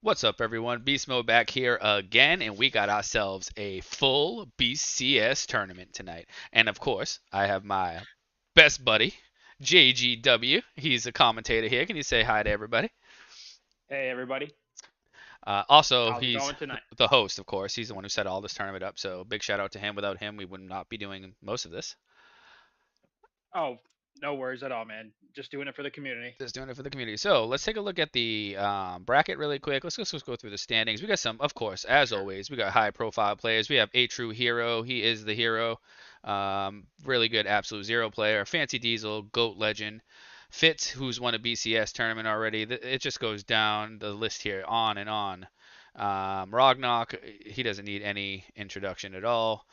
What's up, everyone? Beast Mode back here again, and we got ourselves a full BCS tournament tonight. And of course, I have my best buddy, JGW. He's a commentator here. Can you say hi to everybody? Hey everybody, Also, how's it he's going tonight? the host, of course. He's the one who set all this tournament up. So big shout out to him. Without him, we would not be doing most of this. Oh, no worries at all, man. Just doing it for the community. Just doing it for the community. So let's take a look at the bracket really quick. Let's go through the standings. We got some, of course, as Sure. always. We got high profile players. We have a true hero. He is the hero. Really good absolute zero player. Fancy Diesel, goat legend. Fitz, who's won a BCS tournament already. It just goes down the list here, on and on. Rognok, he doesn't need any introduction at all.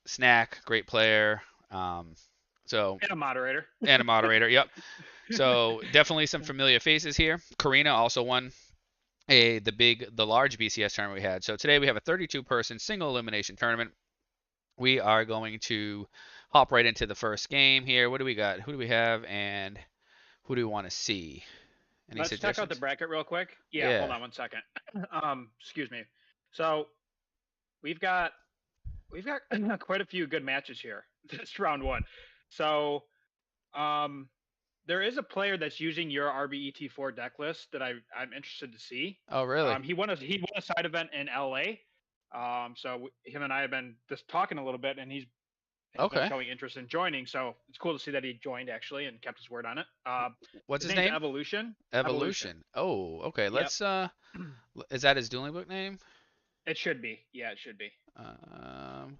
Snack, great player. So And a moderator. and a moderator. Yep. So definitely some familiar faces here. Karina also won the large BCS tournament we had. So today we have a 32 person single elimination tournament. We are going to hop right into the first game here. What do we got? Who do we have and who do we want to see? Any Let's check out the suggestions? bracket real quick. Yeah, hold Yeah. on one second. Excuse me. So we've got we've got quite a few good matches here. This round one. So um, there is a player that's using your RBET4 deck list that I'm interested to see. Oh, really? He won a side event in LA. So him and I have been just talking a little bit, and has been Okay. showing interest in joining. So it's cool to see that he joined actually and kept his word on it. What's His his name's name? Evolution. Evolution. Evolution. Oh, okay. Yep. Let's is that his dueling book name? It should be. Yeah, it should be. Um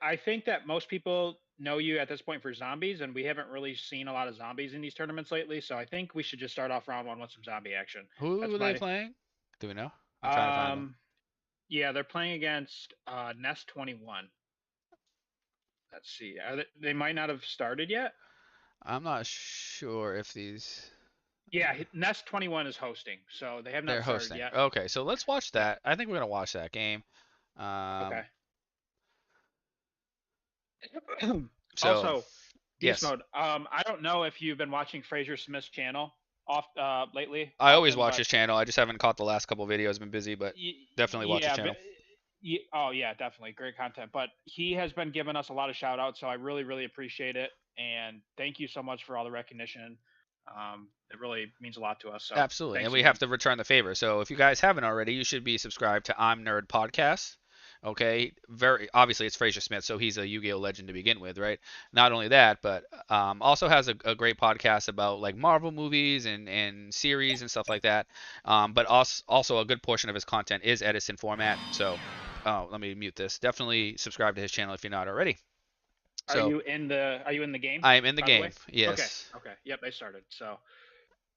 I think that most people know you at this point for zombies, and we haven't really seen a lot of zombies in these tournaments lately. So I think we should just start off round one with some zombie action. who That's are they my. playing? Do we know? I'm trying to find them. Um. Yeah, they're playing against Nest 21. Let's see. They might not have started yet. I'm not sure if these Yeah, Nest 21 is hosting, so they have they're not started hosting. yet. Okay, so let's watch Yep. that. I think we're gonna watch that game. Okay. Um, so Also, beast yes, mode. I don't know if you've been watching Fraser Smith's channel off lately I always often, watch but his channel. I just haven't caught the last couple videos. Been busy, but definitely watch his yeah, channel. oh yeah, definitely great content. But he has been giving us a lot of shout outs, so I really really appreciate it, and thank you so much for all the recognition. It really means a lot to us. So Absolutely, and thanks we have again. to return the favor. So if you guys haven't already, you should be subscribed to I'm Nerd Podcast. Okay, very obviously it's Fraser Smith, so he's a Yu-Gi-Oh legend to begin with, right? Not only that, but also has a great podcast about like Marvel movies and series and stuff like that. But also a good portion of his content is Edison format. So, oh, let me mute this. Definitely subscribe to his channel if you're not already. So Are you in the game? I am in the By the game. way. Okay. Yes. Okay. Yep. They started. So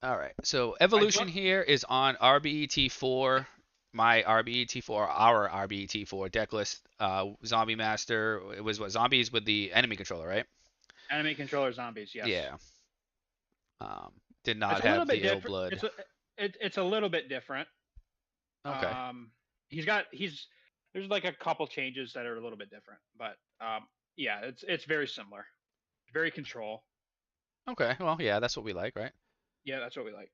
All right. So I evolution don't. here is on RBET4, my RBET4, our RBET4 deck list. Zombie Master. It was what zombies with the enemy controller, right? Enemy controller zombies. Yes. Yeah. Did not It's a little have bit the ill different. blood. It's a little bit different. Okay. Um, he's there's like a couple changes that are a little bit different, but yeah, it's very similar. Very control. Okay. Well, yeah, that's what we like, right? Yeah, that's what we like.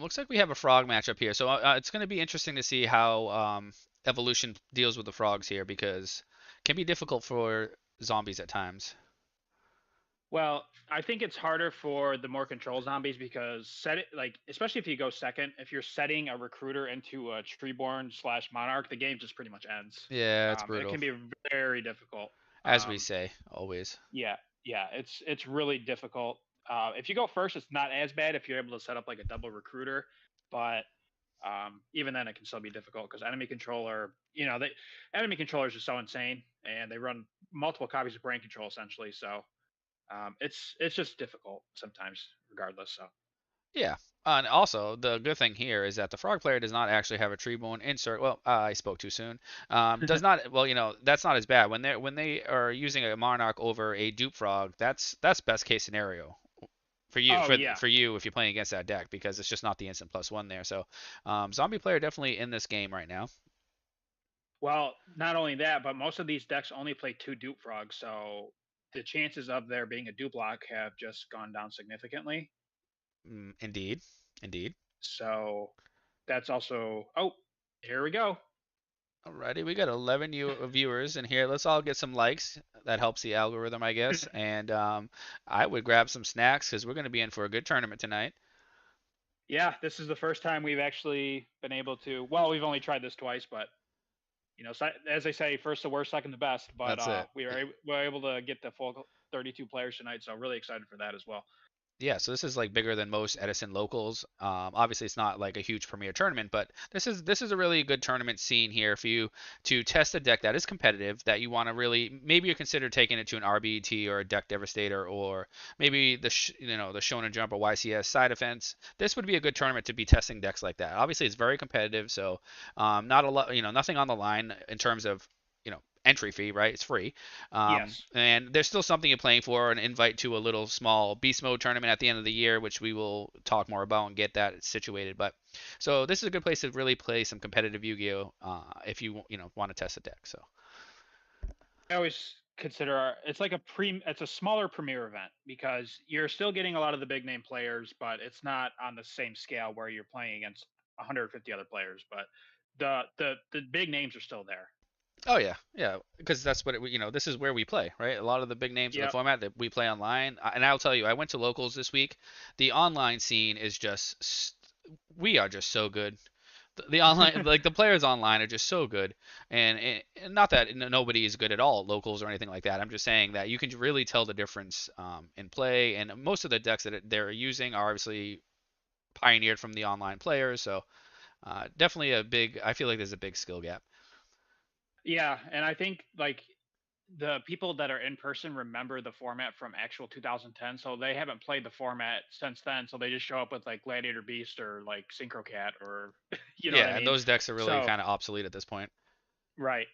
Looks like we have a frog matchup here, so it's going to be interesting to see how evolution deals with the frogs here because it can be difficult for zombies at times. Well, I think it's harder for the more control zombies because set it like especially if you go second, if you're setting a recruiter into a treeborn slash monarch, the game just pretty much ends. Yeah, it's It brutal, can be very difficult. as we Um, say always. yeah, yeah, it's really difficult. If you go first, it's not as bad if you're able to set up like a double recruiter, but even then it can still be difficult because enemy controllers are so insane and they run multiple copies of brain control essentially. So it's just difficult sometimes, regardless. So Yeah. And also, the good thing here is that the frog player does not actually have a Treebone insert. Well, I spoke too soon. Does not. Well, that's not as bad when they are using a Monarch over a dupe frog. That's best case scenario for you oh yeah. for you if you're playing against that deck because it's just not the instant +1 there. So, zombie player definitely in this game right now. Well, not only that, but most of these decks only play two dupe frogs, so the chances of there being a dupe lock have just gone down significantly. Indeed, indeed. So that's also. Oh, here we go. Alrighty, we got 11 viewers in here. Let's all get some likes. That helps the algorithm, I guess. And I would grab some snacks because we're going to be in for a good tournament tonight. Yeah, this is the first time we've actually been able to. Well, we've only tried this twice, but as they say, first the worst, second the best. But That's it. we were able to get the full 32 players tonight, so really excited for that as well. Yeah, so this is like bigger than most Edison locals. Obviously, it's not like a huge premier tournament, but this is a really good tournament scene here for you to test a deck that is competitive. That you want to really maybe you consider taking it to an RBT or a Deck Devastator or maybe the Shonen Jump or YCS side offense. This would be a good tournament to be testing decks like that. Obviously, it's very competitive, so not a lot, nothing on the line in terms of entry fee, right? It's free. Yes. And there's still something you're playing for, an invite to a little small beast mode tournament at the end of the year, which we will talk more about and get that situated. But so this is a good place to really play some competitive Yu-Gi-Oh! If you want to test a deck. So I always consider it's like it's a smaller premier event because you're still getting a lot of the big name players, but it's not on the same scale where you're playing against 150 other players. But the big names are still there. oh yeah, yeah, because that's what this is where we play, right? A lot of the big names in the Yep. format that we play online, and I'll tell you, I went to locals this week. The online scene is just we are just so good. The online like the players online are just so good, and not that nobody is good at all locals or anything like that. I'm just saying that you can really tell the difference in play, and most of the decks that they're using are obviously pioneered from the online players. So definitely a big. I feel like there's a big skill gap. Yeah, and I think like the people that are in person remember the format from actual 2010, so they haven't played the format since then. So they just show up with like Gladiator Beast or like Synchro Cat or you know what I Yeah, and mean. those decks are really So kind of obsolete at this point. right,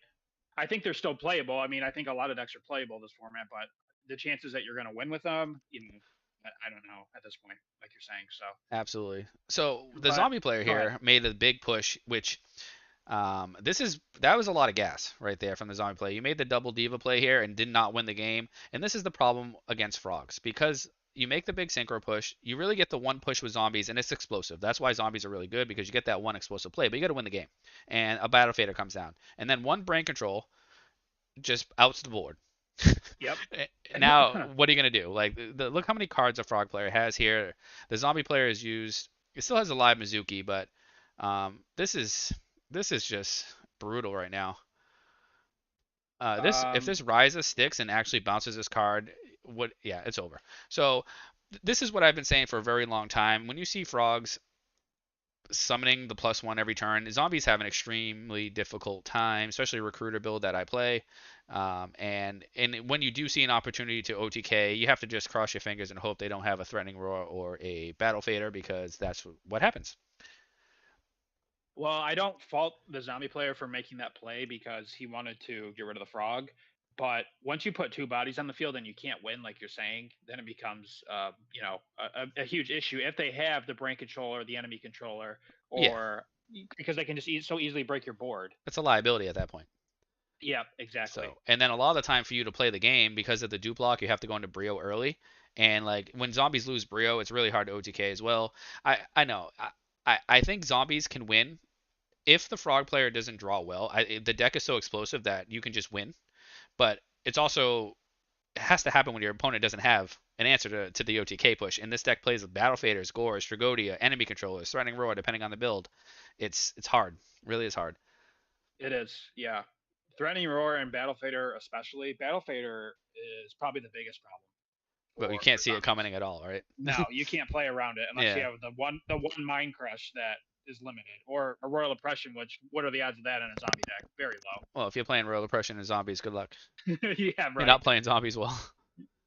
I think they're still playable. I mean, I think a lot of decks are playable this format, but the chances that you're going to win with them, I don't know at this point, like you're saying. So, Absolutely. So the but zombie player go ahead. here made a big push, which that was a lot of gas right there from the zombie play. You made the double diva play here and did not win the game, and this is the problem against frogs because you make the big synchro push, you really get the one push with zombies, and it's explosive. That's why zombies are really good because you get that one explosive play, but you got to win the game, and a battle fader comes down, and then one brain control just outs the board. Yep. Now, what are you gonna do? Like, look how many cards a frog player has here. The zombie player is used. It still has a live Mizuki, but this is just brutal right now. This if um, this Ryza sticks and actually bounces this card, yeah, it's over. So this is what I've been saying for a very long time. When you see frogs summoning the +1 every turn. Zombies have an extremely difficult time, especially recruiter build that I play. And when you do see an opportunity to OTK, you have to just cross your fingers and hope they don't have a threatening roar or a battle fader because that's what happens. well, I don't fault the zombie player for making that play because he wanted to get rid of the frog. But once you put two bodies on the field and you can't win, like you're saying, then it becomes, a huge issue if they have the brain controller, the enemy controller, Yeah, or because they can just so easily break your board. it's a liability at that point. Yeah, exactly. So, and then a lot of the time for you to play the game because of the duplock, you have to go into Brio early. And like when zombies lose Brio, it's really hard to OTK as well. I know. I think zombies can win if the frog player doesn't draw well. The deck is so explosive that you can just win. But it's also it has to happen when your opponent doesn't have an answer to the OTK push. And this deck plays with Battle Faders, Gores, Stragodia, enemy controllers, Threatening Roar, depending on the build. It's hard. Really is hard. It is. Yeah. Threatening Roar and Battle Fader, especially. Battle Fader is probably the biggest problem But we for can't see it zombies. coming at all, right? No, you can't play around it unless you Yeah. have the one Mind Crush that is limited, or a Royal Oppression. Which what are the odds of that in a zombie deck? Very Well, if you're playing Royal Oppression and zombies, good luck. low. Yeah, You're right. not playing zombies well.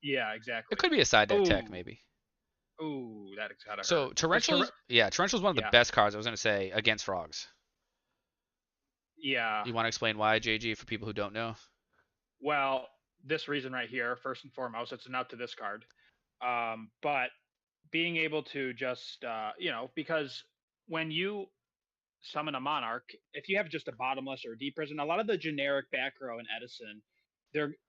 Yeah, It exactly. could be a side deck tech, Ooh, maybe. ooh, that's gotta hurt. So Torrential's one of the Yeah, best cards I was gonna say against frogs. yeah. You want to explain why, JG, for people who don't know? Well, this reason right here, first and foremost, it's enough to this card. But being able to just, because when you summon a monarch, if you have just a bottomless or a deep prison, a lot of the generic back row in Edison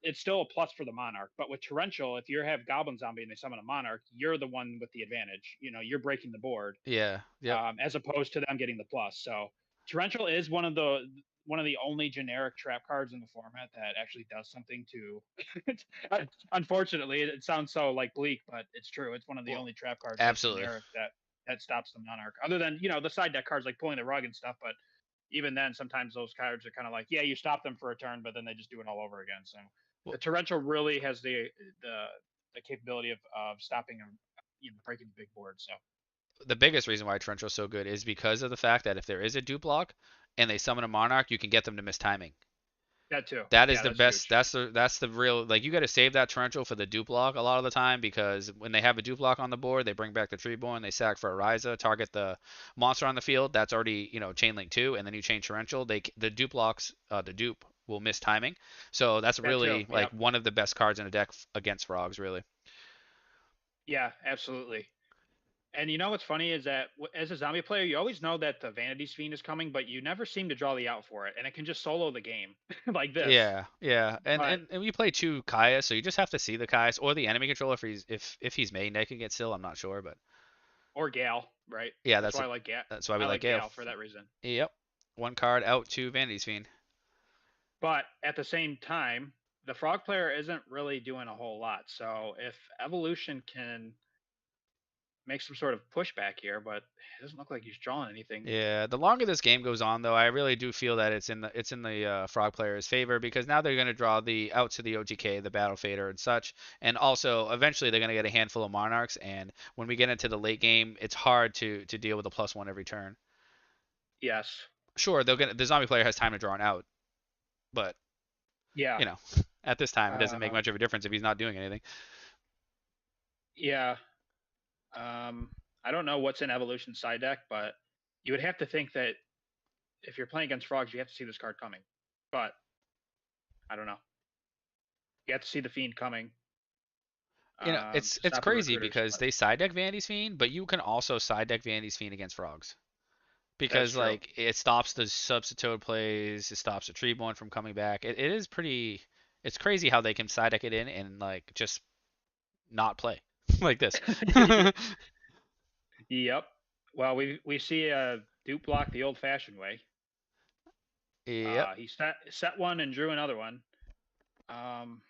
it's still a plus for the monarch. But with torrential, if you have goblin zombie and they summon a monarch, you're the one with the advantage. You're breaking the board, Yeah. Yep. as opposed to them getting the plus. So torrential is one of the only generic trap cards in the format that actually does something to. Unfortunately, it sounds so like bleak, but it's true. It's one of the Well, only trap cards that's absolutely. generic that stops the monarch. Other than the side deck cards like pulling the rug and stuff, but even then, sometimes those cards are kind of like, yeah, you stop them for a turn, but then they just do it all over again. So Well, the torrential really has the capability of stopping them, breaking the big board. So the biggest reason why Torrential is so good is because of the fact that if there is a dupe block and they summon a monarch, you can get them to miss timing. that too. That is Yeah, the that's best. huge. That's the real, like, you got to save that torrential for the dupe block a lot of the time, because when they have a dupe block on the board, they bring back the Treeborn, they sack for a Ryza, target the monster on the field. That's already chain link two, and then you chain torrential. The dupe blocks, the dupe will miss timing. So that's That too. really like Yep. one of the best cards in a deck against frogs, really. Yeah, absolutely. And you know what's funny is that as a zombie player, you always know that the Vanity's Fiend is coming, but you never seem to draw the out for it, and it can just solo the game like this. Yeah, yeah, and But and we play two Kaias, so you just have to see the Kaias or the enemy controller if he's main decking it still. I'm not sure, but or Gal, right? yeah, That's why I like Gal. that's why we I like like Gale. Gal for that reason. Yep. One card out to Vanity's Fiend. But at the same time, the frog player isn't really doing a whole lot. So if evolution can make some sort of pushback here, but it doesn't look like he's drawing anything. Yeah, the longer this game goes on, though, I really do feel that it's in the frog player's favor, because now they're going to draw the out to the OTK, the Battle Fader, and such, and also eventually they're going to get a handful of Monarchs, and when we get into the late game, it's hard to deal with a +1 every turn. Yes. Sure, the zombie player has time to draw an out, but Yeah. you know, at this time, it doesn't make Uh, much of a difference if he's not doing anything. yeah. Um, I don't know what's in evolution side deck, but you would have to think that if you're playing against frogs, you have to see this card coming. But I don't know. You have to see the fiend coming. It's Stop the crazy recruiters. because But they side deck Vandy's Fiend, but you can also side deck Vandy's Fiend against frogs. that's Because true. like it stops the substitute plays, it stops the Treeborn from coming back. It is pretty. It's crazy how they can side deck it in and like just not play like this. Yep. Well, we see a dupe block the old-fashioned way. Yep. He set one and drew another one. Um,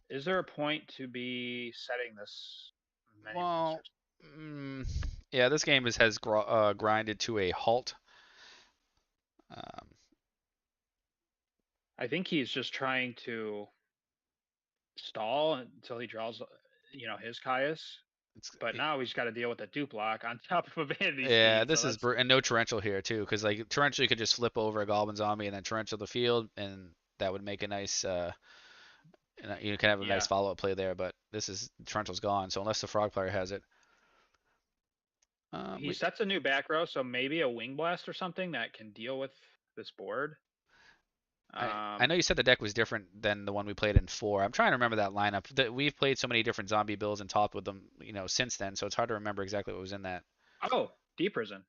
is there a point to be setting this many Well, monsters? mm, yeah, this game has grinded to a halt. Um, I think he's just trying to stall until he draws, his Caius. it's But now he's got to deal with a dupe block on top of a Vanity's Yeah, Fiend. So this is that's and no torrential here too, because like torrential you could just flip over a goblin zombie and then torrential the field, and that would make a nice you can have a nice yeah. follow up play there. But this is torrential's gone, so unless the frog player has it, He we sets a new back row, so maybe a Wing Blast or something that can deal with this board. I know Um, you said the deck was different than the one we played in four. I'm trying to remember that lineup. We've played so many different zombie builds and talked with them, since then, so it's hard to remember exactly what was in that. oh, Deep Prison.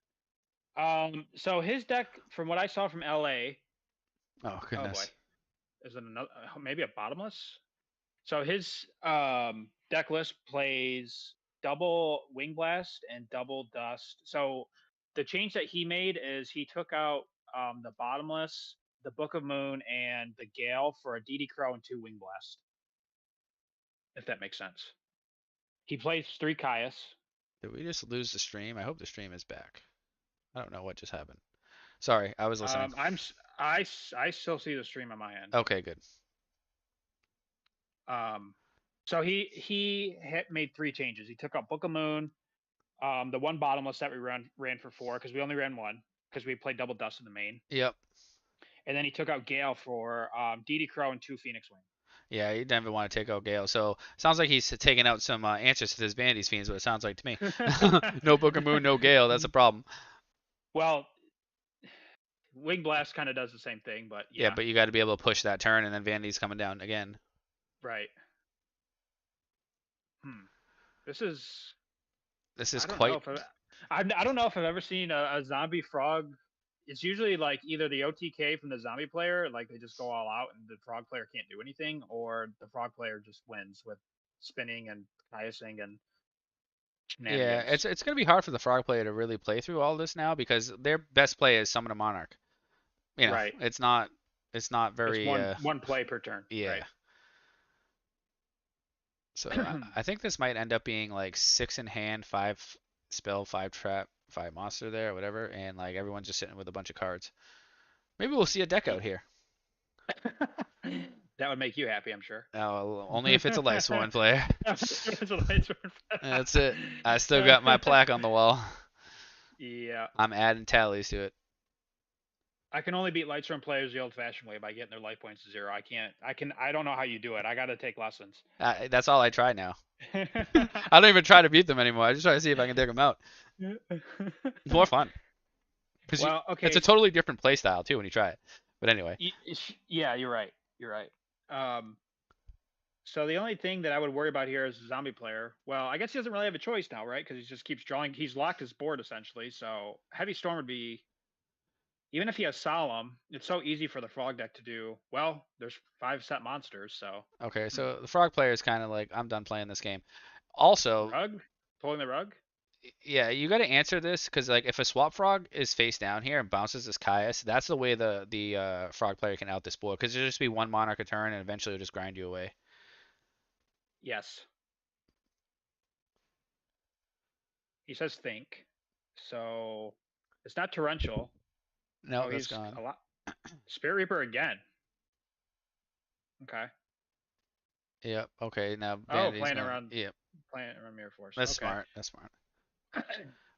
So his deck, from what I saw from LA, Oh oh boy, goodness. is it another? Maybe a bottomless. So his deck list plays double Wing Blast and double Dust. So the change that he made is he took out the bottomless, the Book of Moon, and the Gale for a DD Crow and two Wing Blast. If that makes sense. He plays three Caius. Did we just lose the stream? I hope the stream is back. I don't know what just happened. Sorry, I was listening. I still see the stream on my end. Okay, good. Um, so he had made three changes. He took out Book of Moon, the one bottomless that we ran for four because we only ran one because we played double dust in the main, Yep. and then he took out Gale for DD Crow and two Phoenix Wing. Yeah, he never want to take out Gale. So sounds like he's taking out some answers to his Bandy's fiends. What it sounds like to me. No Book of Moon, no Gale. That's a problem. Well, Wing Blast kind of does the same thing, but Yeah, yeah, but you got to be able to push that turn, and then Vandy's coming down again. right. Hmm. This is This is I don't know quite. if I don't know if I've ever seen a zombie frog it's usually like either the OTK from the zombie player, like they just go all out and the frog player can't do anything, or the frog player just wins with spinning and biasing and Yeah, shenanigans. it's gonna be hard for the frog player to really play through all this now because their best play is summon a monarch. You know, Right. it's not It's very one play per turn. yeah. Right. So I think this might end up being like six in hand, five spell, five trap, five monster there, or whatever, and like everyone's just sitting with a bunch of cards. Maybe we'll see a deck out here. That would make you happy, I'm sure. Only if it's a Lice one player. It's a nice That's it. I still one. got my plaque on the wall. Yeah. I'm adding tallies to it. I can only beat Lightstorm players the old-fashioned way by getting their life points to zero. I can't. I don't know how you do it. I got to take lessons. That's all I try now. I don't even try to beat them anymore. I just try to see if I can dig them out. It's more fun because Well, it's okay. a totally different play style too when you try it. But anyway, Yeah, you're right. You're right. Um, so the only thing that I would worry about here is the zombie player. Well, I guess he doesn't really have a choice now, right? Because he just keeps drawing. He's locked his board essentially. So heavy storm would be, even if he has solemn, it's so easy for the frog deck to do. Well, there's 5 set monsters, so okay, hmm. so the frog player is kind of like I'm done playing this game. Also, Rug, pulling the rug. yeah, you got to answer this because like if a swap frog is face down here and bounces this Caius, that's the way the frog player can out this board because there'll just be one monarch a turn and eventually it'll just grind you away. Yes, he says think. So it's not torrential. No, Oh, that's he's gone. a lot. Spirit Reaper again. Okay. Yep. Okay. Now Oh, Vanity's gone. Yep. playing around Mirror Force. That's Okay. smart. That's smart.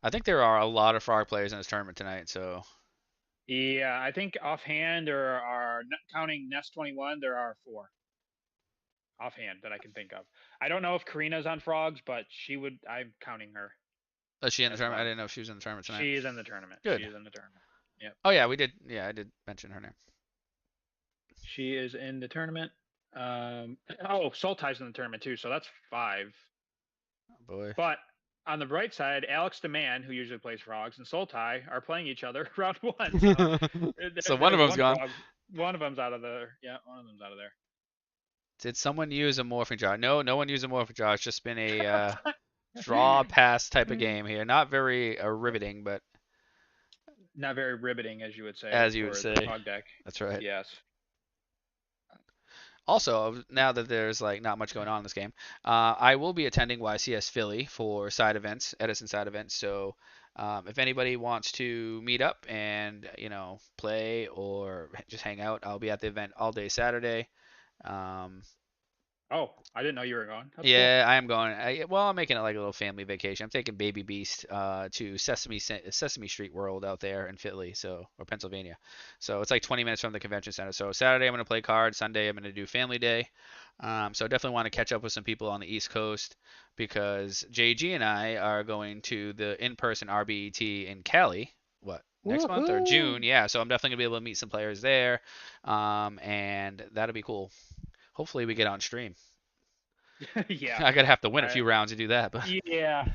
I think there are a lot of frog players in this tournament tonight, so Yeah, I think offhand or are counting Nest 21, there are 4 offhand that I can think of. I don't know if Karina's on frogs, but she would. I'm counting her is she in the as tournament? I one. didn't know if she was in the tournament tonight. She is in the tournament. She Good. is in the tournament. Yep. Oh yeah, we did. Yeah, I did mention her name. She is in the tournament. Oh, Sultai's in the tournament too, so that's 5. Oh boy. But on the bright side, Alex the Man, who usually plays frogs, and Sultai are playing each other round 1. So So one of there's them's one gone. frog. One of them's out of there. Yeah, one of them's out of Did someone use a morphing jar? No, no one used a morphing jar. It's just been a draw there. pass type of game here. Not very riveting, but Not very riveting, as you would say, as you would for the say. frog deck. That's right. Yes. Also, now that there's like not much going on in this game, I will be attending YCS Philly for side events, Edison side events. So, if anybody wants to meet up and play or just hang out, I'll be at the event all day Saturday. Um, Oh, I didn't know you were going. That's cool. yeah, I am going. Well, I'm making it like a little family vacation. I'm taking Baby Beast to Sesame Street World out there in Philly, or Pennsylvania. So it's like 20 minutes from the convention center. So Saturday I'm going to play cards. Sunday I'm going to do family day. So definitely want to catch up with some people on the East Coast because JG and I are going to the in-person RBET in Cali. What? Next month or Woohoo! June? Yeah, so I'm definitely gonna be able to meet some players there, and that'll be cool. Hopefully we get on stream. Yeah. I gotta have to win a I few rounds to do that, but yeah.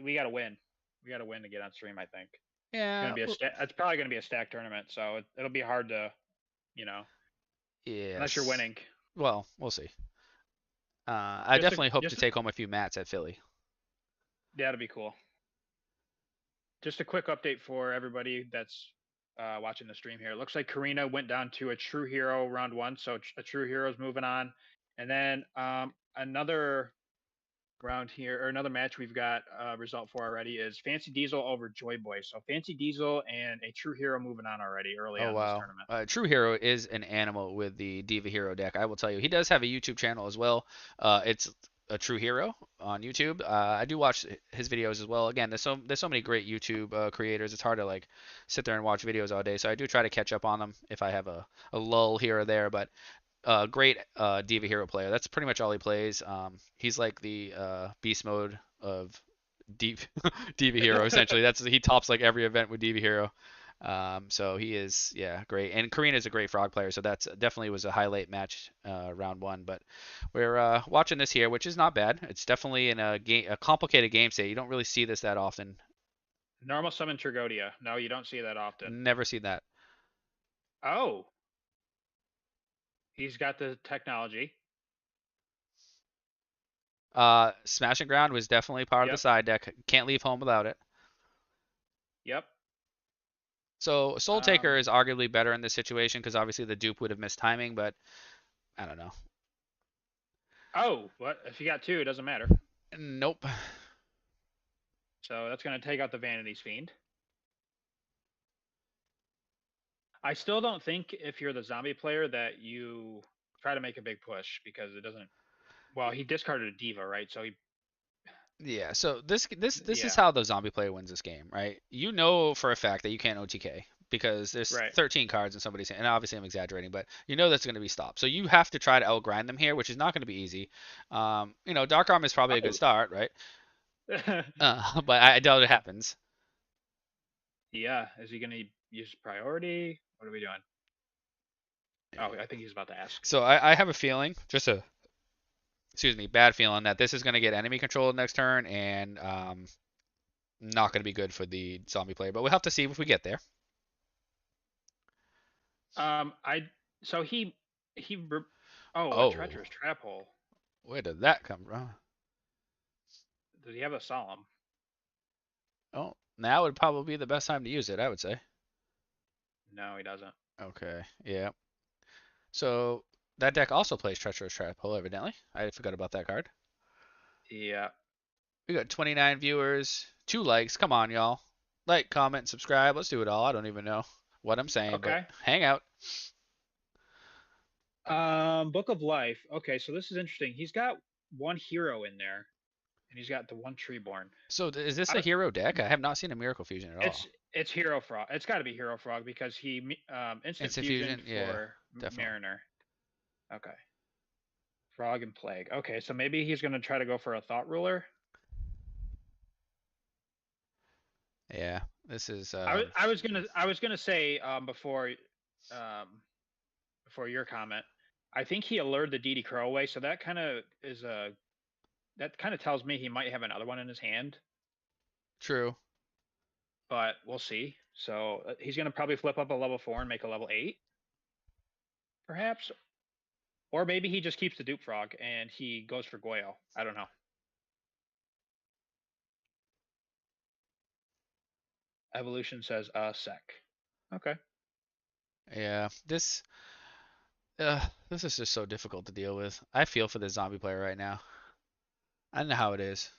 We got to win. We got to win to get on stream, I think. It's going yeah, to be it's probably going to be a stack tournament, so it'll be hard to, you know, unless you're yes. winning. Well, we'll see. I Just a definitely hope to just take home a few mats at Philly. That'll be cool. Just a quick update for everybody that's watching the stream here. It looks like Karina went down to a true hero round 1, so a true hero is moving on. And then another round here, or another match we've got result for already is Fancy Diesel over Joy Boy. So Fancy Diesel and a true hero moving on already early Oh on this wow. tournament. True Hero is an animal with the Diva Hero deck. I will tell you, he does have a YouTube channel as well. It's a True Hero on YouTube. I do watch his videos as well. Again, there's so many great YouTube creators. It's hard to like sit there and watch videos all day. So I do try to catch up on them if I have a lull here or there. But great Diva Hero player. That's pretty much all he plays. He's like the beast mode of Deep Diva Hero essentially. He tops like every event with Diva Hero. So he is yeah great. And Karina's a great frog player, so that's definitely was a highlight match round 1. But we're watching this here, which is not bad. It's definitely in a complicated game state. You don't really see this that often. Normal summon Trigodia. No, you don't see that often. Never seen that. Oh, he's got the technology. Smash and Ground was definitely part of the Yep. side deck. Can't leave home without it. Yep. So Soul Taker Um. is arguably better in this situation because obviously the dupe would have missed timing, but I don't know. Oh, what? If you got two, it doesn't matter. Nope. So that's going to take out the Vanity's Fiend. I still don't think if you're the zombie player that you try to make a big push because it doesn't. Well, he discarded a diva, right? So he, Yeah, so this is yeah, how the zombie player wins this game, right? You know for a fact that you can't OTK because there's right. 13 cards in somebody's hand, and obviously I'm exaggerating, but you know that's going to be stopped. So you have to try to outgrind them here, which is not going to be easy. Dark Arm is probably a good Oh, start, right? But I doubt it happens. yeah. Is he going to use priority? What are we doing? Oh, I think he's about to ask. So I have a feeling, just a excuse me, bad feeling that this is going to get enemy control next turn, and not going to be good for the zombie player. But we'll have to see if we get there. I so he. Oh, a Oh, treacherous trap hole. where did that come from? Does he have a solemn? Oh, now would probably be the best time to use it, I would say. No, he doesn't. Okay, yeah. So that deck also plays Treacherous Trap Hole, evidently. I forgot about that card. Yeah. We got 29 viewers, 2 likes. Come on, y'all. Like, comment, subscribe. Let's do it all. I don't even know what I'm saying, but Okay. hang out. Book of Life. Okay, so this is interesting. He's got one hero in there, and he's got the one Treeborn. So is this a I, hero deck? I have not seen a Miracle Fusion at all. it's Hero Frog. It's got to be Hero Frog because he instant Instant fusion Fusion? Yeah, for definitely. Mariner. Okay, Frog and Plague. Okay, so maybe he's gonna try to go for a Thought Ruler. Yeah, this is I was gonna say before your comment. I think he allured the DD Crow away, so that kind of is a that kind of tells me he might have another one in his hand, true. but we'll see. So he's going to probably flip up a level 4 and make a level 8, perhaps. Or maybe he just keeps the Dupe Frog and he goes for Goyo. I don't know. Evolution says sec. Okay. Yeah, this is just so difficult to deal with. I feel for the zombie player right now. I don't know how it is.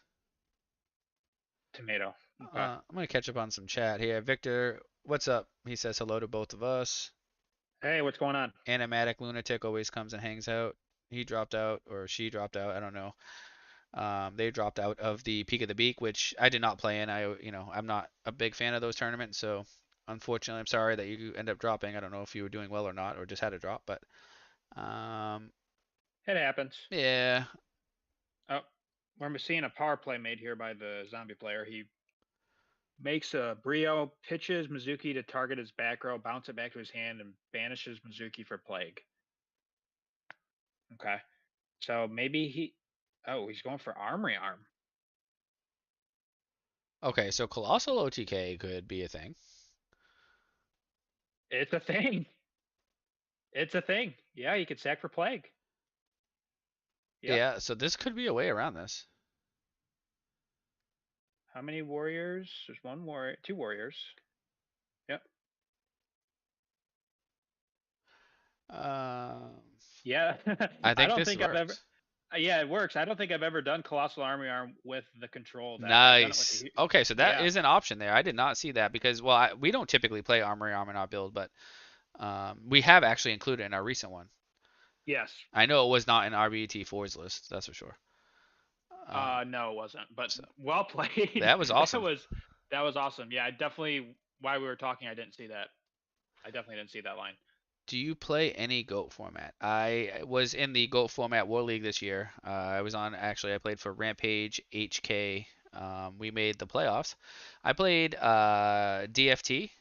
Tomato. Okay. I'm gonna catch up on some chat here. Victor, what's up? He says hello to both of us. Hey, what's going on? Animatic Lunatic always comes and hangs out. He dropped out or she dropped out. I don't know. They dropped out of the Peak of the Beak, which I did not play in. I'm not a big fan of those tournaments, so unfortunately, I'm sorry that you end up dropping. I don't know if you were doing well or not, or just had a drop, but um, It happens. yeah. Oh, we're seeing a power play made here by the zombie player. He makes a Brio, pitches Mizuki to target his back row, bounce it back to his hand, and banishes Mizuki for Plague. Okay. So maybe he. Oh, he's going for Armory Arm. Okay, so Colossal OTK could be a thing. It's a thing. It's a thing. Yeah, you could sack for Plague. Yep. Yeah, so this could be a way around this. How many warriors? There's one warrior, two warriors. Yep. Um, Yeah. I I think don't this think I've ever. works. Yeah, it works. I don't think I've ever done Colossal Army Arm with the control deck. I've done it with Nice. the. Okay, so that Yeah. is an option there. I did not see that because, well, we don't typically play Armory Arm in our build, but we have actually included it in our recent one. Yes. I know it was not in RBT4's list, that's for sure. No, it wasn't. But So well played. that was that awesome. was that was awesome. Yeah, I definitely. While we were talking, I didn't see that. I definitely didn't see that line. Do you play any GOAT format? I was in the GOAT format War League this year. I played for Rampage HK. We made the playoffs. I played DFT,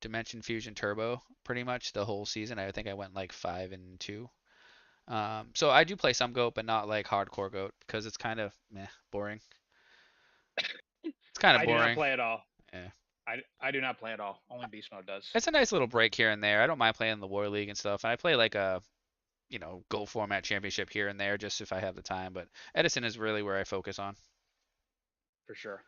Dimension Fusion Turbo, pretty much the whole season. I think I went like 5-2. So I do play some GOAT, but not like hardcore GOAT because it's kind of meh, boring. It's kind of I do not boring. play at all. Yeah. I do not play at all. Only beast mode does. It's a nice little break here and there. I don't mind playing the War League and stuff. And I play like a, Go format championship here and there just if I have the time. But Edison is really where I focus on. For sure.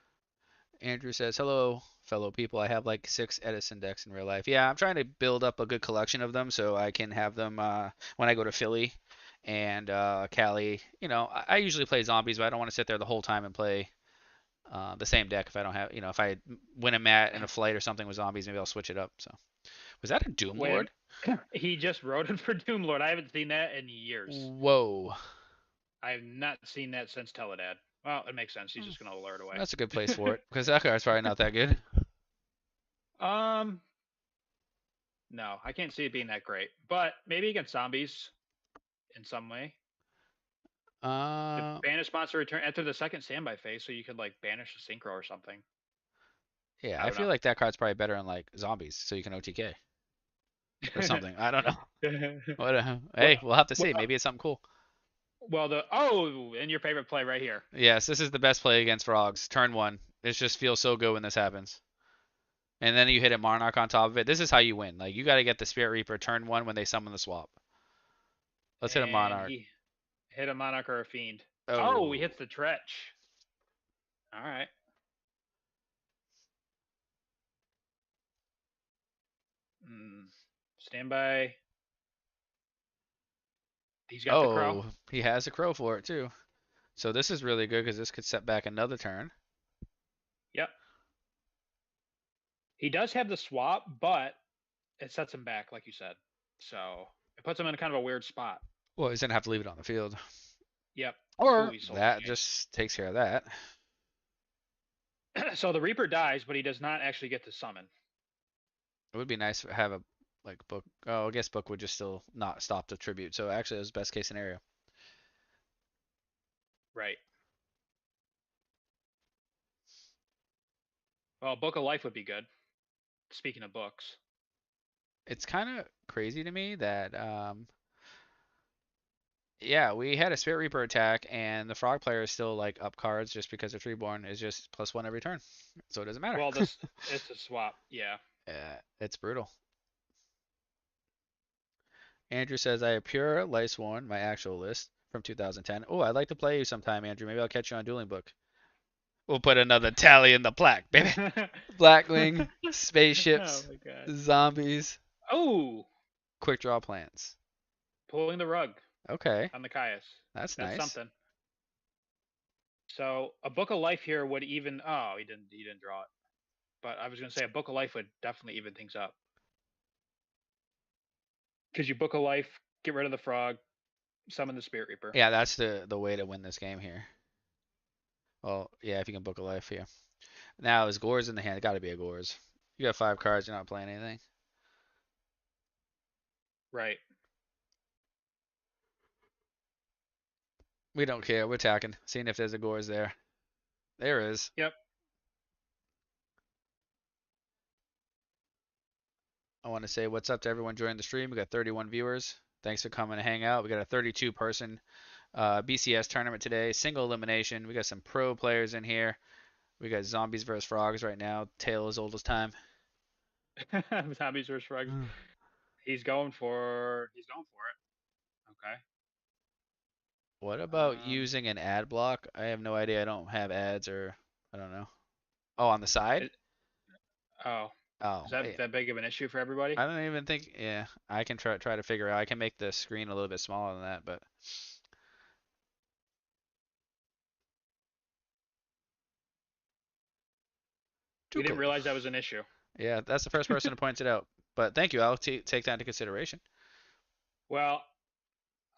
Andrew says, "Hello, fellow people. I have like 6 Edison decks in real life. Yeah, I'm trying to build up a good collection of them so I can have them when I go to Philly and Cali. I usually play zombies, but I don't want to sit there the whole time and play the same deck if I don't have, if I win a mat in a flight or something with zombies, maybe I'll switch it up. So, was that a Doom Wait a Lord? minute. He just wrote it for Doomlord. I haven't seen that in years. Whoa, I have not seen that since Teledad. Well, it makes sense. He's just gonna lure it away. that's a good place for it because that card's probably not that good. um, no, I can't see it being that great. But maybe against zombies in some way. The Uh, banish monster return after the second standby phase, so you could like banish a synchro or something. yeah, I I don't feel know. like that card's probably better in like zombies, so you can OTK or something. I don't know. What? Well, Hey, we'll have to see. well, Maybe it's something cool. well, and your favorite play right here. Yes, this is the best play against frogs. Turn one. It just feels so good when this happens. And then you hit a Monarch on top of it. This is how you win. Like you got to get the Spirit Reaper turn one when they summon the swap. Let's hit a And Monarch. he hit a monarch or a fiend. Oh, he Oh. hits the Tretch. All right. Mm, standby. He's got the crow. Oh, he has a crow for it too. So this is really good because this could set back another turn. Yep. He does have the swap, but it sets him back, like you said. So it puts him in kind of a weird spot. Well, he's gonna have to leave it on the field. Yep. Ooh, Or he's holding that just takes care of that. it. So the Reaper dies, but he does not actually get to summon. It would be nice to have a like book. Oh, I guess book would just still not stop the tribute. So actually, it was best case scenario. Right. Well, Book of Life would be good. Speaking of books. It's kind of crazy to me that yeah, we had a Spirit Reaper attack, and the Frog player is still like up cards just because the Treeborn is just +1 every turn, so it doesn't matter. Well, this it's a swap. Yeah. Yeah, it's brutal. Andrew says I have pure Lice-Worn, my actual list from 2010. Oh, I'd like to play you sometime, Andrew. Maybe I'll catch you on Dueling Book. We'll put another tally in the plaque, baby. Blackwing, Oh spaceships, my god. zombies, Oh, quick draw plans. pulling the rug Okay, on the Caius. that's That's nice. something. So a Book of Life here would even. Oh, he didn't. He didn't draw it. But I was gonna say a Book of Life would definitely even things up because you Book of Life, get rid of the frog, summon the Spirit Reaper. Yeah, that's the way to win this game here. Well, yeah, if you can book a life here. Now, is Gores in the hand? It got to be a Gores. You got 5 cards. You're not playing anything. Right. We don't care. We're attacking. Seeing if there's a Gores there. There is. Yep. I want to say what's up to everyone joining the stream. We got 31 viewers. Thanks for coming to hang out. We got a 32-person BCS tournament today. Single elimination. We got some pro players in here. We got zombies versus frogs right now. Tale as old as time. Zombies versus frogs. Mm. He's going for. He's going for it. Okay. What about using an ad block? I have no idea. I don't have ads or I don't know. Oh, on the side? It, oh, Oh, is that yeah. that big of an issue for everybody? I don't even think. Yeah, I can try to figure out. I can make the screen a little bit smaller than that, but We didn't Tuco. realize that was an issue. Yeah, that's the first person to point it out. But thank you. I'll take that into consideration. Well,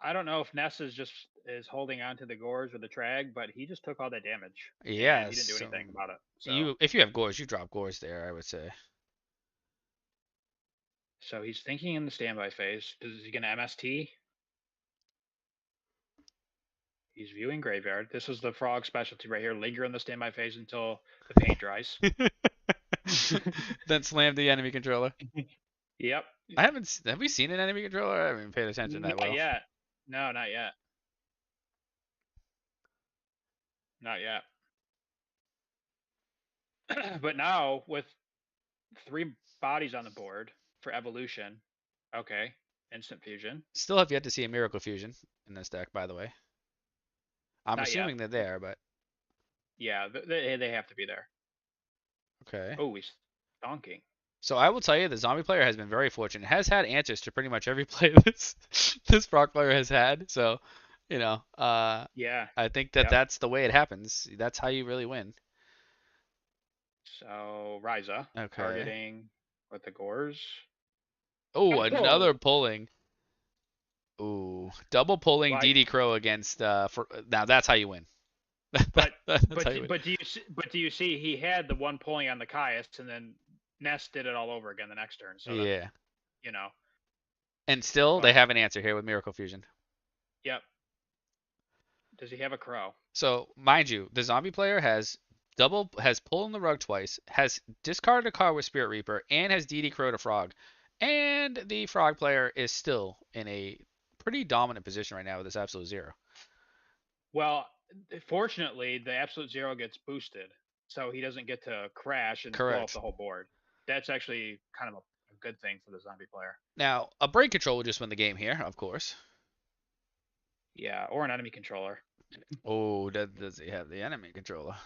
I don't know if Ness is holding on to the gores or the trag, but he just took all that damage and Yeah, he didn't do so anything about it. So if you have Gores, you drop Gores there, I would say. so he's thinking in the standby phase. Is he gonna MST? He's viewing graveyard. This is the frog specialty right here. Linger in the standby phase until the paint dries. Then slam the enemy controller. Yep. I haven't. Have we seen an enemy controller? I haven't paid attention that Not well. yet. No, not yet. Not yet. But now with 3 bodies on the board for evolution, okay, instant fusion. Still have yet to see a Miracle Fusion in this deck, by the way. I'm Not yet. assuming they're there, but Yeah, they have to be there. okay. Oh, he's donking. So I will tell you, the zombie player has been very fortunate. Has had answers to pretty much every play this frog player has had. So, you know, Yeah. I think that Yep. that's the way it happens. That's how you really win. So Ryza Okay. targeting with the gores. Oh, another Oh, pulling. Ooh, double pulling like, DD Crow against for now. That's how you win. but That's how you win. but do you see he had the one pulling on the Caius and then Ness did it all over again the next turn. So that's Yeah. you know. And still, they But have an answer here with Miracle Fusion. yep. Does he have a crow? So, mind you, the zombie player has pulled in the rug twice, has discarded a card with Spirit Reaper, and has DD Crow to Frog. And the Frog player is still in a pretty dominant position right now with this absolute zero. Well, fortunately, the absolute zero gets boosted, so he doesn't get to crash and blow up Correct. the whole board. That's actually kind of a good thing for the zombie player. Now, a brain control will just win the game here, of course. Yeah, or an enemy controller. Oh, does he have the enemy controller?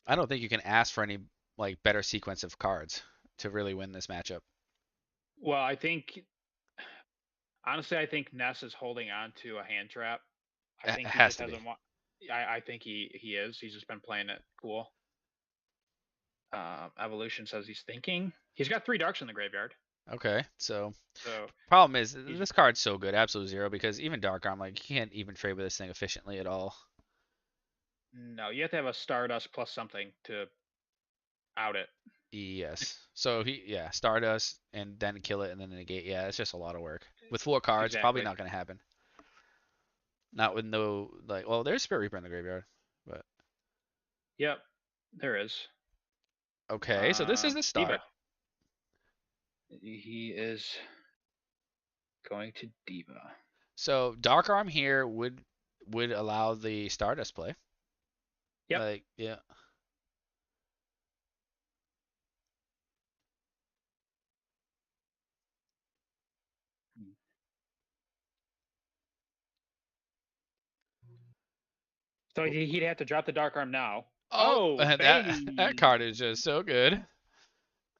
I don't think you can ask for any like better sequence of cards to really win this matchup. Well, honestly, I think Ness is holding on to a hand trap. I It think he has just to be. hasn't want. I think he is. He's just been playing it cool. Evolution says he's thinking. He's got 3 darks in the graveyard, Okay, so so problem is he's this card's so good, absolute zero, because even Dark Arm, like you can't even trade with this thing efficiently at all. no. You have to have a Stardust plus something to out it. Yes. So yeah, Stardust and then kill it and then negate. Yeah, it's just a lot of work. With 4 cards, probably Exactly. not gonna happen. Not with no like. Well, there's Spirit Reaper in the graveyard, but Yep, there is. okay. So this is the Diva. start. He is going to Diva. So Dark Arm here would allow the Stardust play. Yep. Like yeah. So he'd have to drop the Dark Arm now. Oh, Oh, that Fade. card is just so good.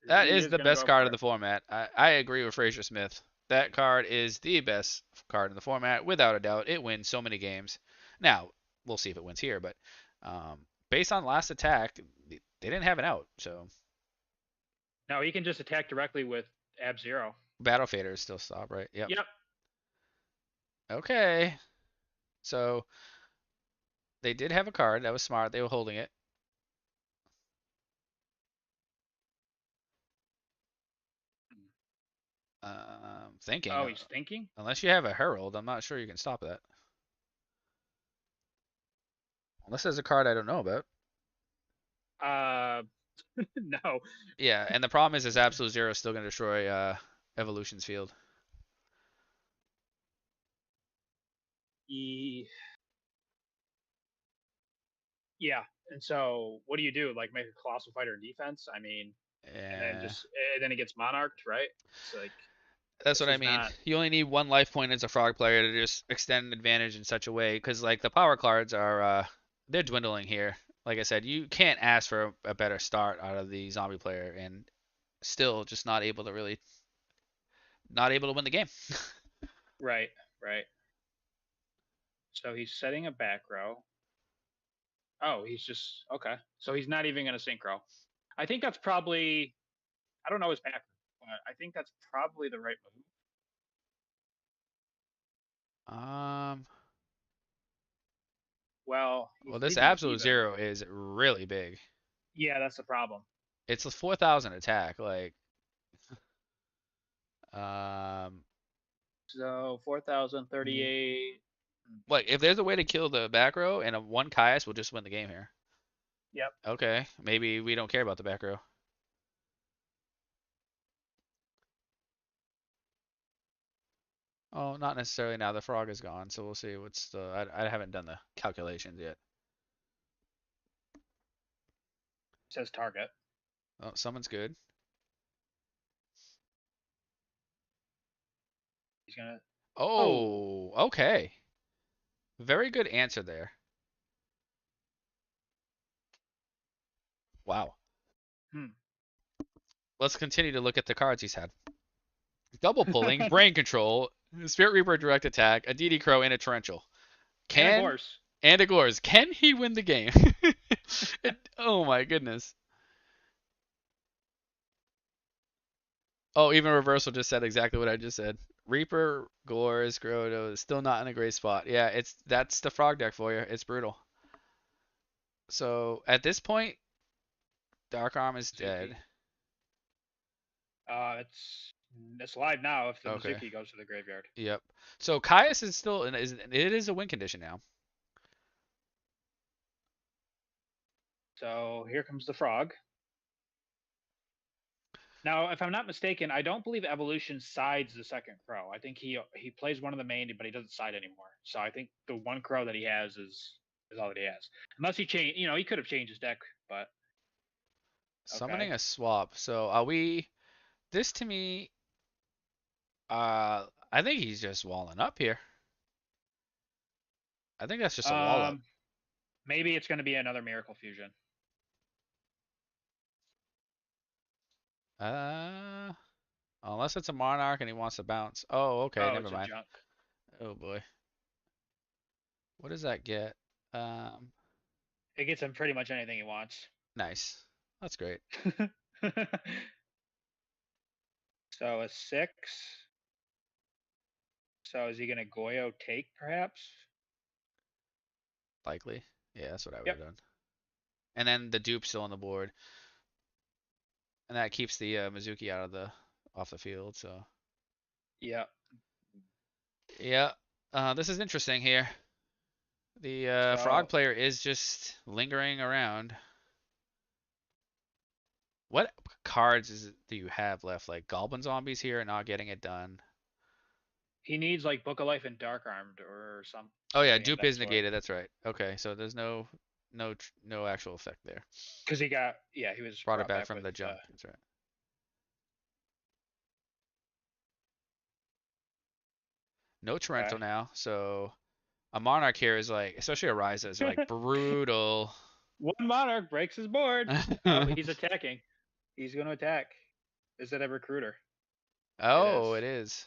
That He is is the gonna best go card for of it. the format. I agree with Fraser Smith. That card is the best card in the format, without a doubt. It wins so many games. Now, we'll see if it wins here, but based on last attack, they didn't have an out. So No, he can just attack directly with Ab Zero. Battle Fader is still stop, right? Yep. Yep. Okay. So they did have a card. That was smart. They were holding it. Thinking. Oh, he's thinking. Unless you have a Herald, I'm not sure you can stop that. Unless there's a card I don't know about. Uh, no. Yeah, and the problem is Absolute Zero is still going to destroy Evolution's field. He, yeah. And so, what do you do? Like make a colossal fighter in defense? I mean, Yeah, and then he gets monarched, right? It's like that's this what I is mean. not You only need 1 life point as a frog player to just extend an advantage in such a way, because like the power cards are they're dwindling here. Like I said, you can't ask for a better start out of the zombie player, and still just not able to win the game. right, right. So he's setting a back row. Oh, he's just okay. So he's not even going to synchro. I think that's probably. I don't know his back, but I think that's probably the right move. Um, Well, well, he's this leaving the Absolute diva in Zero there. is really big. Yeah, that's the problem. It's a 4,000 attack. Um, So 4,038. like if there's a way to kill the back row and a one Caius will just win the game here. Yep. Okay, maybe we don't care about the back row. Oh, not necessarily now. The frog is gone, so we'll see what's the. I haven't done the calculations yet. Says target. Oh, someone's good. He's gonna. Oh. Oh, okay. Very good answer there. Wow. Hmm. Let's continue to look at the cards he's had. Double pulling, brain control, Spirit Reaper direct attack, a DD Crow, and a Torrential. And a Can Gorse. and a Gores. Can he win the game? Oh my goodness. Oh, even Reversal just said exactly what I just said. Reaper, Gores, Grotto is still not in a great spot. Yeah, that's the frog deck for you. It's brutal. So at this point, Dark Arm is dead. Mizuki. It's live now if the Okay. Mizuki goes to the graveyard. Yep. So Caius is still it is a win condition now. So here comes the frog. Now, if I'm not mistaken, I don't believe Evolution sides the second crow. I think he plays one of the main, but he doesn't side anymore. So I think the one crow that he has is all that he has. Unless he changed, he could have changed his deck, but okay. Summoning a swap. So are we this to me I think he's just walling up here. I think that's just a wall up. Um, maybe it's going to be another Miracle Fusion. Uh unless it's a Monarch and he wants to bounce. Oh, okay, Oh, never it's a mind. junk. Oh boy. What does that get? Um It gets him pretty much anything he wants. nice. That's great. So a 6. So is he going to Goyo take perhaps? Likely. Yeah, that's what I would Yep. have done. And then the dupe's still on the board. And that keeps the Mizuki out of the off the field, so Yep. yeah. This is interesting here. The frog So player is just lingering around. What cards do you have left? Like Goblin Zombies here, not getting it done. he needs like Book of Life and Dark Armed or Oh yeah, something of dupe that is sort. negated. That's right. Okay, so there's no actual effect there. Because he was Brought it brought back back from with the junk. That's right. No okay. Torrential now, so a Monarch here is like, especially a Ryza is like brutal. One Monarch breaks his board. Oh, he's attacking. He's going to attack. Is it a recruiter? It is. Oh, it is.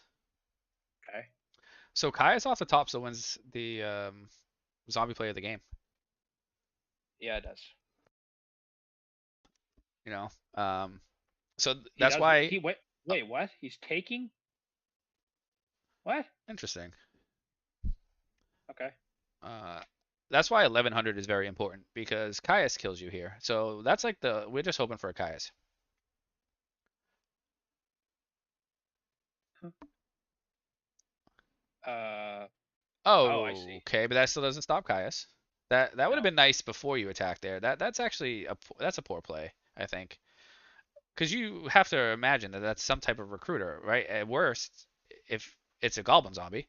Okay. So Kaius off the top still wins the zombie play of the game. Yeah, it does. You know, so He that's does. why. He wait. What? He's taking? What? Interesting. Okay. Uh, that's why 1100 is very important because Caius kills you here. So that's like we're just hoping for a Caius. Uh. Oh, I Oh, see. okay, but that still doesn't stop Caius. That would have No. been nice before you attack there. That's actually that's a poor play, I think, because you have to imagine that that's some type of recruiter, right? At worst, if it's a Goblin Zombie,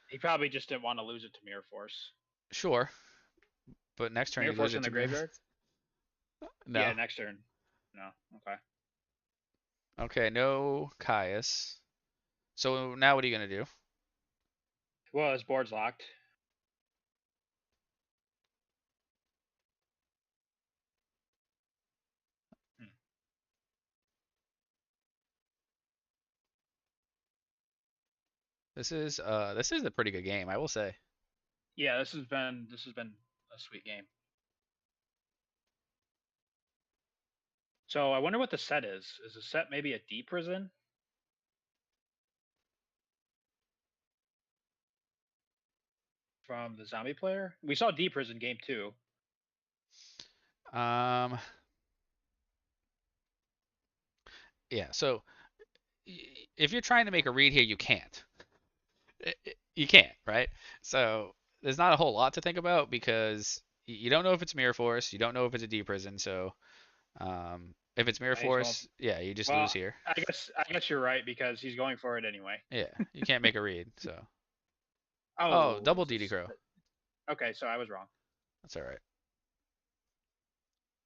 He probably just didn't want to lose it to Mirror Force. sure, but next turn Mirror you lose Force it in the to me. graveyard? No. Yeah, next turn. No. Okay. Okay, no Caius. So now what are you gonna do? Well, his board's locked. Hmm. This is a pretty good game, I will say. Yeah, this has been a sweet game. So I wonder what the set is. Is the set maybe a D prison from the zombie player? We saw D prison game 2. Um, yeah. So if you're trying to make a read here, you can't. You can't, right? So there's not a whole lot to think about because you don't know if it's Mirror Force, you don't know if it's a D prison. So If it's Mirror He's going. Force, yeah, you just lose Well, here. I guess you're right because he's going for it anyway. Yeah, you can't make a read. So, oh, Oh, double it's DD Crow. okay. So I was wrong. That's all right.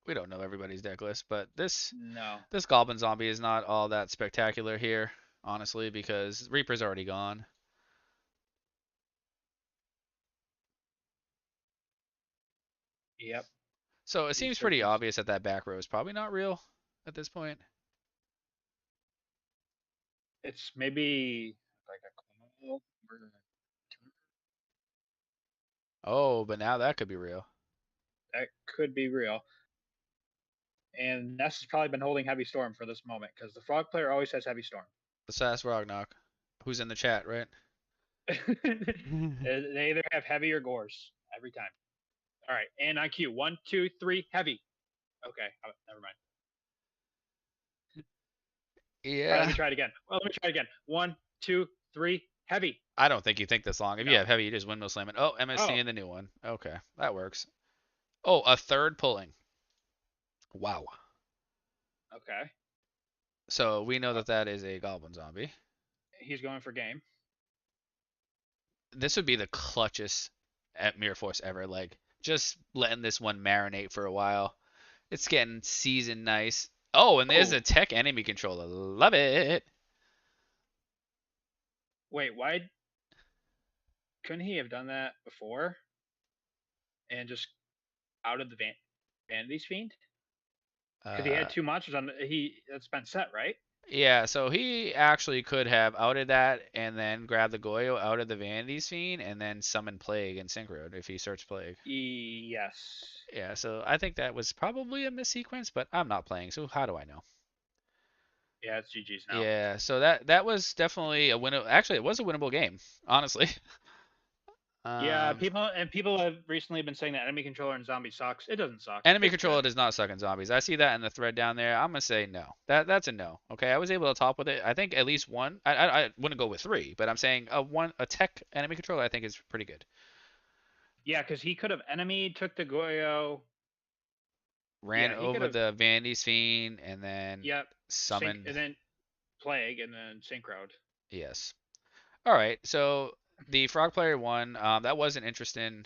We don't know everybody's deck list, but No. this Goblin Zombie is not all that spectacular here, honestly, because Reaper's already gone. Yep. So it He seems pretty certainly. obvious that that back row is probably not real at this point. It's maybe like a call. Oh, but now that could be real. That could be real. And Ness has probably been holding Heavy Storm for this moment because the Frog player always has Heavy Storm. Let's ask Rognock, who's in the chat, right? They either have Heavy or Gores every time. All right, and on cue, 1, 2, 3, Heavy. Okay, never mind. All right, let Yeah. me try it again. Well, let me try it again. 1, 2, 3, Heavy. I don't think you think this long. If you No. have heavy, you just windmill slam it. Oh, MST Oh, in the new one. Okay, that works. Oh, a third pulling. Wow. okay. So we know Uh, that that is a goblin zombie. he's going for game. This would be the clutchest at Mirror Force ever. Like, just letting this one marinate for a while. It's getting seasoned nice. Oh, and there's a Oh, tech enemy controller. Love it. wait, why couldn't he have done that before and just out of the Vanity's Fiend? Because he Uh, had two monsters on. That's been set, right? yeah, so he actually could have outed that and then grabbed the Goyo out of the Vanity's Fiend and then summon Plague and Synchro if he searched Plague. Yes. Yeah, so I think that was probably a missequence, but I'm not playing, so how do I know? Yeah, it's GG's now. Yeah, so that was definitely a win. Actually, it was a winnable game, honestly. Yeah, Um, people have recently been saying that enemy controller in zombie sucks. It doesn't suck. enemy It's controller good. does not suck in zombies. I see that in the thread down there. I'm gonna say no. That's a no. Okay, I was able to top with it. I think at least one. I wouldn't go with three, but I'm saying a tech enemy controller I think is pretty good. Yeah, because he could have enemy took the Goyo. Ran Yeah, he could over have. the Vandy's Fiend and then Yep. Sync summoned. and then plague and then synchroed. Yes. All right. So the frog player won. That was an interesting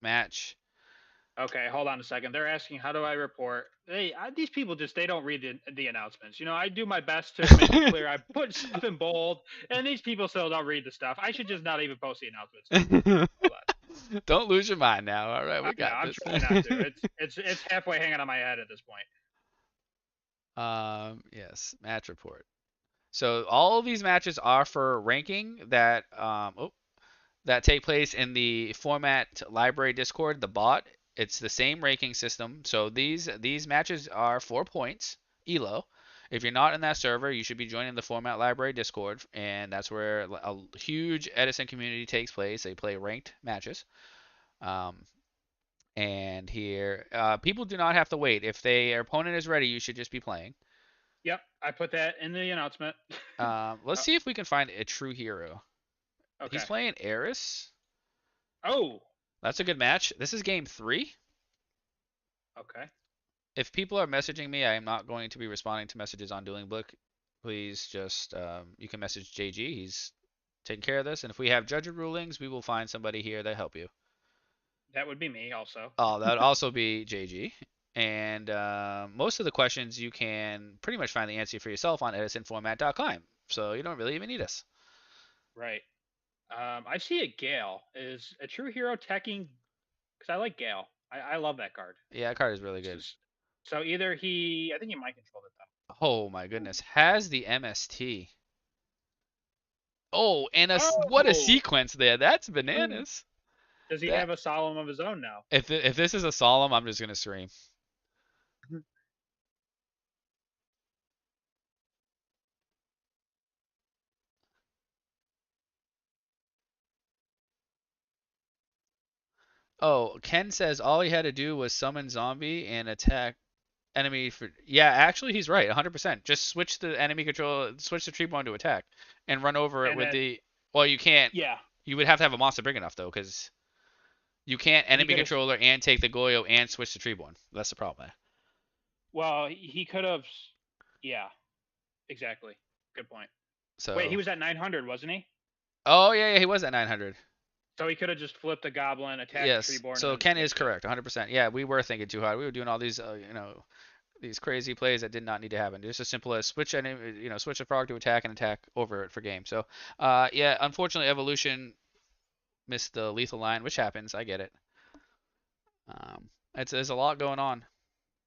match. Okay, hold on a second. They're asking how do I report? These people they don't read the announcements. You know, I do my best to make it clear. I put stuff in bold, and these people still don't read the stuff. I should just not even post the announcements anymore. Hold on. Don't lose your mind now. All right, I we know. got I'm this. trying not to. It's halfway hanging on my head at this point. Yes, match report. So all of these matches are for ranking that take place in the format library Discord, the bot. It's the same ranking system. So these matches are 4 points elo. If you're not in that server, you should be joining the format library Discord, and that's where a huge Edison community takes place. They play ranked matches. Um, and here, people do not have to wait. If their opponent is ready, you should just be playing. Yep, I put that in the announcement. Let's Oh, see if we can find a true hero. He's okay. playing Eris. Oh, That's a good match. This is game 3. okay. If people are messaging me, I am not going to be responding to messages on Dueling Book. Please just you can message JG. He's taking care of this. And if we have judge rulings, we will find somebody here to help you. That would be me also. Oh, that would also be JG. And most of the questions you can pretty much find the answer for yourself on edisonformat.com. So you don't really even need us. Right. I see a Gale. Is a true hero teching? Because I like Gale. I love that card. Yeah, that card is really good. So either I think he might control it Oh my goodness. Has the MST. Oh, and though. what a Oh, sequence there. That's bananas. does he That have a solemn of his own now? if this is a solemn, I'm just gonna scream. Oh, Ken says all he had to do was summon zombie and attack enemy for. Yeah, actually he's right, 100%. Just switch the enemy control, switch the tree bone to attack, and run over it And with then the. Well, you can't. yeah, You would have to have a monster big enough though, because you can't he enemy could have. controller and take the Goyo and switch the tree bone. That's the problem. Well, he could have. Yeah, exactly. Good point. Wait, he So, was at 900, wasn't he? oh yeah, he was at 900. So he could have just flipped the goblin, attacked the Yes. treeborn, and So then Ken is escaped it. correct, 100%. Yeah, we were thinking too hard. We were doing all these, these crazy plays that did not need to happen. Just as simple as switch a frog to attack and attack over it for game. So, yeah, unfortunately, evolution missed the lethal line, which happens. I get it. There's a lot going on.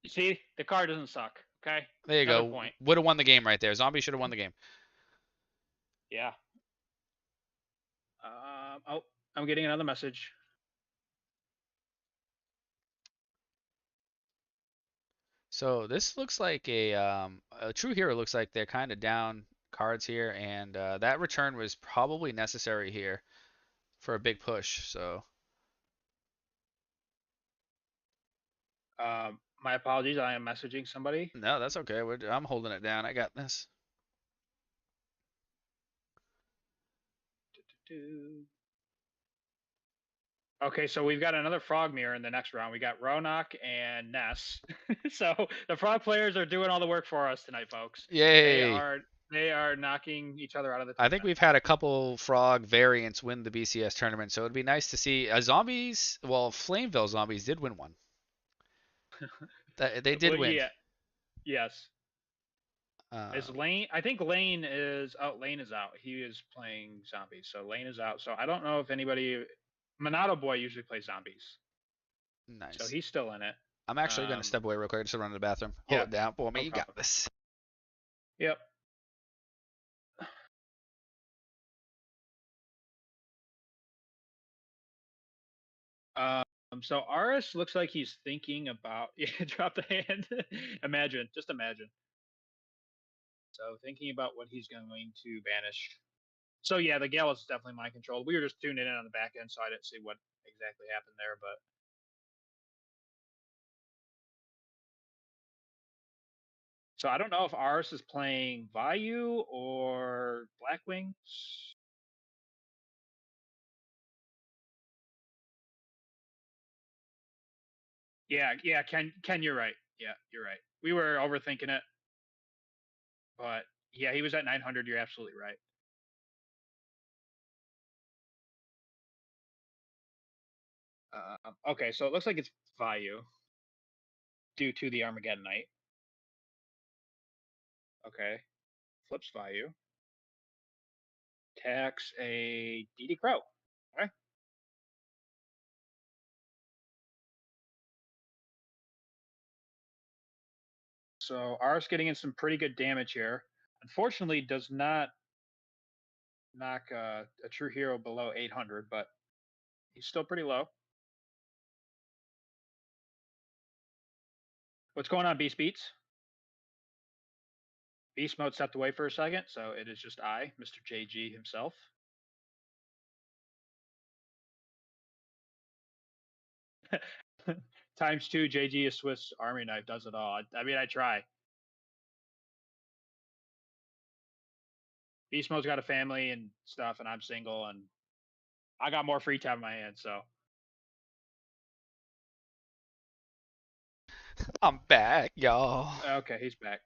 You see, the card doesn't suck. Okay, There you another go. point. Would have won the game right there. Zombie should have won the game. Yeah. Oh, I'm getting another message. So this looks like a true hero. Looks like they're kind of down cards here, and that return was probably necessary here for a big push. So My apologies. I am messaging somebody. no, that's okay. I'm holding it down. I got this. Okay, so we've got another frog mirror in the next round. We got Ronak and Ness. So the frog players are doing all the work for us tonight, folks. They Yay! are they are knocking each other out of the I think tournament. we've had a couple frog variants win the BCS tournament, so it'd be nice to see zombies. Well, Flameville zombies did win one. They did Well, win. yeah, yes. Is Um, Lane? I think Lane is out. Lane is out. He is playing zombies, so Lane is out. So I don't know if anybody. Monado Boy usually plays zombies, so nice. he's still in it. I'm actually gonna Um, step away real quick just to run to the bathroom. Hold yeah, it down for me. no You got problem. this. Yep. So Aris looks like he's thinking about yeah, drop the hand. Imagine, just imagine. So thinking about what he's going to banish. So yeah, the Gale is definitely mind controlled. We were just tuning in on the back end, so I didn't see what exactly happened there. But so I don't know if Aris is playing Vayu or Blackwings. Yeah, Ken, you're right. Yeah, you're right. We were overthinking it, but yeah, he was at 900. You're absolutely right. Okay, so it looks like it's Vayu due to the Armageddon Knight. Okay, flips Vayu. Attacks a DD Crow. Okay. So Ars getting in some pretty good damage here. Unfortunately, does not knock a true hero below 800, but he's still pretty low. What's going on, Beast Beats? Beast mode stepped away for a second, so it is just I, Mr. JG himself. Times two, JG, a Swiss Army knife does it all. I mean, I try. Beast mode's got a family and stuff, and I'm single, and I got more free time in my hands. So I'm back, y'all. okay, he's back.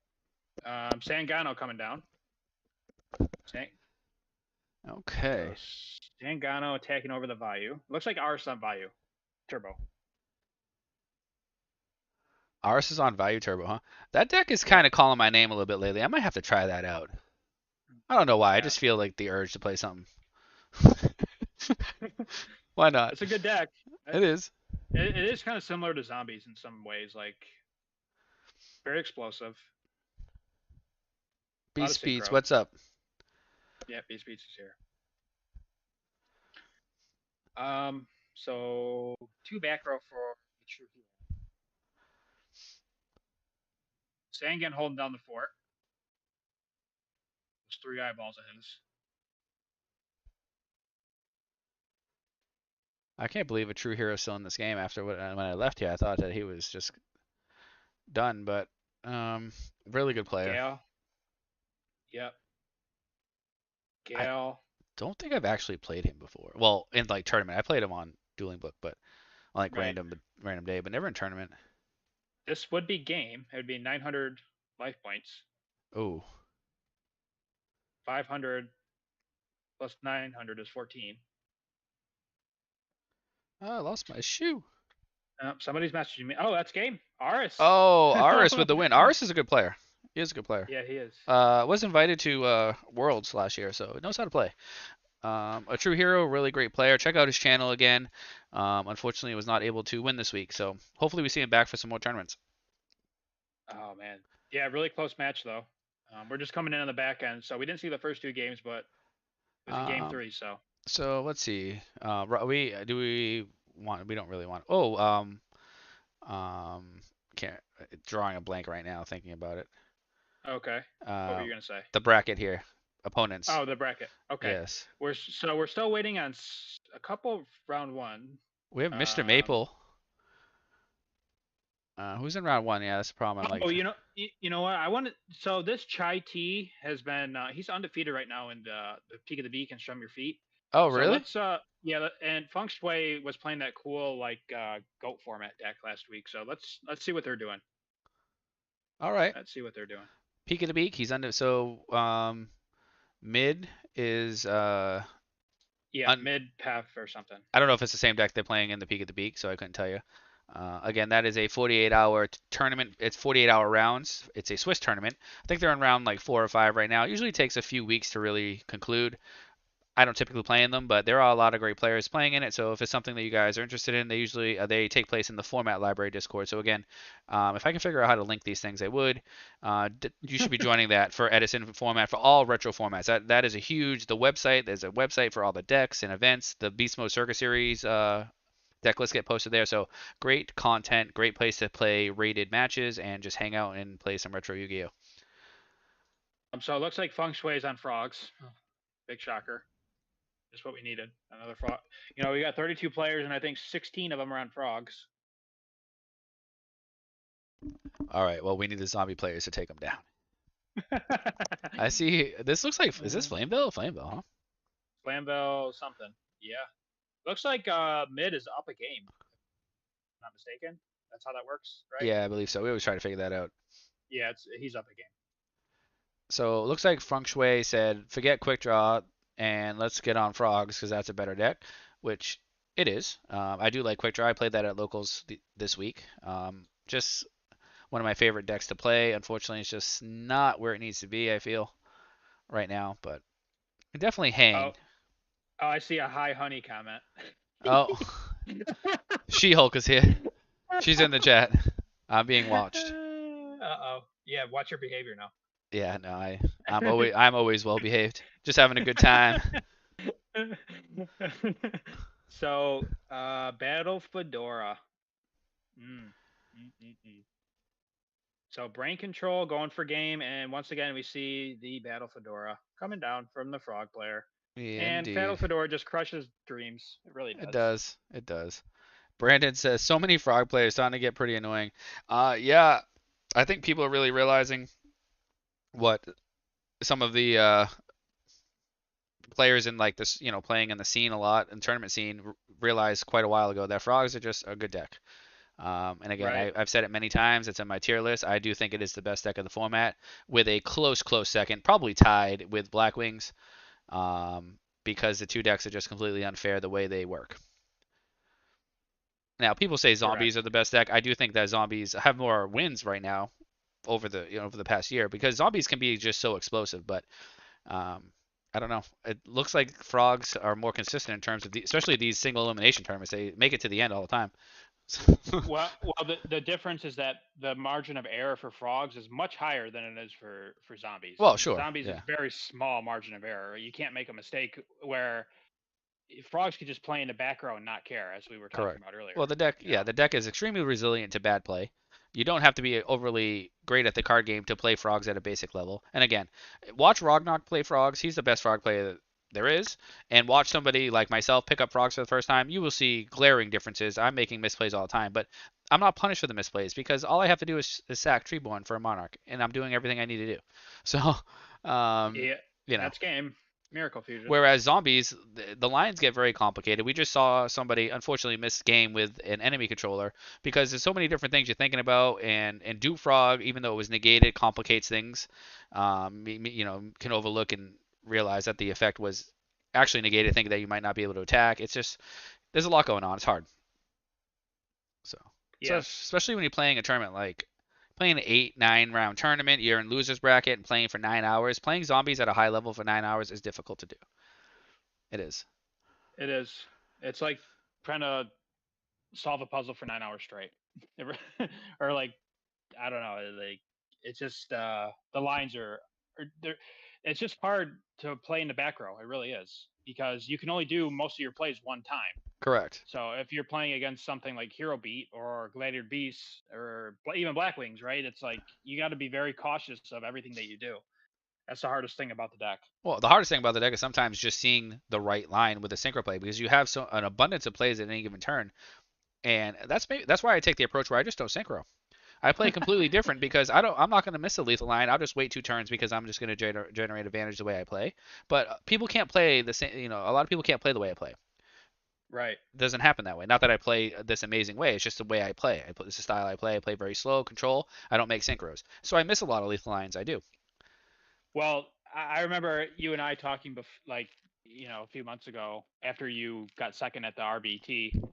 Sangano coming down. Sang- so Okay. Sangano attacking over the Vayu. Looks like ours on Vayu. Turbo. Ours is on Value Turbo, huh? That deck is Yep. kind of calling my name a little bit lately. I might have to try that out. I don't know why. I Yeah. just feel like the urge to play something. Why not? It's a good deck. It is. It is kind of similar to zombies in some ways, like very explosive. A lot of Beast Beats, synchro. what's up? Yeah, Beast Beats is here. So two back row for True Hero. Sangan holding down the fort. Those three eyeballs of his. I can't believe a true hero still in this game after when I left here. I thought that he was just done, but um, really good player. Gale. Yep. I Gale. don't think I've actually played him before. Well, in like tournament, I played him on Dueling Book, but on like Right. random day, but never in tournament. This would be game. It would be 900 life points. Oh, 500 plus 900 is 14. I lost my shoe. Somebody's messaging me. Oh, that's game. Aris. Oh, Aris with the win. Aris is a good player. He is a good player. Yeah, he is. Was invited to Worlds last year, so knows how to play. A true hero, really great player. Check out his channel again. Unfortunately, was not able to win this week, so hopefully we see him back for some more tournaments. Oh man. Yeah, really close match though. We're just coming in on the back end, so we didn't see the first two games, but it was a game Um, three. So so let's see. We want? We don't really want. Um, can't drawing a blank right now thinking about it. okay, what were Uh, you gonna say? the bracket here, opponents. Oh, the bracket. Okay, Yes, we're still waiting on a couple round one. we have Mr. Um, Maple. Who's in round one? Yeah, that's the problem. I'm like, oh, you know what? I wanted. So this Chai T has been he's undefeated right now in the Peak of the Beak and Strum Your Feet. oh So really? let's yeah, and Feng Shui was playing that cool like goat format deck last week. So let's see what they're doing. All right. Let's see what they're doing. Peak of the beak. He's under. So mid is Yeah, un, mid path or something. I don't know if it's the same deck they're playing in the peak of the beak, so I couldn't tell you. Again, that is a 48-hour tournament. It's 48-hour rounds. It's a Swiss tournament. I think they're in round like 4 or 5 right now. It usually takes a few weeks to really conclude. I don't typically play in them, but there are a lot of great players playing in it. So if it's something that you guys are interested in, they usually they take place in the format library Discord. So again, if I can figure out how to link these things, I would. You should be joining that for Edison format for all retro formats. That is a huge. The website, there's a website for all the decks and events. The Beast Mode Circus Series deck lists get posted there. So great content, great place to play rated matches and just hang out and play some retro Yu-Gi-Oh. So it looks like Feng Shui is on frogs. Big shocker. Just what we needed. Another frog. You know, we got 32 players, and I think 16 of them are on frogs. All right, well we need the zombie players to take them down. I see. This looks like is this Flameville? Flameville, huh? Flamville something. Yeah. Looks like mid is up a game. If I'm not mistaken. That's how that works, right? Yeah, I believe so. We always try to figure that out. Yeah, he's up a game. So it looks like Feng Shui said, forget Quick Draw and let's get on Frogs because that's a better deck, which it is. I do like Quick Draw. I played that at locals this week. Just one of my favorite decks to play. Unfortunately, it's just not where it needs to be, I feel, right now, but it definitely Oh, hang. oh, I see a high honey comment. Oh, She-Hulk is here. She's in the chat. I'm being watched. Uh-oh. Yeah, watch your behavior now. Yeah, no, I'm always well behaved. Just having a good time. So, Battle Fedora. Mm. Mm-mm-mm. So, Brain Control going for game, and once again, we see the Battle Fedora coming down from the Frog player. Yeah, And Battle indeed. Fedora just crushes dreams. It really It does. does. It does. Brandon says so many frog players starting to get pretty annoying. Yeah, I think people are really realizing what some of the players in like this, playing in the scene a lot in tournament scene realized quite a while ago that frogs are just a good deck. And again, Right. I've said it many times. It's in my tier list. I do think it is the best deck of the format, with a close second, probably tied with Black Wings, because the two decks are just completely unfair the way they work. Now, people say zombies are Correct. the best deck. I do think that zombies have more wins right now over the past year because zombies can be just so explosive. But um, I don't know. It looks like frogs are more consistent in terms of especially these single elimination tournaments. They make it to the end all the time. Well, the difference is that the margin of error for frogs is much higher than it is for zombies. Well, sure, Zombies is yeah, very small margin of error. You can't make a mistake where frogs could just play in the back row and not care, as we were talking correct. about earlier. Well, the deck, You yeah, know, the deck is extremely resilient to bad play. You don't have to be overly great at the card game to play frogs at a basic level. And again, watch Rognok play frogs. He's the best frog player there is. And watch somebody like myself pick up frogs for the first time. You will see glaring differences. I'm making misplays all the time, but I'm not punished for the misplays because all I have to do is sack Treeborn for a Monarch, and I'm doing everything I need to do. So, um, yeah, you know, that's game. Miracle Fusion. Whereas zombies, the lines get very complicated. We just saw somebody unfortunately miss game with an enemy controller because there's so many different things you're thinking about, and Dupe Frog, even though it was negated, complicates things. Can overlook and realize that the effect was actually negated, thinking that you might not be able to attack. It's just there's a lot going on. It's hard. So, so Yes, especially when you're playing a tournament like playing an 8, 9 round tournament, you're in losers bracket and playing for 9 hours. Playing zombies at a high level for 9 hours is difficult to do. It is. it is. It's like trying to solve a puzzle for 9 hours straight, or like I don't know, like it's just the lines are they're, it's just hard to play in the back row. It really is because you can only do most of your plays one time. Correct. So if you're playing against something like Hero Beat or Gladiator Beasts or even Black Wings, right? It's like you got to be very cautious of everything that you do. That's the hardest thing about the deck. Well, the hardest thing about the deck is sometimes just seeing the right line with a synchro play because you have an abundance of plays at any given turn, and that's why I take the approach where I just don't synchro. I play completely different because I'm not going to miss a lethal line. I'll just wait 2 turns because I'm just going to generate advantage the way I play. But people can't play the same. A lot of people can't play the way I play. Right. It doesn't happen that way. Not that I play this amazing way. It's just the way I play. This is the style I play. I play very slow, control. I don't make synchros, so I miss a lot of lethal lines. I do. Well, I remember you and I talking like a few months ago after you got second at the RBT,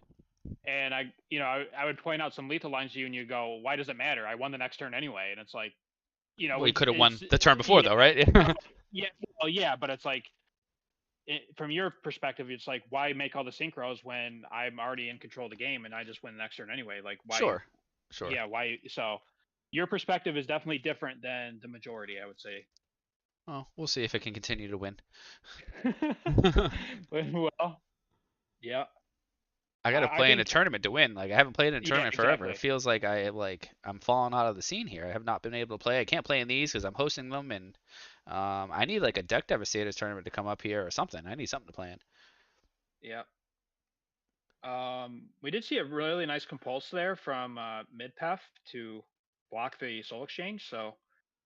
and I would point out some lethal lines to you, and you go, "Why does it matter? I won the next turn anyway." And it's like, Well, you could have won it's the turn before yeah, though, right? yeah, well, yeah, but it's like from your perspective, it's like why make all the synchros when I'm already in control of the game and I just win the next turn anyway? Like why? Sure, sure. Yeah, why? So your perspective is definitely different than the majority, I would say. Well, we'll see if it can continue to win. Well, yeah, I got to I play in a think tournament to win. Like I haven't played in a yeah, tournament forever. It exactly. feels like I'm falling out of the scene here. I have not been able to play. I can't play in these because I'm hosting them, and I need like a Deck Devastators tournament to come up here or something. I need something to play in. Yeah. We did see a really nice compulse there from Midpath to block the Soul Exchange, so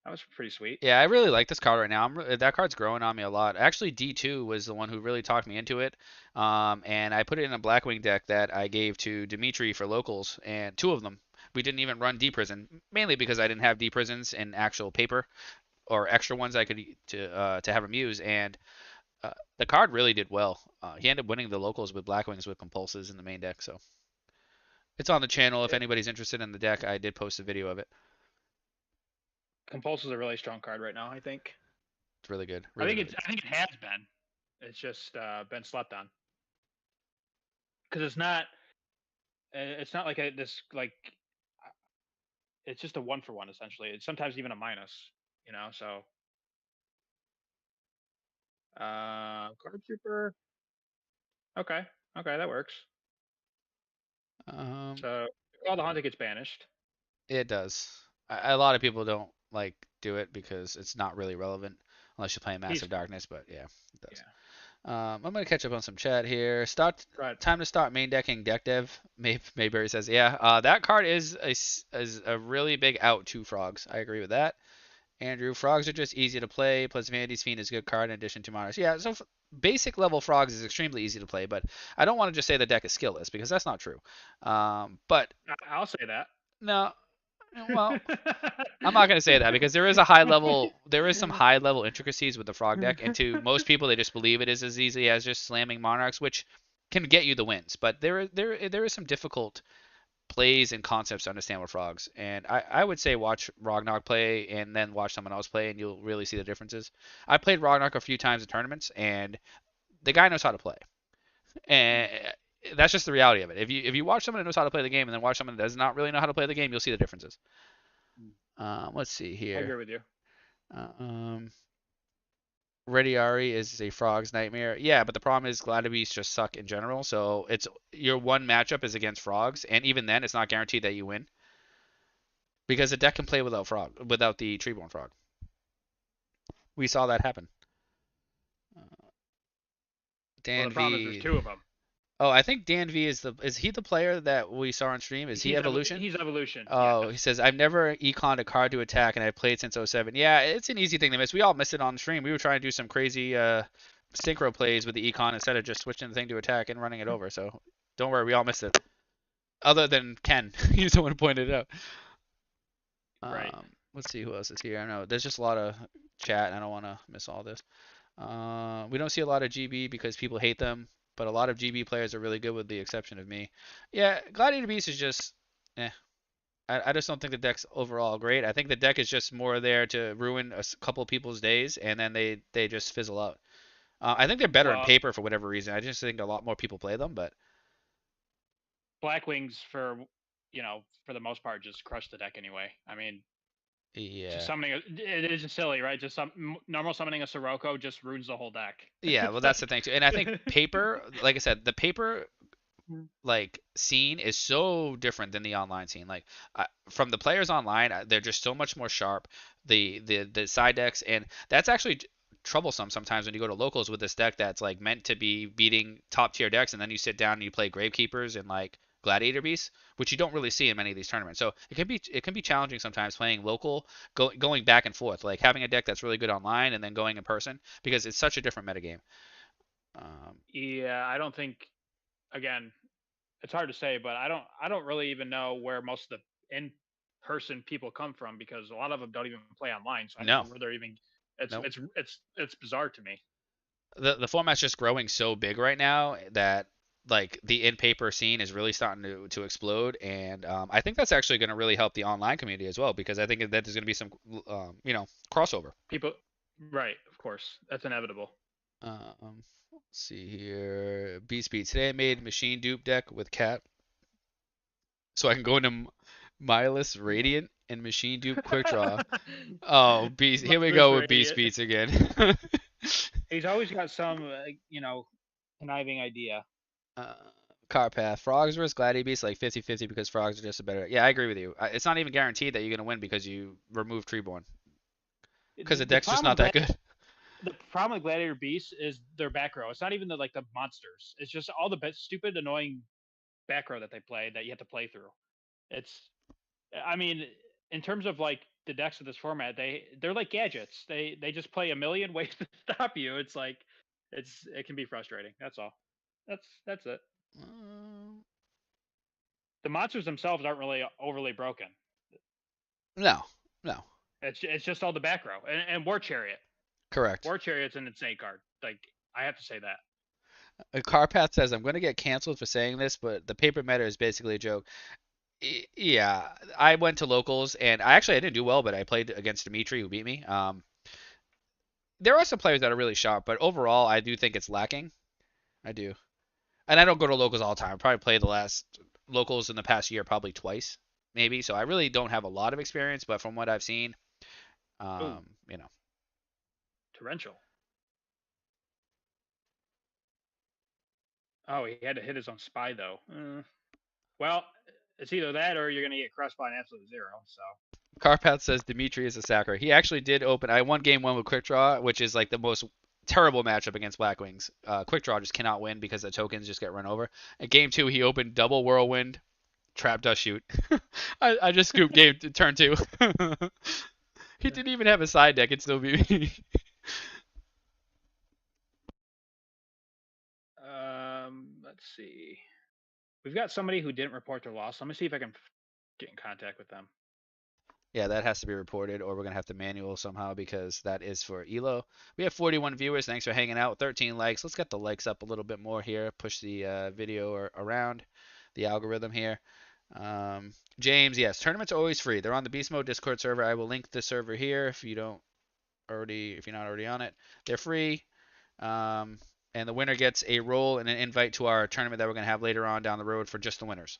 that was pretty sweet. Yeah, I really like this card right now. That card's growing on me a lot. Actually, D2 was the one who really talked me into it. And I put it in a Blackwing deck that I gave to Dimitri for locals, and 2 of them. We didn't even run D Prison, mainly because I didn't have D Prisons in actual paper or extra ones I could to have him use. And the card really did well. He ended up winning the locals with Blackwings with Compulses in the main deck. So it's on the channel if It, anybody's interested in the deck. I did post a video of it. Compulse is a really strong card right now. I think. It's really good. Really, really good. I think it has been. It's just been slept on because it's not. It's not like this like. It's just a 1-for-1 essentially. It's sometimes even a minus. So Card Trooper. Okay, okay, that works. Um, So all the Hunter gets banished. It does. A lot of people don't like do it because it's not really relevant unless you're playing He's Massive Darkness, but yeah, it does. yeah. I'm gonna catch up on some chat here. Start Right. time to start main decking deck dev. Mayberry says, yeah, that card is a really big out to frogs. I agree with that. Andrew, frogs are just easy to play. Plus Vanity's Fiend is a good card in addition to Monarchs. Yeah, so basic level frogs is extremely easy to play, but I don't want to just say the deck is skillless because that's not true. But I'll say that. no, well, I'm not going to say that because there is some high level intricacies with the frog deck, and to most people, they just believe it is as easy as just slamming monarchs, which can get you the wins. But there is some difficult plays and concepts to understand with frogs, and I would say watch Rognak play and then watch someone else play, and you'll really see the differences. I played Rognak a few times in tournaments, and the guy knows how to play, and that's just the reality of it. If you watch someone that knows how to play the game and then watch someone that does not really know how to play the game, you'll see the differences. Let's see I here. agree with you. Um, Rediari is a frog's nightmare. Yeah, but the problem is Gladibees just suck in general. So it's your one matchup is against frogs, and even then, it's not guaranteed that you win because the deck can play without the Treeborn frog. We saw that happen. Uh, Well, Dan the problem is there's V. two of them. Oh, I think Dan V is he the player that we saw on stream? Is he Evolution? He's Evolution. Oh, he Yes. says, I've never econned a card to attack, and I've played since '07. Yeah, it's an easy thing to miss. We all missed it on stream. We were trying to do some crazy synchro plays with the econ instead of just switching the thing to attack and running it over. So don't worry, we all missed it. Other than Ken, he's the one who pointed it out. Right. Let's see who else is here. I know there's just a lot of chat, and I don't want to miss all this. We don't see a lot of GB because people hate them, but a lot of GB players are really good, with the exception of me. Yeah, Gladiator Beast is just, eh. I just don't think the deck's overall great. I think the deck is just more there to ruin a couple of people's days, and then they just fizzle out. I think they're better in Well, paper for whatever reason. I just think a lot more people play them, but Black Wings for the most part just crush the deck anyway. I mean, just yeah. summoning it is just silly, right? Just some normal summoning a Sirocco just ruins the whole deck. Yeah, well, It's that's the like thing too. And I think paper, like I said, the paper like scene is so different than the online scene. Like from the players online, they're just so much more sharp. The side decks, and that's actually troublesome sometimes when you go to locals with this deck that's like meant to be beating top tier decks, and then you sit down and you play Gravekeepers and like Gladiator Beasts, which you don't really see in many of these tournaments. So it can be challenging sometimes playing local, going back and forth, like having a deck that's really good online and then going in person because it's such a different metagame. Um, yeah, I don't think again, it's hard to say, but I don't really even know where most of the in person people come from because a lot of them don't even play online, so I don't no, know where they're even it's no. it's it's bizarre to me. The format's just growing so big right now that like the in paper scene is really starting to explode, and I think that's actually going to really help the online community as well because I think that there's going to be some crossover. People right, of course. That's inevitable. Let's see here. Beat Speed today I made machine dupe deck with cat, so I can go into Milus Radiant and machine dupe quick draw. Oh, beast! Here we This go with radio. beast beats again. He's always got some conniving idea. Uh, Carpath. Frogs versus Gladibeast like 50-50 because frogs are just a better. Yeah, I agree with you. It's not even guaranteed that you're gonna win because you remove Treeborn because the The deck's just problem not with that good. the problem with Gladiator Beasts is their back row. It's not even the monsters. It's just all the stupid, annoying back row that they play that you have to play through. It's, I mean, in terms of like the decks of this format, they're like gadgets. They just play a million ways to stop you. It's like, it can be frustrating. That's all. That's it. Uh, The monsters themselves aren't really overly broken. no, no, It's just all the back row and War Chariot. correct. War Chariot's an insane card. Like I have to say that. Carpath says I'm gonna get canceled for saying this, but the paper meta is basically a joke. Yeah, I went to locals and I didn't do well, but I played against Dimitri who beat me. There are some players that are really sharp, but overall I do think it's lacking. I do. And I don't go to locals all the time. I probably played the last locals in the past year probably twice, maybe. So I really don't have a lot of experience, but from what I've seen, Oh, um, you know, torrential. Oh, he had to hit his own spy though. Well, it's either that or you're gonna get crushed by an absolute zero. So Carpath says Dimitri is a sacker. He actually did open. I won game one with Quick Draw, which is like the most terrible matchup against Black Wings. Quick Draw just cannot win because the tokens just get run over. At game two, he opened double Whirlwind, Trap Dust Shoot. I just scooped game turn two. He didn't even have a side deck. It still beat me. let's see. We've got somebody who didn't report their loss. Let me see if I can get in contact with them. Yeah, that has to be reported, or we're gonna have to manual somehow because that is for Elo. We have 41 viewers. Thanks for hanging out. 13 likes. Let's get the likes up a little bit more here. Push the video around the algorithm here. James, yes, tournaments are always free. They're on the Beast Mode Discord server. I will link the server here if you're not already on it. They're free. Um, and the winner gets a role and an invite to our tournament that we're gonna have later on down the road for just the winners.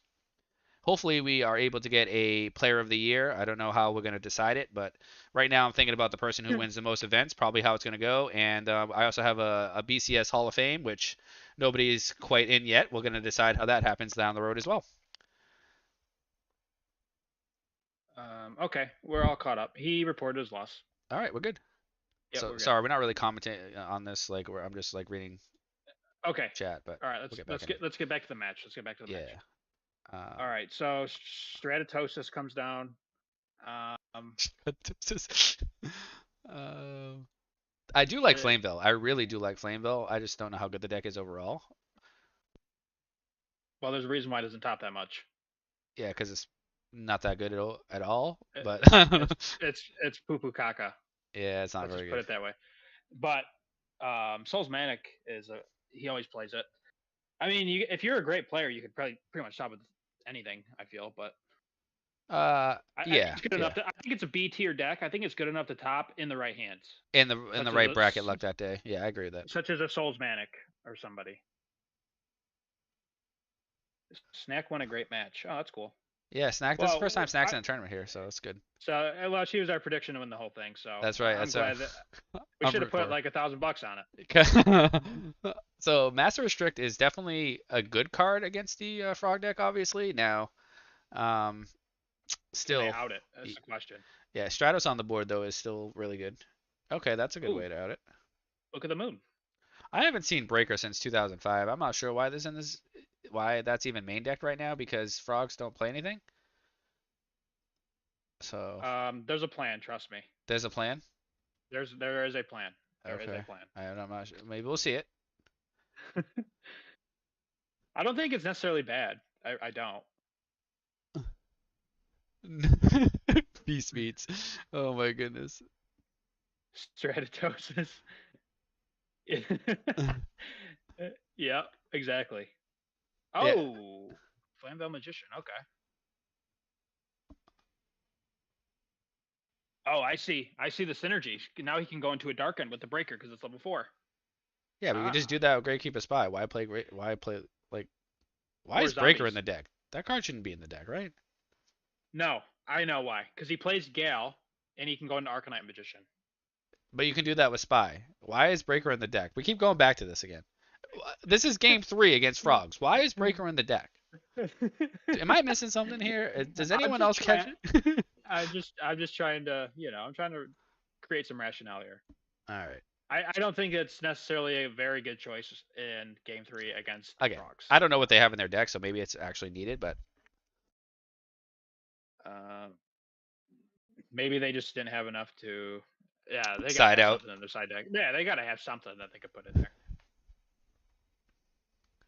Hopefully we are able to get a player of the year. I don't know how we're going to decide it, but right now I'm thinking about the person who wins the most events, probably how it's going to go. And I also have a BCS Hall of Fame, which nobody's quite in yet. We're going to decide how that happens down the road as well. Okay, we're all caught up. He reported his loss. All right, we're good. Yep, So we're good. sorry, we're not really commenting on this. Like, I'm just like reading Okay. chat, but All right, we'll let's get back let's in here. get let's get back to the match. Let's get back to the match. Yeah. All right, so Stratatosis comes down. Um, Um, I do like Uh, Flameville. I really do like Flameville. I just don't know how good the deck is overall. well, there's a reason why it doesn't top that much. Yeah, because it's not that good at all. It, But it's poo poo caca. yeah, it's not Let's very just put good. it that way. But Souls Manic is a he always plays it. I mean, if you're a great player, you could probably pretty much top with anything. I feel, but I think Yeah, it's good enough. yeah. I think it's a B tier deck. I think it's good enough to top in the right hands, In the such as right bracket luck that day. Yeah, I agree with that. a Souls Manic or somebody. Snack won a great match. Oh, that's cool. Yeah, Snack. This is the first time Well, Snack's in a tournament here, so it's good. well, she was our prediction to win the whole thing. So That's right. I'm That's glad that we I'm should have rooting put for like $1,000 on it. her. So Master Restrict is definitely a good card against the Frog deck, obviously. Now, um, Can they still, out it? That's the question. yeah, Stratos on the board though is still really good. Okay, that's a good Ooh, way to out it. look at the moon. I haven't seen Breaker since 2005. I'm not sure why that's even main decked right now because frogs don't play anything. So There's a plan. Trust me. there's a plan. There is a plan. There is a Okay, plan. I'm not sure. Maybe we'll see it. I don't think it's necessarily bad. I don't. Beast meats. Oh my goodness. Stratatosis. Yeah, exactly. Yeah. Oh, Flamvell Magician. Okay. Oh, I see. I see the synergy. Now he can go into a dark end with the breaker because it's level 4. Yeah, but we just Ah, do that with Great Keep a Spy. Why play Great? Why play like? Why or is Breaker in zombies. the deck? That card shouldn't be in the deck, right? No, I know why. Because he plays Gal and he can go into Arcanite Magician. But you can do that with Spy. Why is Breaker in the deck? We keep going back to this again. This is game 3 against Frogs. Why is Breaker in the deck? Am I missing something here? Does I'm anyone just else catch trying. it? I'm just trying to, I'm trying to create some rationale here. All right. I don't think it's necessarily a very good choice in game 3 against the Again, Frogs. I don't know what they have in their deck, so maybe it's actually needed, but Uh, maybe they just didn't have enough to. Yeah, they gotta side have out. something in their side deck. Yeah, they gotta have something that they could put in there.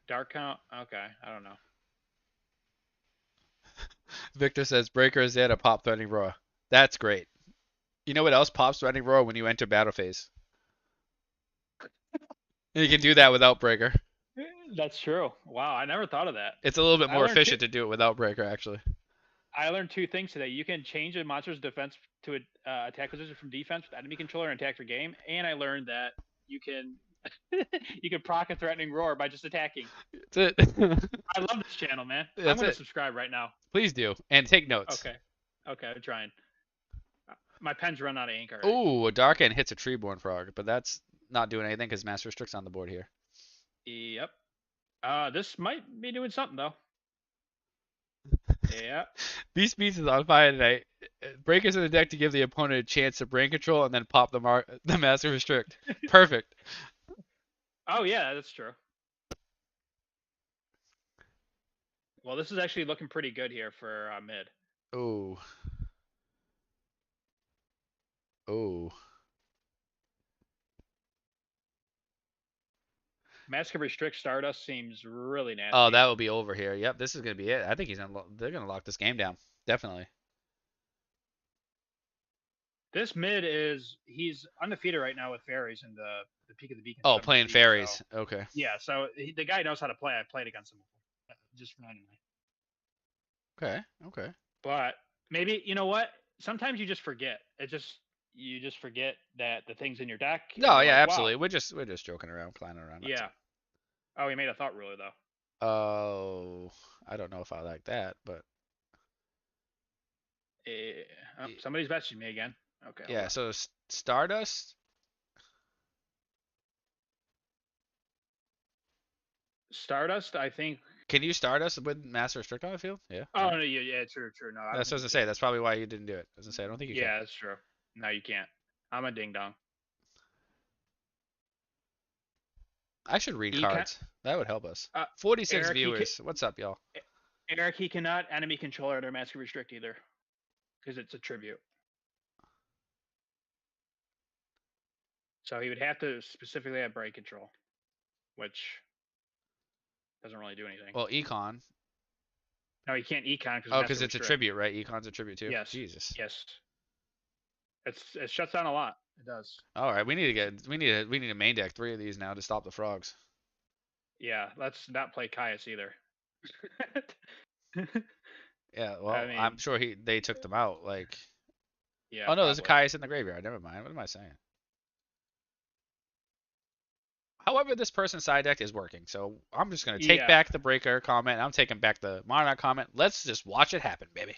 Dark count? Okay, I don't know. Victor says Breaker is there to pop Threatening Roar. That's great. You know what else pops Threatening Roar when you enter battle phase? And you can do that without Breaker. That's true. Wow, I never thought of that. It's a little bit I more learned two. efficient to do it without Breaker, actually. I learned two things today. You can change a monster's defense to attack position from defense with enemy controller and attack your game. And I learned that you can you can proc a threatening roar by just attacking. That's it. I love this channel, man. I'm That's gonna it. subscribe right now. Please do. And take notes. Okay. Okay, I'm trying. My pen's run out of ink already. Ooh, a Dark End hits a Treeborn Frog, but that's not doing anything because Master Restrict's on the board here. Yep. This might be doing something though. Yeah. Beast Beats is on fire tonight. Breakers in the deck to give the opponent a chance to brain control and then pop the Master Restrict. Perfect. Oh yeah, that's true. Well, this is actually looking pretty good here for mid. Ooh. Ooh. Mask of Restrict Stardust seems really nasty. Oh, that will be over here. Yep, this is gonna be it. I think they're gonna lock this game down. Definitely. This mid he's undefeated right now with fairies in the Peak of the Beacon. Oh, 7th playing seed, fairies. so, Okay. yeah, so the guy knows how to play. I played against him before, just randomly. Okay. Okay. But maybe you know what? Sometimes you just forget. You just forget that the things in your deck, and No, you're yeah, like, wow, absolutely. We're just joking around, clowning around. That's yeah. Oh, he made a thought ruler though. all. Oh, I don't know if I like that, but Somebody's messaging me again. Okay, hold yeah. on. So Stardust. Stardust, I think. Can you Stardust with Master Restrict on the field? Yeah. Oh Right. no, yeah, true. No, I don't That's what I think was you gonna say. can. That's probably why you didn't do it. I was gonna say I don't think you can. Yeah, that's true. No, you can't. I'm a ding dong. I should read He can, cards. That would help us. uh, 46 Eric, viewers. What's up, y'all? Eric, he cannot enemy controller under Mask of Restrict either, because it's a tribute. So he would have to specifically have brake control, which doesn't really do anything. Well, econ. No, he can't econ because Oh, master because it's a restrict. tribute, right? Econ's a tribute too. Yes, Jesus. yes. It shuts down a lot. It does. All right, we need to main deck 3 of these now to stop the frogs. Yeah, let's not play Caius either. Yeah, I well, I'm mean, sure they took them out. Like, yeah, oh no, there's a probably. Caius in the graveyard. Never mind. What am I saying? However, this person's side deck is working, so I'm just gonna take Yeah, back the breaker comment. I'm taking back the monarch comment. Let's just watch it happen, baby.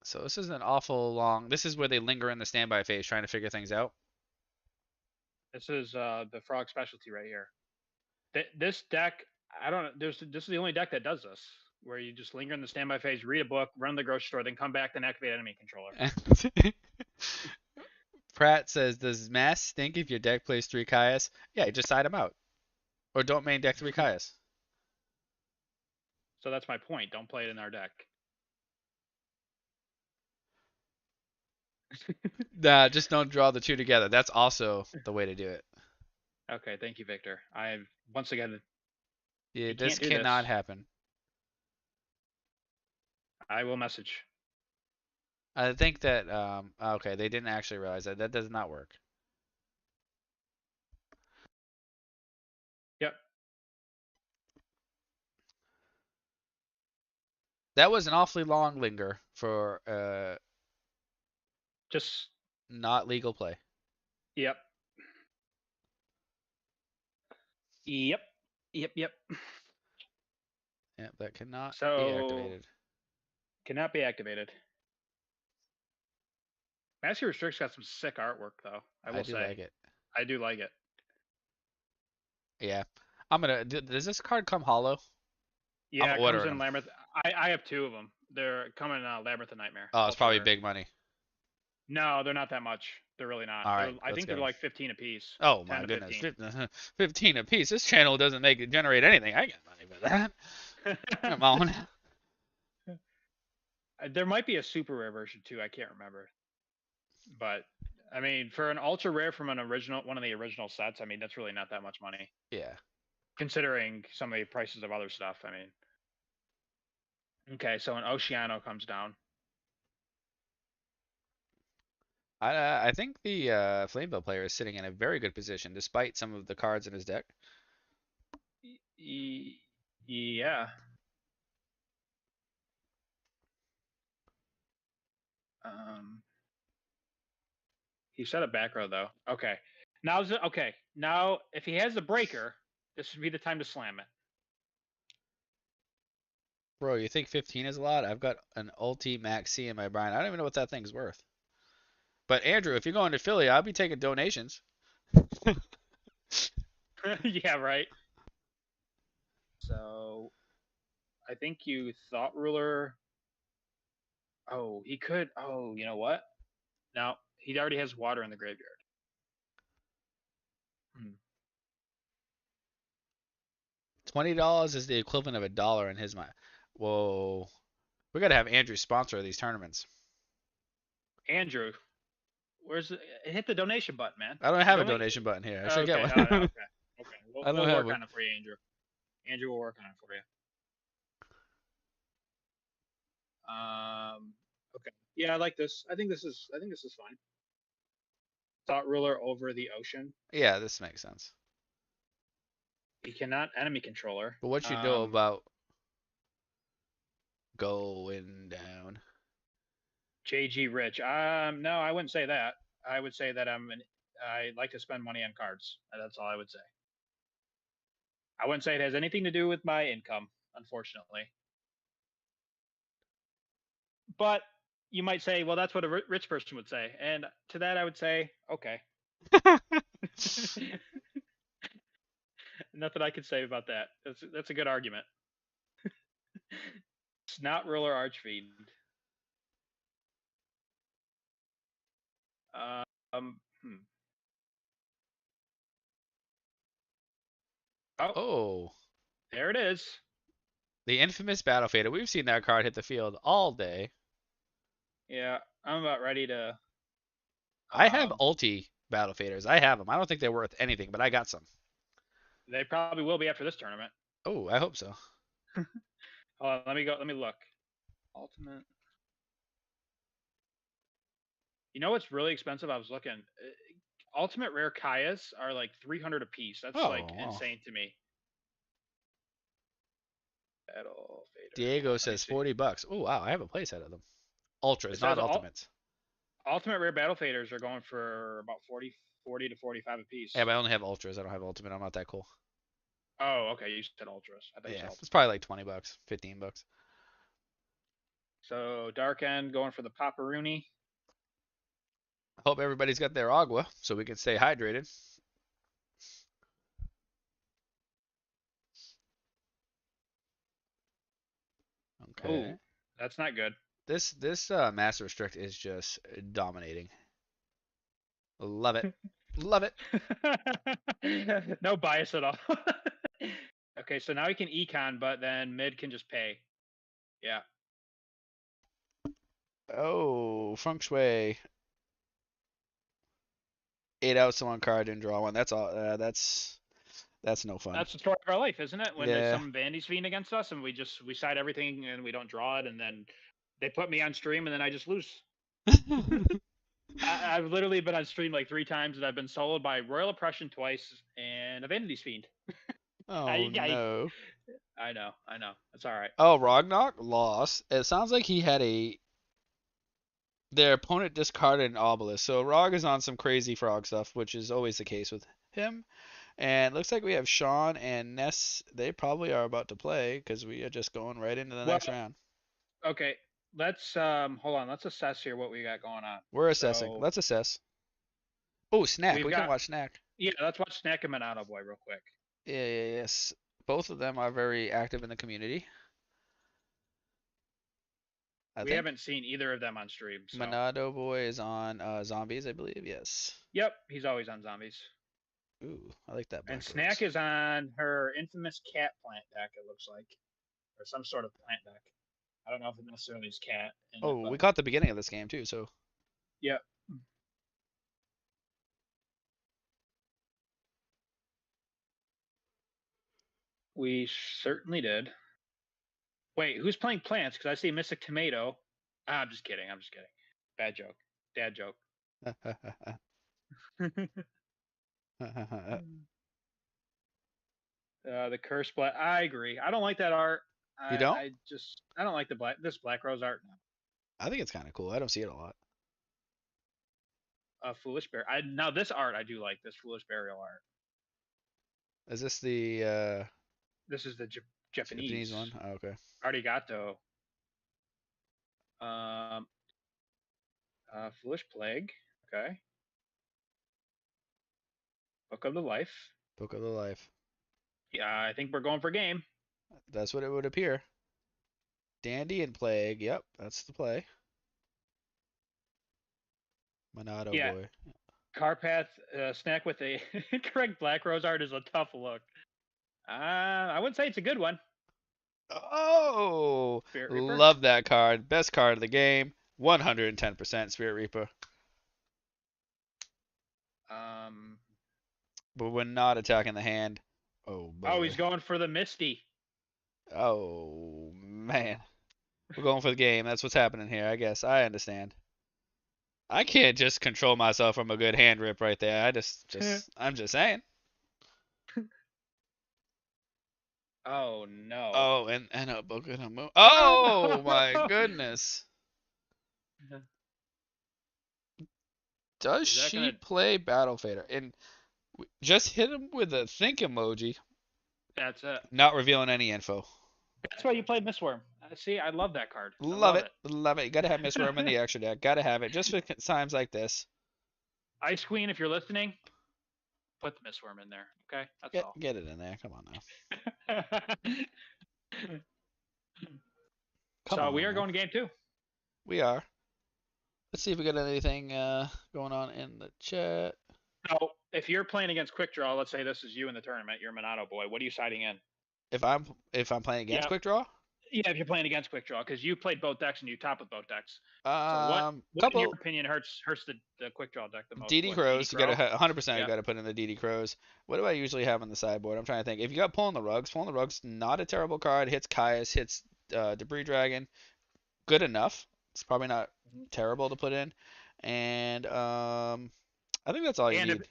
So this is an awful long. This is where they linger in the standby phase, trying to figure things out. this is the frog specialty right here. This deck, I don't know. This is the only deck that does this, where you just linger in the standby phase, read a book, run to the grocery store, then come back, then activate enemy controller. Pratt says, "Does Mass stink if your deck plays 3 Caius?" Yeah, you just side them out, or don't main deck 3 Caius. So that's my point. Don't play it in our deck. Nah, just don't draw the two together. That's also the way to do it. Okay, thank you, Victor. I once again, Yeah, he this can't do cannot this. happen. I will message. I think that okay, they didn't actually realize that. That does not work. Yep. That was an awfully long linger for Just not legal play. yep. Yep. Yep. Yep, that cannot be So activated. cannot be activated. Master Restrict's got some sick artwork though. I I will do say. like it. I do like it. Yeah. Does this card come hollow? I'm Yeah, it comes ordering in them. Labyrinth. I have two of them. They're coming in Labyrinth and Nightmare. Oh, it's Ultra probably rare. big money. No, they're not that much. They're really not. All They're right, I let's think they're go. like 15 a piece. Oh 10 my to goodness, 15. 15 a piece. This channel doesn't generate anything. I get money for that. Come on. There might be a super rare version too. I can't remember. But I mean, for an ultra rare from one of the original sets, I mean, that's really not that much money Yeah. considering some of the prices of other stuff. I mean, okay, so an Oceano comes down. I think the Flameville player is sitting in a very good position despite some of the cards in his deck. Yeah. Um, he set a back row though. Okay. Okay. Now, if he has a breaker, this would be the time to slam it. Bro, you think 15 is a lot? I've got an Ulti Max C in my brain. I don't even know what that thing's worth. But Andrew, if you're going to Philly, I'll be taking donations. Yeah, right. So I think you thought ruler. Oh, he could. Oh, you know what? Now he already has water in the graveyard. Hmm. $20 is the equivalent of $1 in his mind. Whoa. We gotta have Andrew sponsor these tournaments. Andrew, where's hit the donation button, man? I don't have a Donate. donation button here. I should get Okay. Oh, no, one. okay. Okay. We'll I don't we'll have work one. on it for you, Andrew. Andrew will work on it for you. Okay. Yeah, I like this. I think this is fine. Thought ruler over the ocean. Yeah, this makes sense. He cannot enemy controller. But what you know about going down? JG Rich. No, I wouldn't say that. I would say that I like to spend money on cards. That's all I would say. I wouldn't say it has anything to do with my income, unfortunately. But you might say, well, that's what a rich person would say. And to that, I would say, okay. Nothing I could say about that. That's a good argument. Snot Roller Archfiend. Um, hmm. Oh, Oh, there it is. the infamous Battle Fader. We've seen that card hit the field all day. Yeah, I'm about ready to. I have Um, ulti battle faders. I have them. I don't think they're worth anything, but I got some. they probably will be after this tournament. Oh, I hope so. Hold on, let me go. Let me look. Ultimate. You know what's really expensive? I was looking. Ultimate rare Kayas are like 300 a piece. That's like Oh, well. insane to me. Battle fader. Diego Let me says see. 40 bucks. Oh, wow. I have a playset of them. It Ultras, not says ultimates. ultimate rare battle faders are going for about 40 to 45 a Yeah, piece. but I only have ultras. I don't have ultimate. I'm not that cool. Oh, okay. You said ultras. I thought you Yeah, said it's ultimate. probably like 20 bucks, 15 bucks. So dark end going for the Paparuni. I hope everybody's got their agua so we can stay hydrated. Okay. Oh, that's not good. This Master Restrict is just dominating. Love it. Love it. No bias at all. Okay, so now he can econ, but then mid can just pay. Yeah. Oh, feng shui. 8 outs to one card, didn't draw one. That's all. That's no fun. That's the story of our life, isn't it? When there's Yeah. some Vandy's fiend against us and we side everything and we don't draw it and then they put me on stream and then I just lose. I've literally been on stream like 3 times and I've been soloed by Royal Oppression twice and a Vanity's Fiend. Oh I, I, no. I know. That's all right. Oh, Ragnarok lost. It sounds like he had a their opponent discarded an obelisk. So Rog is on some crazy frog stuff, which is always the case with him. And it looks like we have Sean and Ness. They probably are about to play because we are just going right into the Well, next round. okay. Let's hold on. Let's assess here what we got going on. We're assessing. So Let's assess. Oh, Snack. we've We can got watch Snack. yeah. Let's watch Snack and Monado Boy real quick. Yeah, yeah, yes. Both of them are very active in the community. I We think haven't seen either of them on stream, so Monado Boy is on Zombies, I believe. Yes. yep, he's always on zombies. Ooh, I like that And Black Snack Rose. is on her infamous cat plant deck. It looks like, or some sort of plant deck. I don't know if it necessarily is cat in it, Oh, we but caught the beginning of this game too, so yeah, we certainly did. Wait, who's playing plants? Because I see Mystic Tomato. I'm just kidding. I'm just kidding. Bad joke. Dad joke. The curse black. I agree. I don't like that art. You don't? I don't like this Black Rose art. No. I think it's kind of cool. I don't see it a lot. Foolish Bear. I now this art I do like this Foolish Burial art. Is this the This is the Japanese Japanese one? Oh, okay. Arigato. Um, Foolish Plague. Okay. Book of the Life. Book of the Life. Yeah, I think we're going for game. That's what it would appear. Dandy and Plague. Yep, that's the play. Monado Yeah, Boy. Carpath Snack with a incorrect Black Rose art is a tough look. I wouldn't say it's a good one. Oh, Spirit Reaper. love that card. Best card of the game. 110% Spirit Reaper. Um, But we're not attacking the hand. Oh oh, boy. he's going for the Misty. Oh man. We're going for the game. That's what's happening here, I guess. I understand. I can't just control myself from a good hand rip right there. I'm just saying. Oh no. Oh, and a book and a move. Oh my goodness. Does Is that she gonna? play Battle Fader? And just hit him with a think emoji, That's it. not revealing any info. That's why you played Mistworm. See, I love that card. I Love love it. it. Love it. You gotta have Miss Worm in the extra deck. Gotta have it. Just for times like this. Ice Queen, if you're listening, put the Mistworm in there. Okay, that's all. Get it in there. Come on now. Come So we on are now. going to game 2. We are. Let's see if we got anything going on in the chat. So if you're playing against Quick Draw, let's say this is you in the tournament, you're Monado Boy. What are you siding in? If I'm playing against Yeah, Quick Draw, Yeah, if you're playing against quick draw, because you played both decks and you top with both decks. So what in your Couple opinion hurts the quick draw deck the most? DD What, the DD Crows. You got to Crow? 100%. You Yeah. got to put in the DD Crows. What do I usually have on the sideboard? I'm trying to think. If you got pulling the rugs, not a terrible card. Hits Caius, hits Debris Dragon, good enough. It's probably not Mhm. terrible to put in. And I think that's all you And if need.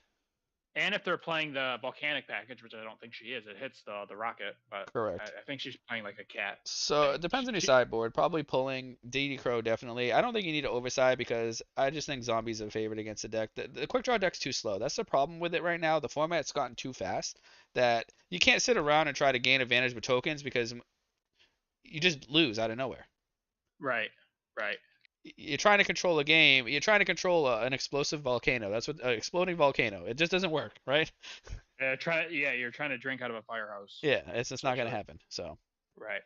and if they're playing the volcanic package, which I don't think she is, it hits the rocket. But Correct. I think she's playing like a cat So thing. it depends on your sideboard. Probably pulling DD Crow definitely. I don't think you need to overside because I just think zombies are favored against the deck. The quick draw deck's too slow. That's the problem with it right now. The format's gotten too fast that you can't sit around and try to gain advantage with tokens because you just lose out of nowhere. Right. Right. You're trying to control a game. You're trying to control an explosive volcano. That's what exploding volcano. It just doesn't work, right? Yeah, you're trying to drink out of a firehouse, Yeah, it's just not gonna essentially. happen. So Right.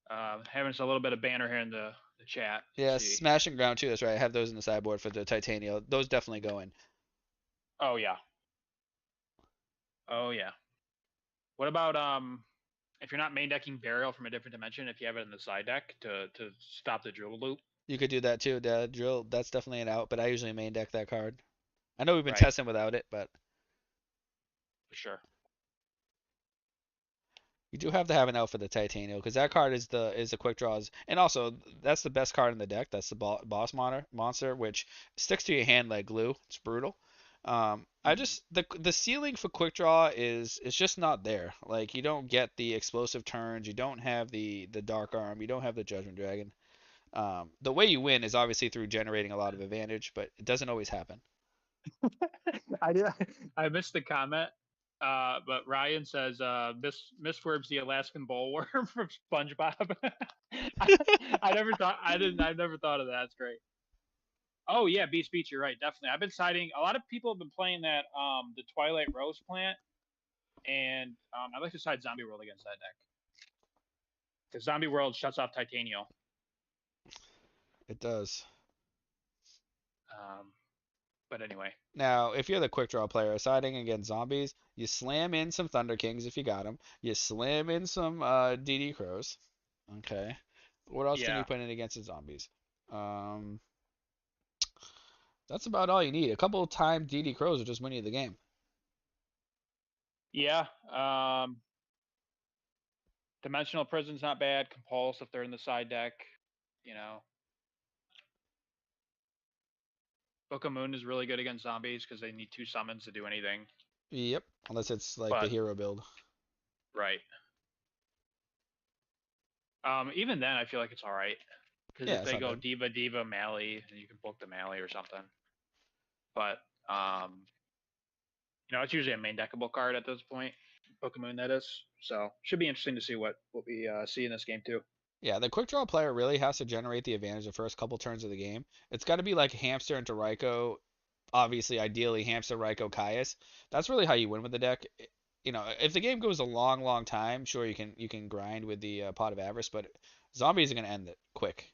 Having us a little bit of banner here in the chat. Let's yeah, see. smashing ground too. That's right. I have those in the sideboard for the titanium. Those definitely go in. Oh yeah. Oh yeah. What about if you're not main decking burial from a different dimension, if you have it in the side deck to stop the drill loop? You could do that too. The drill, that's definitely an out, but I usually main deck that card. I know we've been Right. testing without it, but For sure. you do have to have an out for the Titanium because that card is the quick draws, and also that's the best card in the deck. That's the boss monster, which sticks to your hand like glue. It's brutal. I Mhm. just the ceiling for quick draw is just not there. Like you don't get the explosive turns, you don't have the dark arm, you don't have the judgment dragon. The way you win is obviously through generating a lot of advantage, but it doesn't always happen. I did. I missed the comment. But Ryan says, Miss the Alaskan bullworm from SpongeBob." I, I never thought. I didn't. I never thought of that. That's great. Oh yeah, Beast Beach. You're right. Definitely. I've been siding. A lot of people have been playing that the Twilight Rose plant, and I like to side Zombie World against that deck because Zombie World shuts off Titanium. It does. Um, but anyway, Now, if you're the quick draw player siding against zombies, you slam in some Thunder Kings if you got them. You slam in some DD Crows. Okay. What else can you yeah, put in against the zombies? Um, that's about all you need. A couple of time DD Crows will just win you the game. yeah. Dimensional Prison's not bad. Compulse if they're in the side deck. You know, Book of Moon is really good against zombies because they need two summons to do anything. Yep. Unless it's like the But hero build. right, even then I feel like it's all right because Yeah, if it's they not go bad. Diva Mally, you can book the Mally or something. But it's usually a main deckable card at this point. Book of Moon, that is. So should be interesting to see what we see in this game too. Yeah, the quick draw player really has to generate the advantage the first couple turns of the game. It's got to be like Hamster into Raikou, obviously, ideally Hamster, Raikou, Caius. That's really how you win with the deck. If the game goes a long, long time, sure you can grind with the Pot of Avarice, but zombies are gonna end it quick.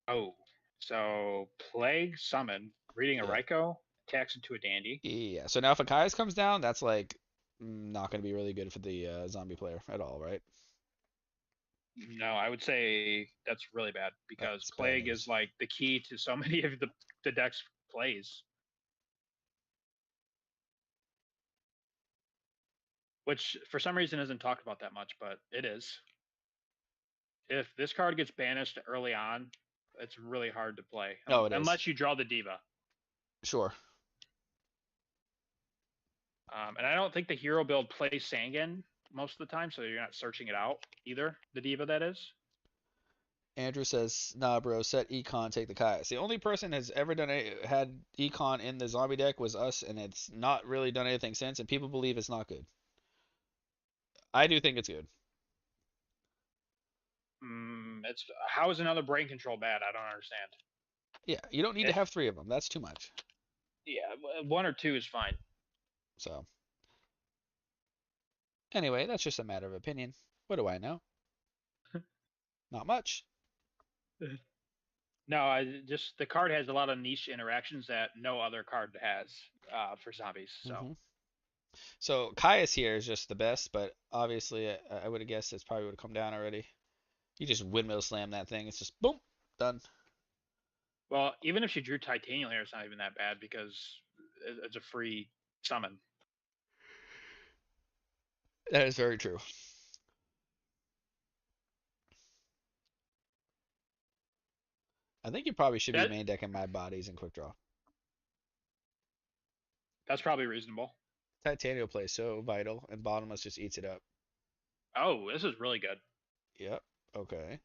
Oh, so Plague Summon, reading a Yeah, Raikou, attacks into a Dandy. yeah. So now if a Caius comes down, that's like not gonna be really good for the zombie player at all, right? No, I would say that's really bad because That's bad Plague is news. like the key to so many of the deck's plays, which for some reason isn't talked about that much, but it is. If this card gets banished early on, it's really hard to play Oh, it is. unless you draw the Diva. Sure. And I don't think the hero build plays Sangan most of the time, so you're not searching it out either. The Diva, that is. Andrew says, "Nah, bro, set Econ, take the Caius." The only person has ever had Econ in the zombie deck was us, and it's not really done anything since. And people believe it's not good. I do think it's good. It's how is another brain control bad? I don't understand. Yeah, you don't need to If have three of them. That's too much. yeah, one or two is fine. So anyway, that's just a matter of opinion. What do I know? Not much. No, I just the card has a lot of niche interactions that no other card has for zombies. So Hmm So Caius here is just the best, but obviously I would have guessed it's probably would have come down already. You just windmill slam that thing. It's just boom, done. Well, even if she drew Titanium here, it's not even that bad because it's a free summon. That is very true. I think you probably should be That main decking my bodies and quick draw. that's probably reasonable. Titanium play so vital, and bottomless just eats it up. Oh, this is really good. Yep. Okay.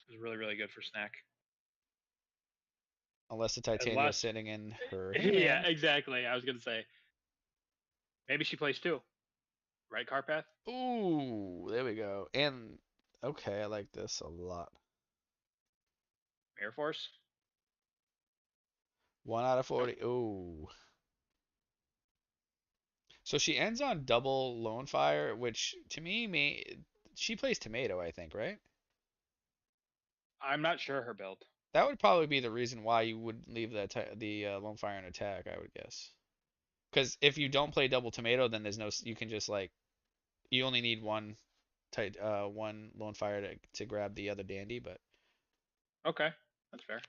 This is really really good for snack. Unless the titanium is Unless, sitting in her yeah, hand. exactly. I was gonna say maybe she plays two, right, Carpath? Ooh, there we go. And okay, I like this a lot. Mirror Force. 1 out of 40. Nope. Ooh. So she ends on double lone fire, which to me, she plays tomato, I think, right? I'm not sure her build. That would probably be the reason why you would leave the lone fire in attack, I would guess. Because if you don't play double tomato, then there's no you can just like you only need one lone fire to grab the other dandy, but Okay, that's fair.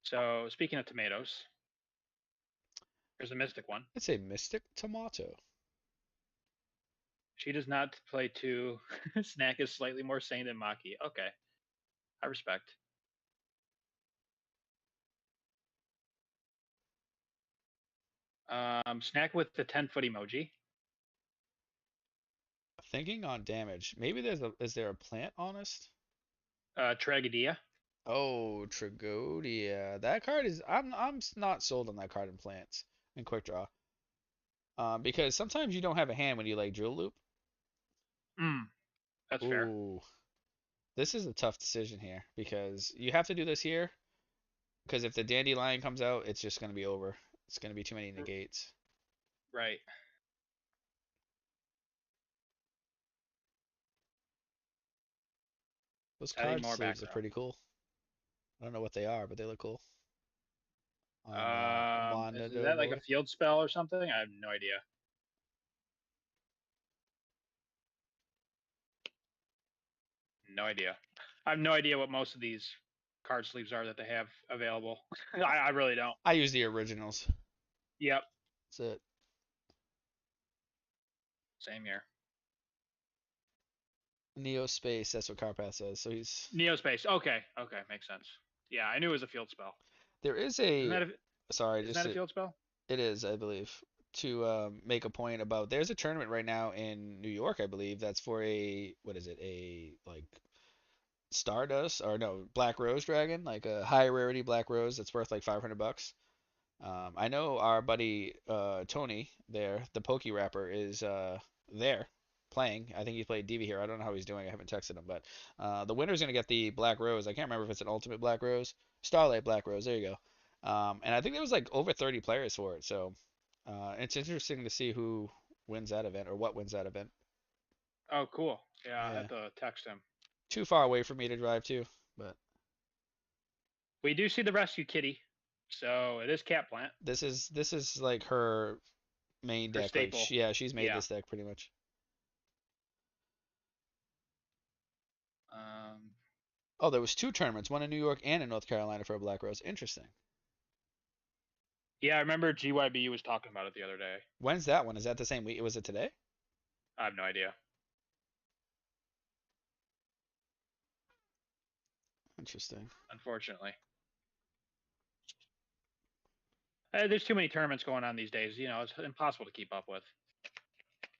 So speaking of tomatoes, there's a Mystic one. it's a mystic tomato. She does not play two. Snack is slightly more sane than Maki. Okay, I respect. Snack with the 10-foot emoji. Thinking on damage. Maybe is there a plant honest? Tragedia. Oh, Tragodia. That card is I'm not sold on that card in plants in quick draw. Because sometimes you don't have a hand when you like drill loop. Mm, that's fair. Ooh, this is a tough decision here because you have to do this here because if the dandelion comes out, it's just gonna be over. It's gonna be too many negates. Right. Those Adding card more sleeves are background. pretty cool. I don't know what they are, but they look cool. Is that like a Monadovore. field spell or something? I have no idea. No idea. I have no idea what most of these card sleeves are that they have available. I really don't. I use the originals. Yep. That's it. Same here. Neo Space, that's what Carpath says. So he's Neospace. Okay. Okay. Makes sense. Yeah, I knew it was a field spell. there is Isn't a that a sorry, isn't just that a field spell? it is, I believe, to make a point about there's a tournament right now in New York, I believe, that's for a what is it, a like Stardust or no Black Rose Dragon, like a high rarity Black Rose that's worth like $500. I know our buddy Tony there, the Pokey Rapper, is there playing. I think he played Divi here. I don't know how he's doing. I haven't texted him, but the winner's gonna get the Black Rose. I can't remember if it's an Ultimate Black Rose, Starlight Black Rose. There you go. And I think there was like over 30 players for it. So it's interesting to see who wins that event or what wins that event. Oh, cool. Yeah, I Yeah, have to text him. too far away for me to drive to, but We do see the rescue kitty, so it is cat plant, this is like her main her deck. Like staple. yeah, she's made Yeah. this deck pretty much. Um, Oh, there was two tournaments, one in New York and in North Carolina for a Black Rose. Interesting. yeah, I remember GYB was talking about it the other day. When's that one? Is that the same week? Was it today? I have no idea. Interesting. Unfortunately, there's too many tournaments going on these days. You know, it's impossible to keep up with.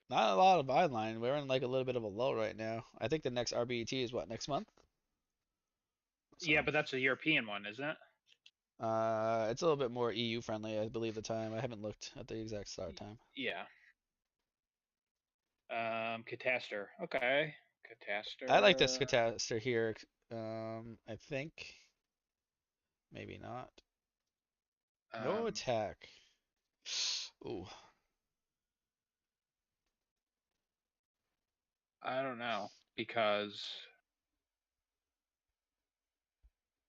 Not a lot of line. We're in like a little bit of a lull right now. I think the next RBET is what, next month? Yeah, So, but that's a European one, isn't it? it's a little bit more EU friendly, I believe the time. I haven't looked at the exact start time. Yeah. Cataster. Okay. I like this Cataster. catastrophe here. I think maybe not. No Um, attack. Ooh, I don't know because.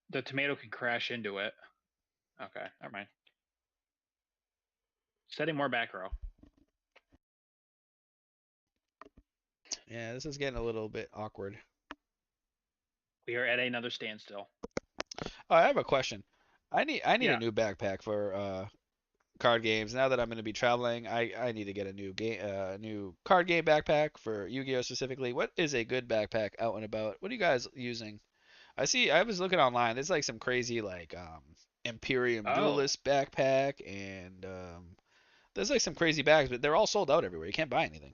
the tomato can crash into it. Okay, never mind. Setting more back row. Yeah, this is getting a little bit awkward. We are at another standstill. Oh, I have a question. I need a Yeah. new backpack for card games. Now that I'm going to be traveling, I need to get a new card game backpack for Yu-Gi-Oh specifically. What is a good backpack out and about? What are you guys using? I was looking online. There's like some crazy like Imperium Oh, Duelist backpack and there's like some crazy bags, but they're all sold out everywhere. You can't buy anything.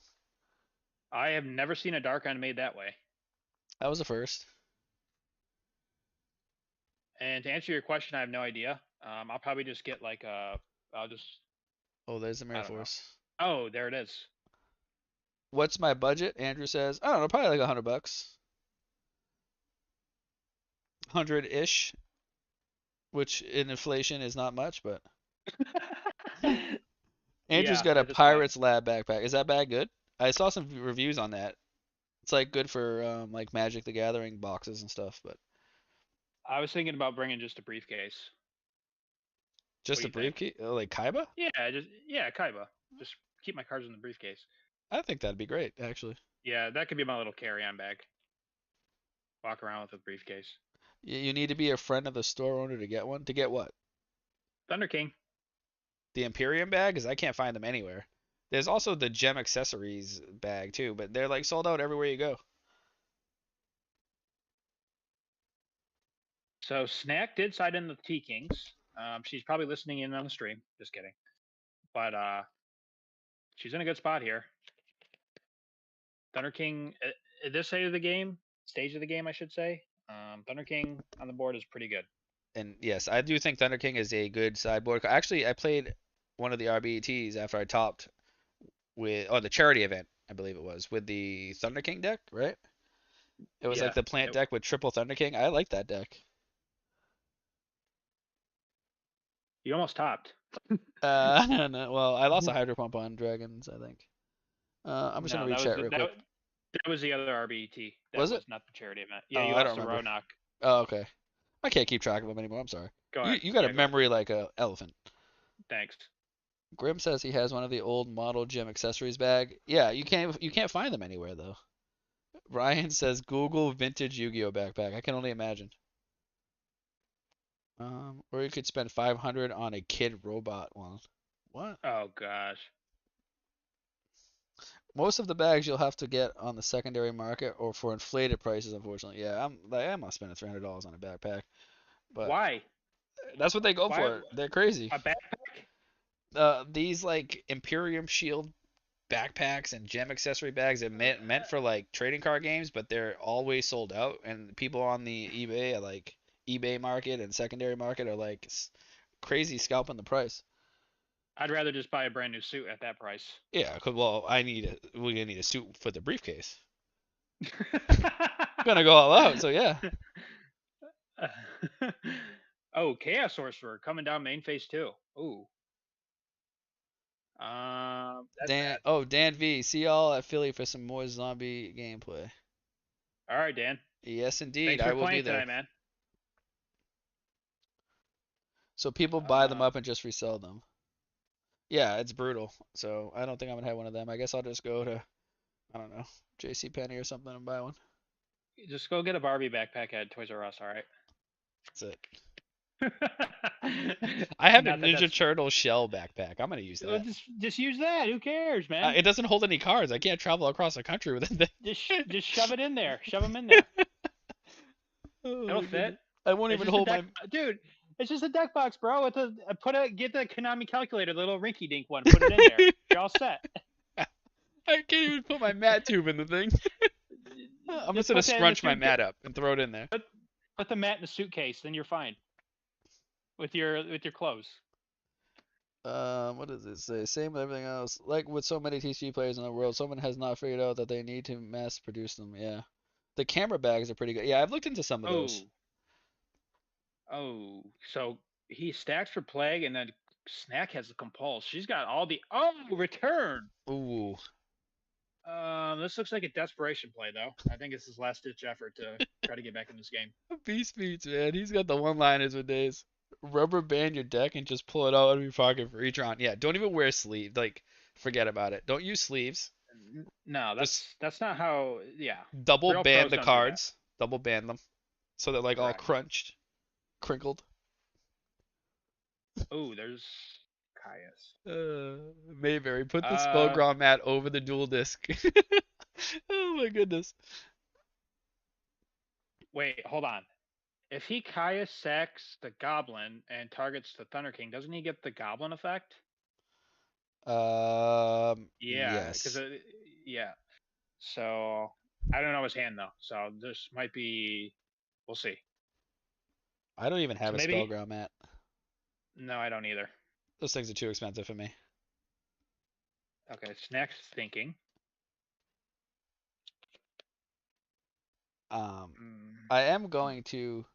I have never seen a Darkon made that way. That was the first. And to answer your question, I have no idea. I'll probably just get like a. I'll just. Oh, there's the Mirror I don't know. Force. Oh, there it is. What's my budget? Andrew says, I don't know, probably like $100, 100-ish, which in inflation is not much, but Andrew's Yeah, got a at this point, Pirates Lab backpack. Is that bag good? I saw some reviews on that. It's like good for like Magic the Gathering boxes and stuff, but I was thinking about bringing just a briefcase. What just do a you think? briefcase, like Kaiba? Yeah, Kaiba. Just keep my cards in the briefcase. I think that'd be great, actually. Yeah, that could be my little carry-on bag. Walk around with a briefcase. You need to be a friend of the store owner to get one. To get what? Thunder King. The Imperium bag? Because I can't find them anywhere. There's also the gem accessories bag too, but they're like sold out everywhere you go. So Snack did side in the T Kings. She's probably listening in on the stream. Just kidding. But she's in a good spot here. Thunder King at this stage of the game, I should say. Thunder King on the board is pretty good. And yes, I do think Thunder King is a good sideboard. Actually, I played one of the RBETs after I topped with the charity event, I believe it was, with the Thunder King deck, right? It was like Yeah. the plant It, deck with triple Thunder King. I like that deck. you almost topped. No, well, I lost a Hydro Pump on Dragons, I think. I'm just gonna No, read chat real quick. that was the other RBET. That Was it? was not the charity event. Yeah, Oh, you I don't lost to remember. Roanoke. Oh, okay. I can't keep track of them anymore. I'm sorry. Go You ahead. you got a Yeah, go ahead. memory like a elephant. Thanks. Grim says he has one of the old model gym accessories bag. Yeah, you can't find them anywhere though. Ryan says Google vintage Yu-Gi-Oh backpack. I can only imagine. Or you could spend 500 on a kid robot one. What? Oh gosh. Most of the bags you'll have to get on the secondary market or for inflated prices, unfortunately. Yeah, I'm not spending $300 on a backpack, but Why? that's what they go Why for. They're crazy. a backpack? These like Imperium Shield backpacks and gem accessory bags are meant for like trading card games, but they're always sold out, and people on the eBay market and secondary market are like crazy scalping the price. I'd rather just buy a brand new suit at that price. Yeah, well, we're gonna need a suit for the briefcase. Gonna go all out, so yeah. Oh, Chaos Sorcerer coming down main phase too. Ooh. That's bad. Dan V, see y'all at Philly for some more zombie gameplay. All right, Dan. Yes, indeed, Thanks I for will be playing there. tonight, man. So people buy them Uh, up and just resell them. Yeah, it's brutal. So I don't think I'm gonna have one of them. I guess I'll just go to, I don't know, J.C. Penney or something and buy one. just go get a Barbie backpack at Toys R Us. All right. That's it. I have a Not that Ninja that's. Turtle shell backpack. I'm gonna use Well, that. just use that. Who cares, man? It doesn't hold any cards. I can't travel across the country with it. Just shove it in there. Shove them in there. Oh It'll my fit. goodness. I won't It's even just a hold deck, my. dude. It's just a deck box, bro. With a get the Konami calculator, the little rinky dink one. Put it in there. You're all set. I can't even put my mat tube in the thing. I'm just Just gonna put that in the scrunch my suitcase. mat up and throw it in there. Put the mat in the suitcase, then you're fine with your clothes. What does it say? Same with everything else. Like with so many TCG players in the world, someone has not figured out that they need to mass produce them. Yeah. The camera bags are pretty good. Yeah, I've looked into some of those. Oh, oh. So he stacks for plague, and then Snack has the compulse. She's got all the return. Ooh. This looks like a desperation play, though. I think it's his last ditch effort to try to get back in this game. Beast beats, man. He's got the one-liners with days. Rubber band your deck and just pull it out of your pocket for each round. Yeah, don't even wear sleeves. Like, forget about it. Don't use sleeves. No, Just that's not how. Yeah, double real band pros the don't do that. cards. Double band them so they're like all Correct. crunched, crinkled. Oh, there's Caius. Mayberry, put the Uh, Spellground mat over the dual disc. Oh my goodness. Wait, hold on. If he Caius sacks the Goblin and targets the Thunder King, doesn't he get the Goblin effect? Yeah, because Yes. yeah. So I don't know his hand though. So this might be. We'll see. I don't even have So a maybe. Spellground mat. No, I don't either. Those things are too expensive for me. Okay, Snack's thinking. Um, Mm, I am going to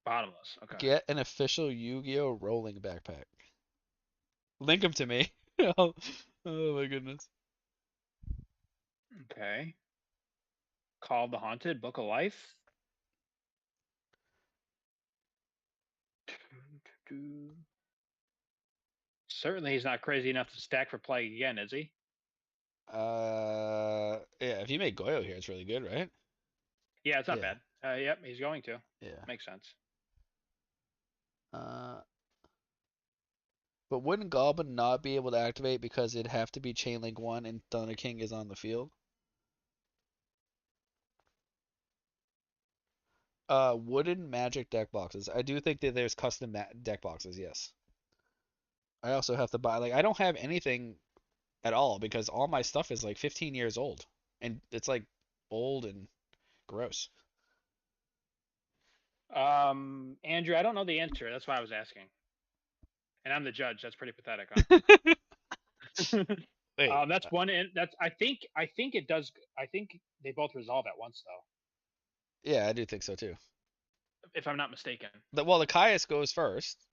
bottomless. Okay. get an official Yu-Gi-Oh rolling backpack. Link them to me. Oh, oh my goodness. Okay. Call of the Haunted, Book of Life. Certainly, he's not crazy enough to stack for Plague again, is he? Yeah, if you make Goyo here, it's really good, right? Yeah, it's not Yeah, bad. Yep, he's going to. yeah. Makes sense. Uh, but wouldn't Goblin not be able to activate because it'd have to be Chain Link 1 and Thunder King is on the field? Wooden Magic deck boxes. I do think that there's custom deck boxes, yes. I also have to buy, like, I don't have anything at all because all my stuff is like 15 years old. And it's like old and gross. Andrew, I don't know the answer. That's why I was asking. And I'm the judge. That's pretty pathetic, huh? Wait, That's one. That's I think it does. I think they both resolve at once, though, yeah, I do think so too. if I'm not mistaken. Well, the Caius goes first,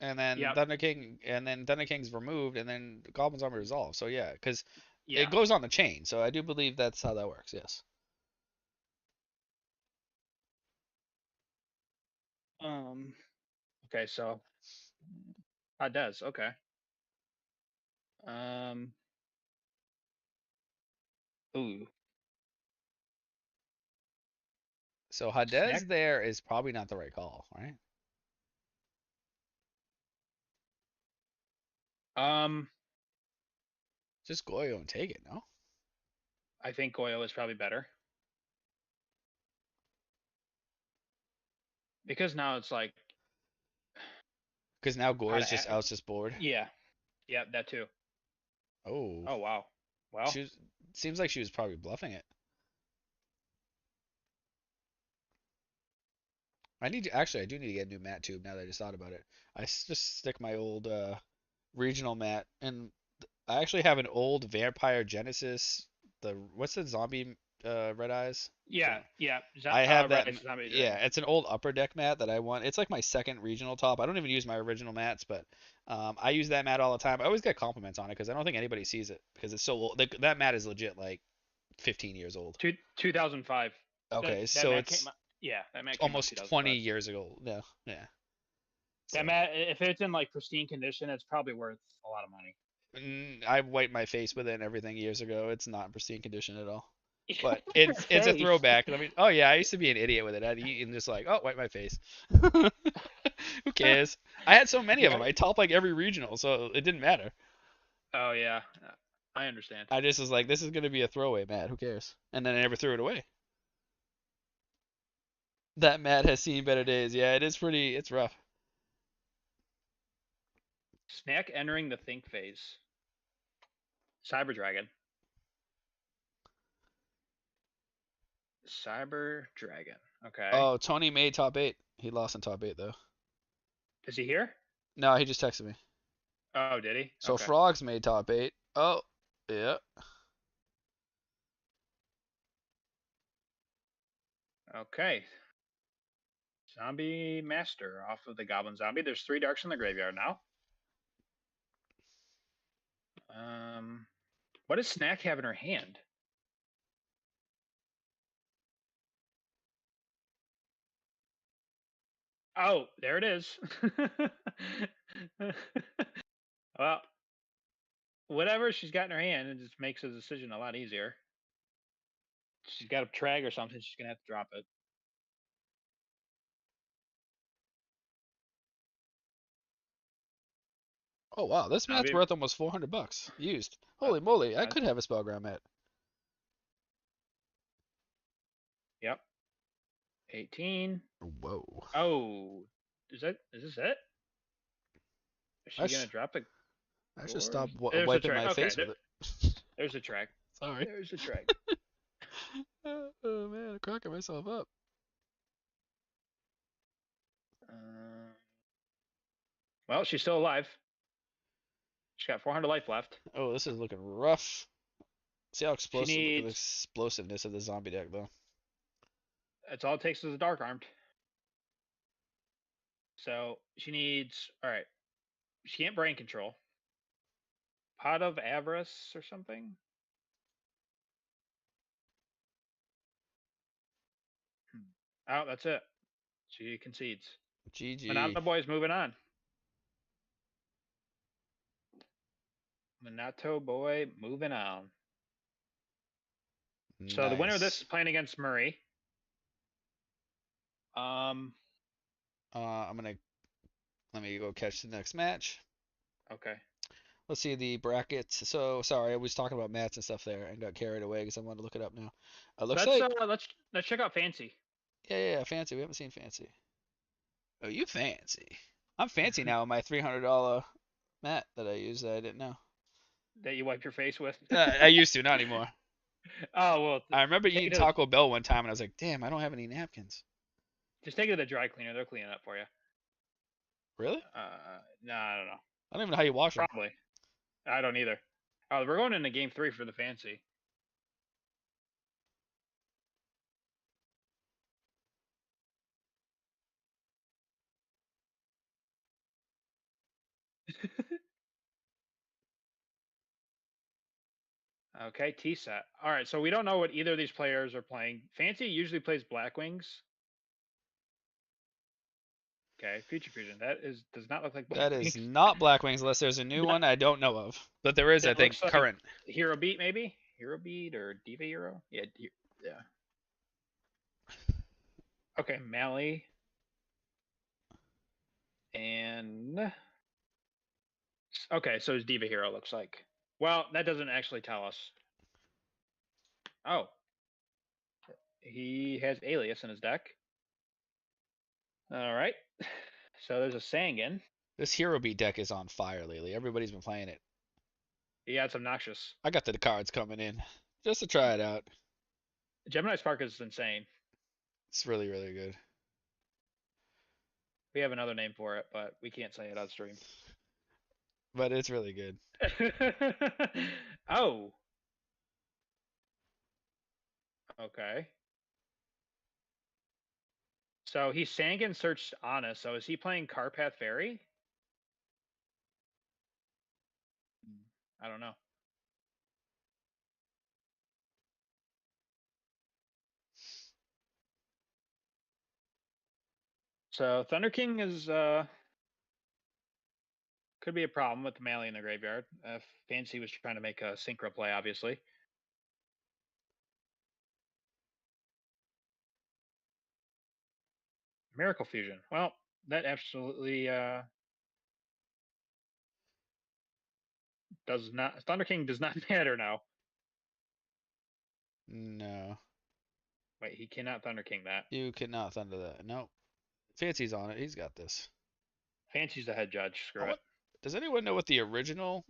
and then Yep. Thunder King, and then Thunder King's removed, and then Goblin's Army resolved. So yeah, because it Yeah. goes on the chain. So I do believe that's how that works. Yes. Um. Okay. So does. Okay. Um. Ooh. So Hadez Snack. there is probably not the right call, right? Um. Just Goyo and take it, no? I think Goyo is probably better because now it's like Because now how Gore's to. just outs this board. Yeah. Yeah. That too. Oh, Oh wow. Well. she was, seems like she was probably bluffing it. I do need to get a new mat tube now that I just thought about it. Just stick my old regional mat, and I actually have an old Vampire Genesis. What's the zombie red eyes? Yeah. So Yeah. I have Red that. Ice Zombie Yeah, Dragon. it's an old upper deck mat that I want. It's like my second regional top. I don't even use my original mats, but I use that mat all the time. I always get compliments on it because I don't think anybody sees it because it's so old. That mat is legit like 15 years old. 2005. Okay, That so mat came. it's Yeah, that mat came out almost 20 2005. years ago. Yeah, yeah. That So mat, if it's in like pristine condition, it's probably worth a lot of money. I wiped my face with it and everything years ago. It's not in pristine condition at all. But Your it's a face. throwback. I mean, oh yeah, I used to be an idiot with it. I'd eat and just like, oh, wipe my face. Who cares? I had so many of Yeah. them. I topped like every regional, so it didn't matter. Oh yeah, I understand. I just was like, this is gonna be a throwaway mat. Who cares? And then I never threw it away. That mat has seen better days. Yeah, it is pretty. It's rough. Snack entering the think phase. Cyber Dragon. Cyber Dragon. Okay. Oh, Tony made top eight. He lost in top eight though. Is he here? No, he just texted me. Oh, did he? So Okay. Frogs made top eight. Oh, yeah. Okay. Zombie Master off of the Goblin Zombie. There's 3 darks in the graveyard now. Um, What does Snack have in her hand? Oh, there it is. Well, whatever she's got in her hand, it just makes the decision a lot easier. She's got a trag or something. She's gonna have to drop it. Oh wow, this I'll mat's be, worth almost 400 bucks used. uh, Holy moly, I uh, could have a Spellground mat. yep. 18. Whoa. Oh, is this it? Is I she gonna sh drop the I should stop cores? There's a wiping track. my Okay, face with it. there's a track. Sorry. There's a track. Oh man, I'm cracking myself up. Uh, well, she's still alive. She's got 400 life left. Oh, this is looking rough. See how She explosive, look at the needs. explosiveness of the zombie deck though. That's all it takes is a dark armed. So she needs. All right. She can't brain control. Pot of avarice or something. Oh, that's it. She concedes. GG. Minato boy's moving on. Minato boy moving on. So the winner of this Nice. is playing against Murray. Um. I'm gonna let me go catch the next match. Okay. Let's see the brackets. So sorry, I was talking about mats and stuff there and got carried away because I wanted to look it up now. Looks Let's like let's check out Fancy. yeah, fancy. We haven't seen fancy. Oh, you fancy. I'm fancy now with my $300 mat that I use that I didn't know. That you wipe your face with. I used to, not anymore. Oh well, I remember take eating it to Taco Bell one time and I was like, damn, I don't have any napkins. just take it to the dry cleaner. They'll clean it up for you. Really? No, I don't know. I don't even know how you wash them. Probably. I don't either. Oh, we're going into game 3 for the Fancy. Okay, T set. All right, so we don't know what either of these players are playing. Fancy usually plays Black Wings. Okay, Future Fusion. That is does not look like That Black is Wings. not Black Wings unless there's a new That one I don't know of. But there is, I that think, looks like current. Hero Beat maybe. Hero Beat or Diva Hero. Yeah, yeah. Okay, Mally and okay, so it's Diva Hero looks like. Well, that doesn't actually tell us. Oh, he has Alias in his deck. All right. So there's a Sangan. This Hero Beat deck is on fire lately. Everybody's been playing it. Yeah, it's obnoxious. I got the cards coming in just to try it out. Gemini Spark is insane. It's really, really good. We have another name for it, but we can't say it on stream. But it's really good. Oh, okay. So he Sangan searched Honest. So is he playing Carpath Fairy? I don't know. So Thunder King is could be a problem with the Mally in the graveyard. If Fancy was trying to make a synchro play, obviously. Miracle Fusion. Well, that absolutely does not. Thunder King does not matter now. No. Wait, he cannot Thunder King that. You cannot thunder that. Nope. Fancy's on it. He's got this. Fancy's the head judge. I Screw it. want, does anyone know what the original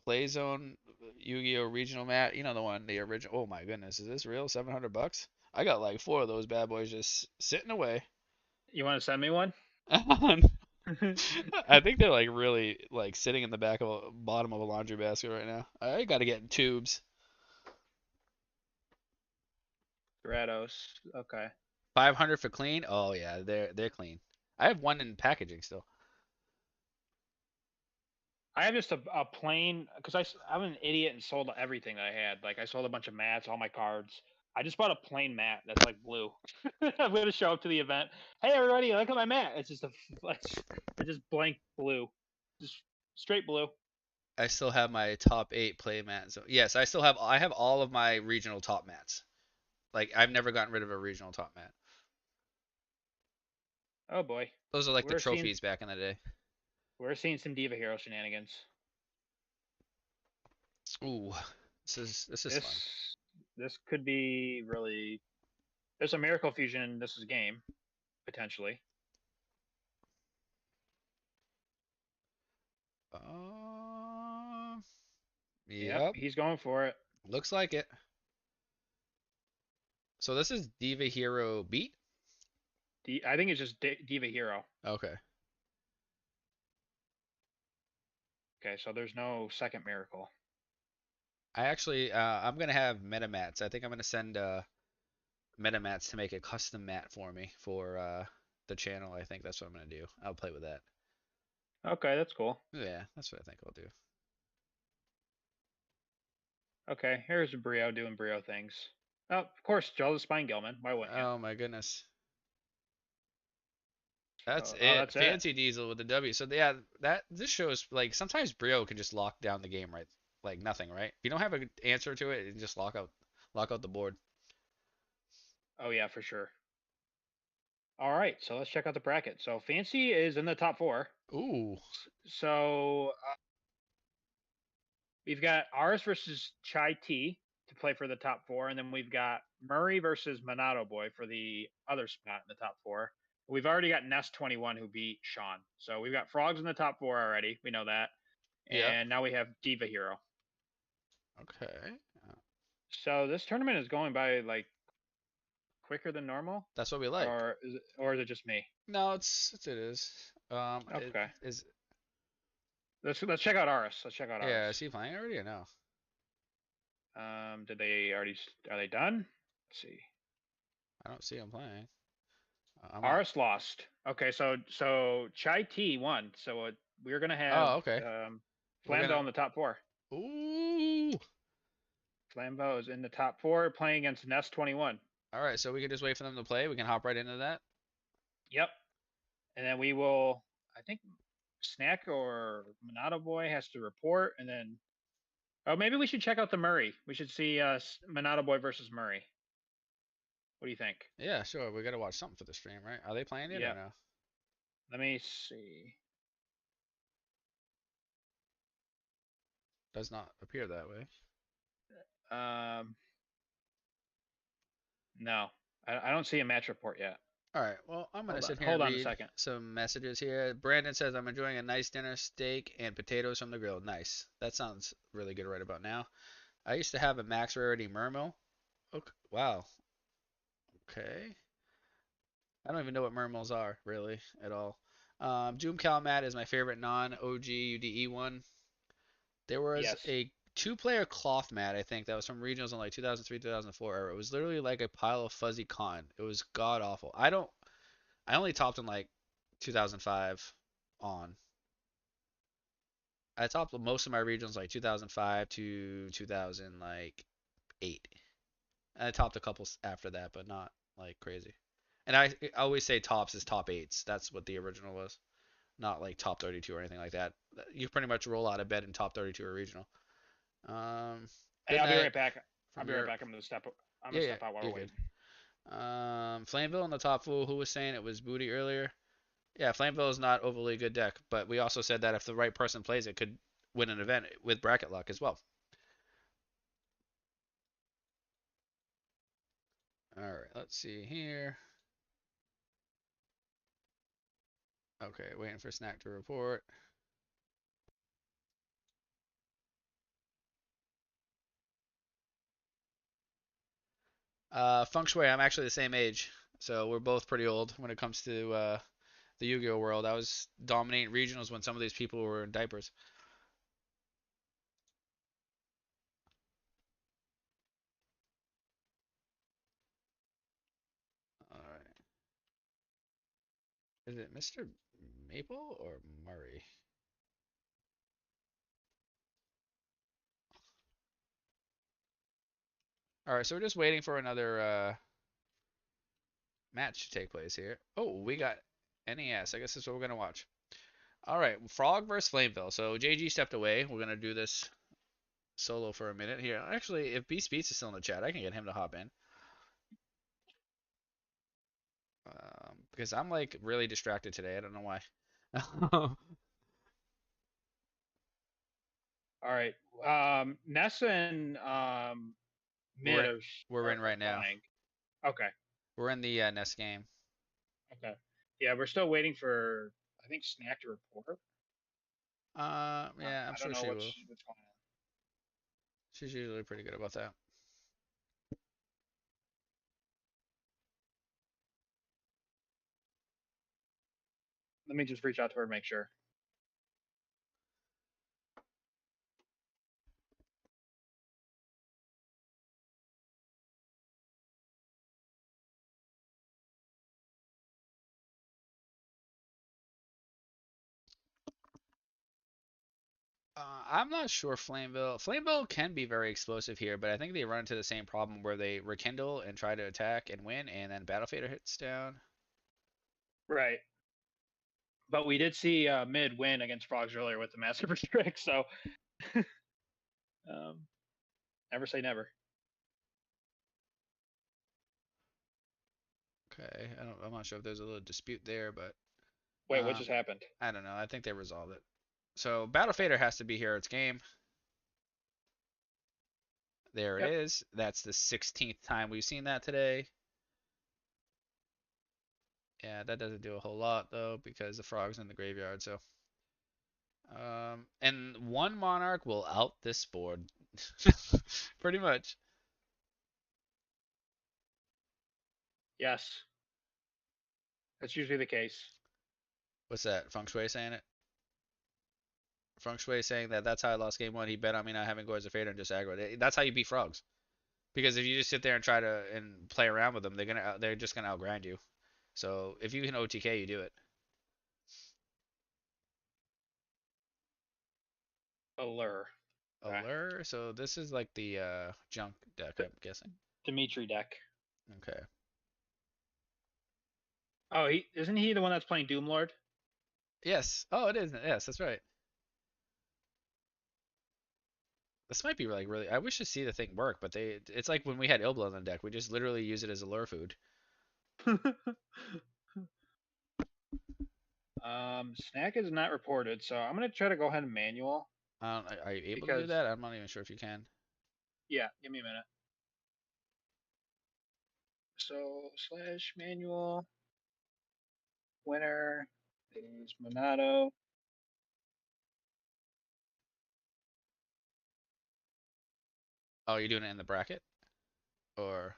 Play Zone Yu-Gi-Oh regional mat? You know the one, the original. Oh my goodness, is this real? 700 bucks? I got like 4 of those bad boys just sitting away. You want to send me one? I think they're like really like sitting in the back of bottom of a laundry basket right now. I got to get in tubes. Stratos. Okay. 500 for clean? Oh yeah, they're clean. I have one in packaging still. I have just a plain because I'm an idiot and sold everything that I had. Like I sold a bunch of mats, all my cards. I just bought a plain mat that's like blue. I'm gonna show up to the event. Hey everybody, look at my mat. It's just it's just blank blue, just straight blue. I still have my top 8 play mats. So yes, I have all of my regional top mats. Like I've never gotten rid of a regional top mat. Oh boy, Those are like the we're seeing trophies back in the day. we're seeing some Diva Hero shenanigans. Ooh, this is This fun. this could be really. There's a Miracle Fusion in this game potentially. Uh, Yep, yep, he's going for it. looks like it. So this is Diva Hero Beat. I think it's just Diva Hero. Okay. Okay, so there's no second Miracle. I'm gonna have MetaMats. I think I'm gonna send MetaMats to make a custom mat for me for the channel. I think that's what I'm gonna do. I'll play with that. Okay, that's cool. Yeah, that's what I think I'll do. Okay, here's Brio doing Brio things. Oh, of course, Joe the Spine Gilman. Why wouldn't you? Oh my goodness. That's Oh, it. that's it. Fancy Diesel with the W. So yeah, that this shows like sometimes Brio can just lock down the game right like nothing, right? If you don't have an answer to it, just lock out the board. Oh yeah, for sure. All right, so let's check out the bracket. So Fancy is in the top four. Ooh. So we've got ours versus Chai T to play for the top four, and then we've got Murray versus Monado Boy for the other spot in the top four. We've already got Nest 21 who beat Sean. So we've got Frogs in the top four already. We know that. Yeah. And now we have Diva Hero. Okay. So this tournament is going by like quicker than normal, That's what we like. or is it just me? No, it is. It Okay, is. let's check out Aris. Let's check out Aris. Yeah. Is he playing already or no? Did they already? Are they done? Let's see. I don't see him playing. I'm on. Aris lost. Okay, so Chai T won. So we're gonna have Oh, okay. We're Flambeau gonna. in the top four. Ooh. Flambeau is in the top four playing against Nest 21. All right. So we can just wait for them to play. We can hop right into that. Yep. And then we will. I think Snack or Monado Boy has to report, and then oh, maybe we should check out the Murray. We should see Monado Boy versus Murray. What do you think? Yeah, sure. We gotta watch something for the stream, right? Are they playing it or Yep. no? Let me see. Does not appear that way. Um, no, I don't see a match report yet. All right. Well, I'm gonna Hold on, sit here and hold on a read second. some messages here. Brandon says I'm enjoying a nice dinner, steak and potatoes from the grill. Nice. That sounds really good right about now. I used to have a max rarity mermail. Okay. Wow. Okay. I don't even know what mermails are really at all. Joom Calmat is my favorite non-OG UDE one. There was Yes. a two-player cloth mat, I think, that was from regionals in like 2003, 2004 era. It was literally like a pile of fuzzy cotton. It was god awful. I only topped in like 2005 on. I topped most of my regions like 2005 to 2000 like 8. And I topped a couple after that, but not like crazy. And I always say tops is top eights. That's what the original was, not like top 32 or anything like that. You pretty much roll out of bed in top 32 or regional. Hey, Good I'll be night right back. I'll from be right Europe. back. I'm gonna step. I'm Yeah, gonna yeah, step out while you're we're good. waiting. Flameville in the top fool. Who was saying it was booty earlier? Yeah, Flameville is not overly good deck, but we also said that if the right person plays it, could win an event with bracket luck as well. All right, let's see here. Okay, waiting for Snack to report. Feng Shui, I'm actually the same age, so we're both pretty old when it comes to the Yu-Gi-Oh world. I was dominating regionals when some of these people were in diapers. All right, is it Mr. Maple or Murray? All right, so we're just waiting for another match to take place here. Oh, we got NES. I guess that's what we're gonna watch. All right, Frog versus Flameville. So JG stepped away. We're gonna do this solo for a minute here. Actually, if Beast Beats is still in the chat, I can get him to hop in. Because I'm like really distracted today. I don't know why. All right. Nessa and we're Mid in, are, we're in are right now. flying. Okay. We're in the NES game. Okay. Yeah, we're still waiting for I think Snack to report. Yeah, I'm I don't sure know she will. what's going on. She's usually pretty good about that. Let me just reach out to her and make sure. I'm not sure Flameville. Flameville can be very explosive here, but I think they run into the same problem where they rekindle and try to attack and win, and then Battle Fader hits down. Right. But we did see Mid win against Frogs earlier with the Massive Restrict, so um, never say never. Okay, I'm not sure if there's a little dispute there, but Wait, what just happened? I don't know. I think they resolved it. So Battle Fader has to be here. It's game. There it Yep. is. That's the 16th time we've seen that today. Yeah, that doesn't do a whole lot though because the frog's in the graveyard. So, and one monarch will out this board, pretty much. Yes, that's usually the case. What's that? Feng Shui saying it? Feng Shui saying that that's how I lost game one. He bet on me not having Gourds of Fader and just aggro. That's how you beat frogs. Because if you just sit there and try to and play around with them, they're just gonna outgrind you. So if you can OTK, you do it. Allure. Okay. Allure. So this is like the junk deck, D- I'm guessing. Dimitri deck. Okay. Oh, he isn't he the one that's playing Doomlord? Yes. Oh, it is. Yes, that's right. This might be like really. I wish to see the thing work, but it's like when we had Ilbla on the deck. We just literally use it as allure food. Snack is not reported, so I'm gonna try to go ahead and manual Are you able to do because that? I'm not even sure if you can. yeah, give me a minute. So slash manual winner is Monado. Oh, you're doing it in the bracket, or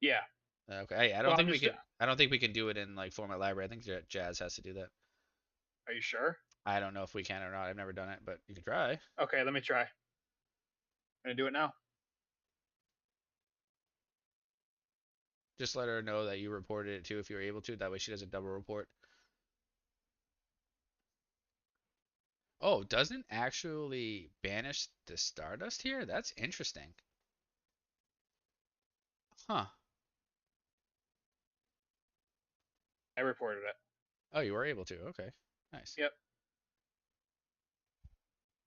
Yeah. okay? Hey, I Well, don't I'm think we just. can. I don't think we can do it in like format library. I think Jazz has to do that. Are you sure? I don't know if we can or not. I've never done it, but you can try. Okay, let me try. I'm gonna do it now. Just let her know that you reported it too if you're able to. That way she doesn't double report. Oh, doesn't actually banish the Stardust here? That's interesting. Huh. I reported it. Oh, you were able to. Okay. Nice. Yep.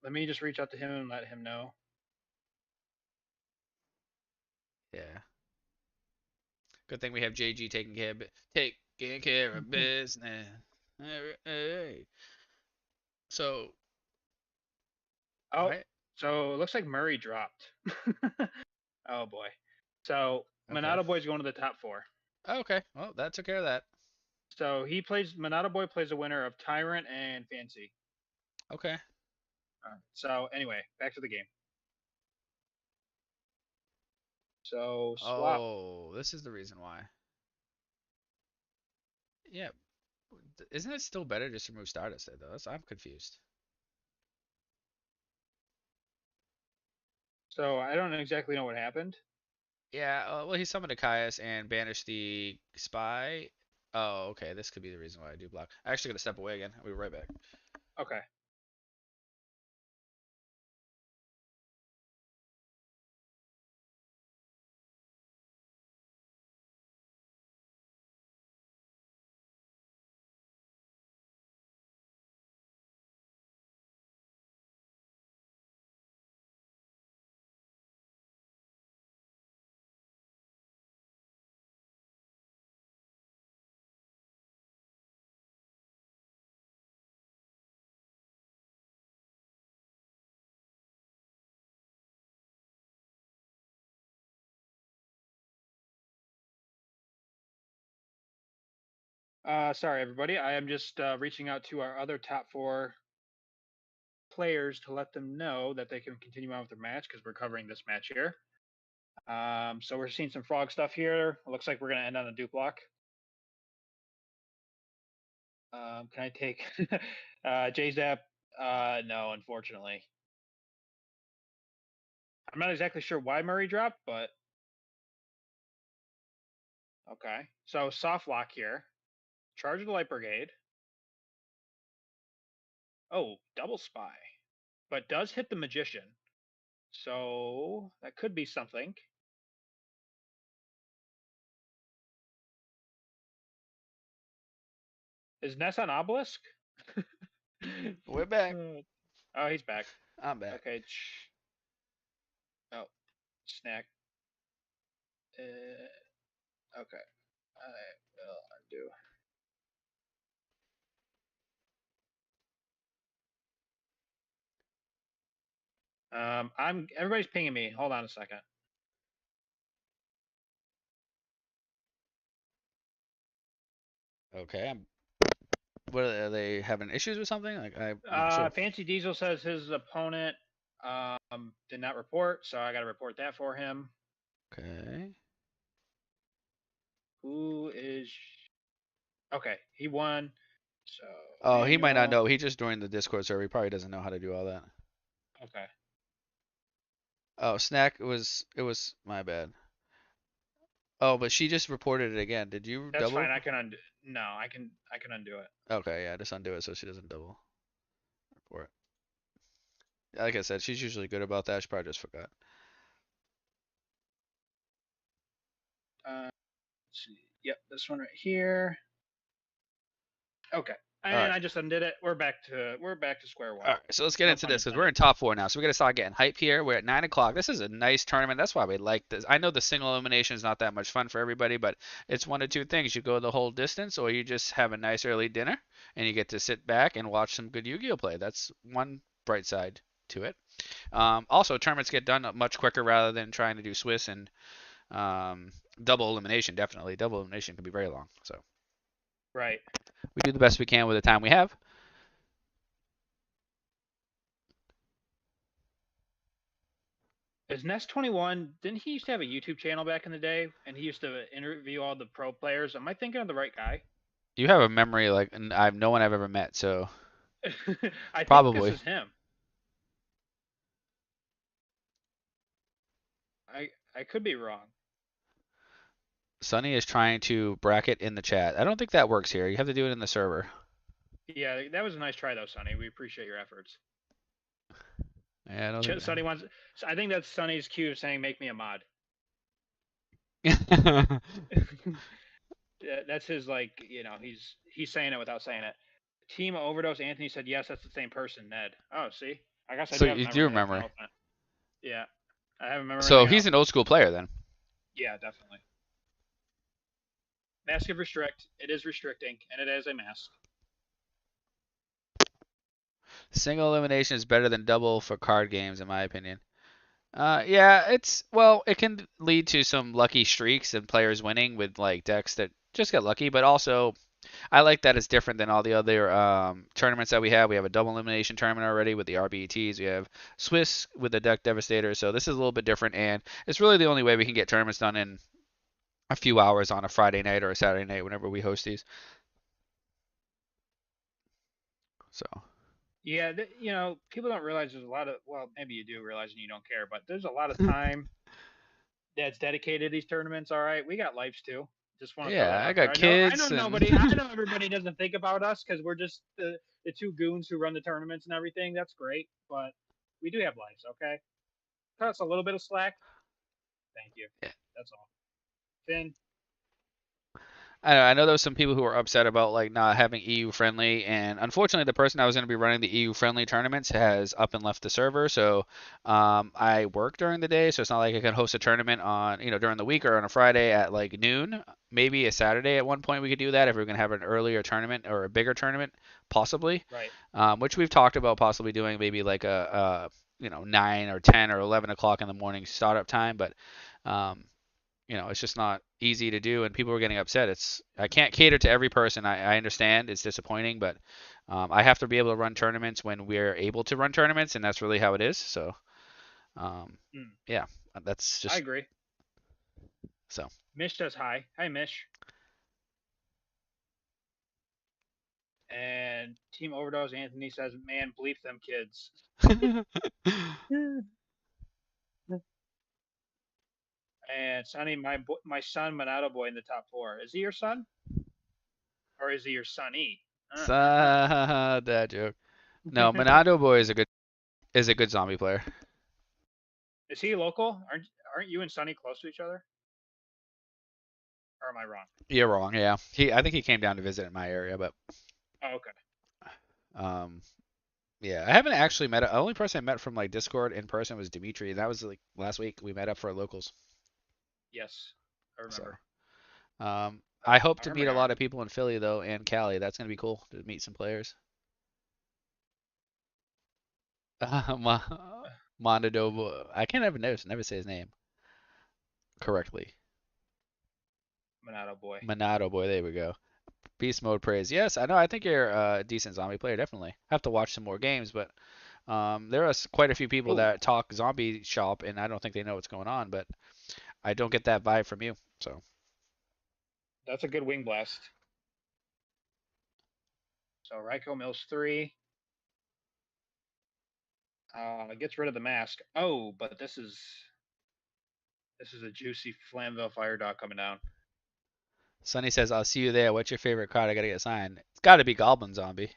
Let me just reach out to him and let him know. Yeah. Good thing we have JG taking care of business. Hey. So, Oh, why? so it looks like Murray dropped. Oh boy. So Okay. Monado Boy's going to the top four. Okay. Well, that took care of that. So he plays Monado Boy plays a winner of Tyrant and Fancy. Okay. All right. So anyway, back to the game. So swap. Oh, this is the reason why. Yeah. Isn't it still better just to remove Stardust there, though? I'm confused. So I don't exactly know what happened. Yeah, well, he summoned a Caius and banished the spy. Oh, okay. This could be the reason why I do block. I actually gotta step away again. I'll be right back. Okay. Sorry, everybody. I am just reaching out to our other top four players to let them know that they can continue on with their match because we're covering this match here. So we're seeing some frog stuff here. It looks like we're going to end on a dupe block. Can I take JZap? No, unfortunately. I'm not exactly sure why Murray dropped, but okay. So soft lock here. Charge of the Light Brigade. Oh, double spy. But does hit the Magician. So that could be something. Is Ness on Obelisk? We're back. Oh, he's back. I'm back. Okay. Oh, snack. Okay. I will undo. Everybody's pinging me. Hold on a second. Okay. What are they having issues with something? Like I'm not sure. Fancy Diesel says his opponent did not report, so I got to report that for him. Okay. Who is? Okay, he won. So Oh, he might not manual. know. He just joined the Discord server. He probably doesn't know how to do all that. Okay, Oh, Snack, it was my bad. Oh, but she just reported it again. Did you that's double fine. I report? can undo. No, I can undo it. Okay, yeah, just undo it so she doesn't double report. Like I said, she's usually good about that. She probably just forgot. Let's see. Yep, this one right here. Okay, All and right. I just undid it. We're back to square one. All right, so let's get No into pun this because we're intended. in top four now. So we got to start getting hype here. We're at 9 o'clock. This is a nice tournament. That's why we like this. I know the single elimination is not that much fun for everybody, but it's one of two things: you go the whole distance, or you just have a nice early dinner and you get to sit back and watch some good Yu-Gi-Oh play. That's one bright side to it. Also, tournaments get done much quicker rather than trying to do Swiss and um, double elimination. Definitely, double elimination can be very long. So Right. we do the best we can with the time we have. Is Nest 21? Didn't he used to have a YouTube channel back in the day, and he used to interview all the pro players? Am I thinking of the right guy? You have a memory like I've no one I've ever met, so I think this probably. is him. I could be wrong. Sunny is trying to bracket in the chat. I don't think that works here. You have to do it in the server. Yeah, that was a nice try though, Sonny. We appreciate your efforts. Yeah, I don't think Sonny wants. I think that's Sonny's cue saying, "Make me a mod." that. That's his like. He's saying it without saying it. Team overdose. Anthony said yes. That's the same person. Ned. Oh, see. I guess I So do have a you do memory remember. elephant. Yeah, I have a So memory he's an elephant. old school player then. Yeah, definitely. Mask of restrict. It is restricting, and it is a mask. Single elimination is better than double for card games, in my opinion. Yeah, it can lead to some lucky streaks and players winning with like decks that just get lucky, but also I like that it's different than all the other tournaments that we have. We have a double elimination tournament already with the RBETs. We have Swiss with the Deck Devastator. So this is a little bit different, and it's really the only way we can get tournaments done in a few hours on a Friday night or a Saturday night whenever we host these. So Yeah, people don't realize there's a lot of. Well, maybe you do realize and you don't care, but there's a lot of time that's dedicated to these tournaments. All right, we got lives too. Just want to throw that yeah, I out there. got I know kids and nobody. I know everybody doesn't think about us because we're just the two goons who run the tournaments and everything. That's great, but we do have lives. Okay, cut us a little bit of slack. Thank you. That's all. Finn. I know there was some people who were upset about like not having EU friendly, and unfortunately, the person that was going to be running the EU friendly tournaments has up and left the server. So I work during the day, so it's not like I can host a tournament on during the week or on a Friday at like noon. Maybe a Saturday at one point we could do that if we're going to have an earlier tournament or a bigger tournament, possibly. Right. Which we've talked about possibly doing maybe like a 9 or 10 or 11 o'clock in the morning startup time, but. Um, it's just not easy to do, and people are getting upset. I can't cater to every person. I understand it's disappointing, but I have to be able to run tournaments when we're able to run tournaments, and that's really how it is. So um, Mm, yeah, that's I just agree. so. Mish says hi. Hi, Mish. And Team Overdose Anthony says, "Man, bleep them kids." And Sonny, my son Monado boy in the top four. Is he your son or is he your sonny? That joke. No, Monado Boy is a good zombie player. Is he local? Aren't you and Sonny close to each other? Or am I wrong? You're wrong. Yeah, I think he came down to visit in my area, but Oh, okay. um, yeah, I haven't actually met. The only person I met from like Discord in person was Dimitri. That was like last week. We met up for locals. Yes, I So remember. I hope I to remember meet a now. lot of people in Philly though and Cali. That's gonna be cool to meet some players. Ma- Monado. I can't never say his name correctly. Monado boy. Monado Boy. There we go. Beast mode praise. Yes, I know. I think you're a decent zombie player. Definitely. Have to watch some more games, but there are quite a few people Oh, that talk zombie shop, and I don't think they know what's going on. But I don't get that vibe from you. So that's a good wing blast. So Ryko Mills 3 gets rid of the mask. Oh, but this is a juicy Flamville Fire Dog coming down. Sunny says, "I'll see you there. What's your favorite card? I gotta get signed. It's got to be Goblin Zombie.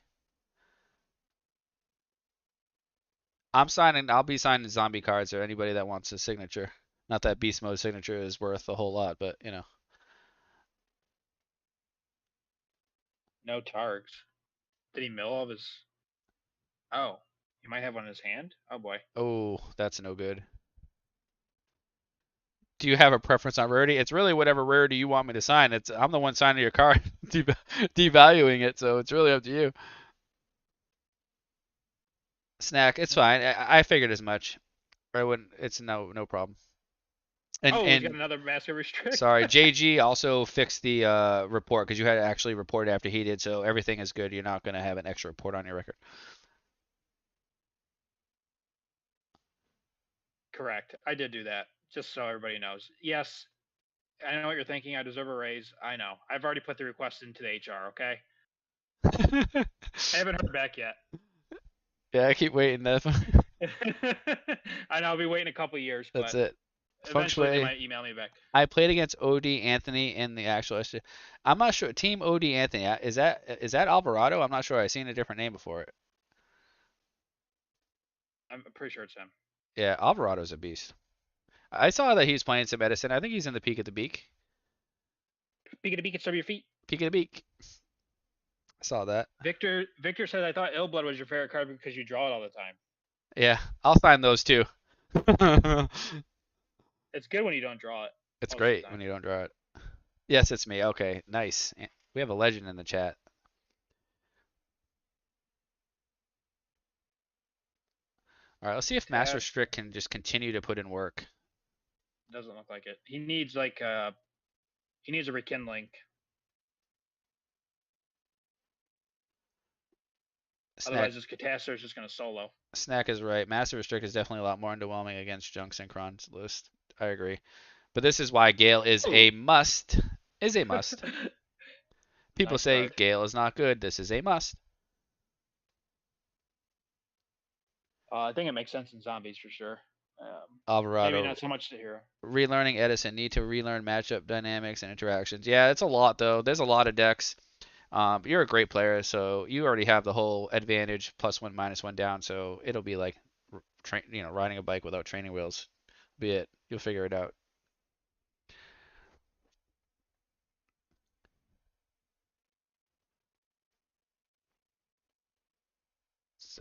I'm signing. I'll be signing zombie cards or anybody that wants a signature. Not that beast mode signature is worth a whole lot, but you know. No Targs. Did he mill all of his? Oh, he might have one in his hand. Oh boy. Oh, that's no good. Do you have a preference on rarity? It's really whatever rarity you want me to sign. I'm the one signing your card, devaluing it, so it's really up to you. Snack, it's fine. I figured as much. I wouldn't. It's no problem. Oh, he's got And another master restrict. sorry, JG also fixed the report because you had to actually report after he did, so everything is good. You're not gonna have an extra report on your record. Correct. I did do that. Just so everybody knows. Yes, I know what you're thinking. I deserve a raise. I know. I've already put the request into the HR. Okay. I haven't heard back yet. Yeah, I keep waiting. I know I'll be waiting a couple years, That's but it. Feng eventually they Shui. might email me back. I played against OD Anthony in the actual. I'm not sure. Team OD Anthony. Is that Alvarado? I'm not sure. I've seen a different name before it. I'm pretty sure it's him. Yeah, Alvarado's a beast. I saw that he's playing some Edison. I think he's in the peak of the beak. Peek at a beak and serve your feet. Peak of the beak. I saw that. Victor said I thought Illblood was your favorite card because you draw it all the time. Yeah, I'll sign those too. It's good when you don't draw it It's most of the great time. when you don't draw it. Yes, it's me. Okay, nice. We have a legend in the chat. All right, let's see if Master Test Strict can just continue to put in work. doesn't look like it. He needs a rekindling. Snack Otherwise, this Catastor is just going to solo. Snack is right. Master Strict is definitely a lot more underwhelming against Junk Synchron's list. I agree. But this is why Gale is Ooh. a must. Is a must. People Nice say card. Gale is not good. This is a must. I think it makes sense in zombies for sure. Maybe Alvarado not so much to hero. relearning Edison. Need to relearn matchup dynamics and interactions. Yeah, it's a lot though. There's a lot of decks. You're a great player, so you already have the whole advantage +1 -1 down. So it'll be like, riding a bike without training wheels. Be it. You'll figure it out.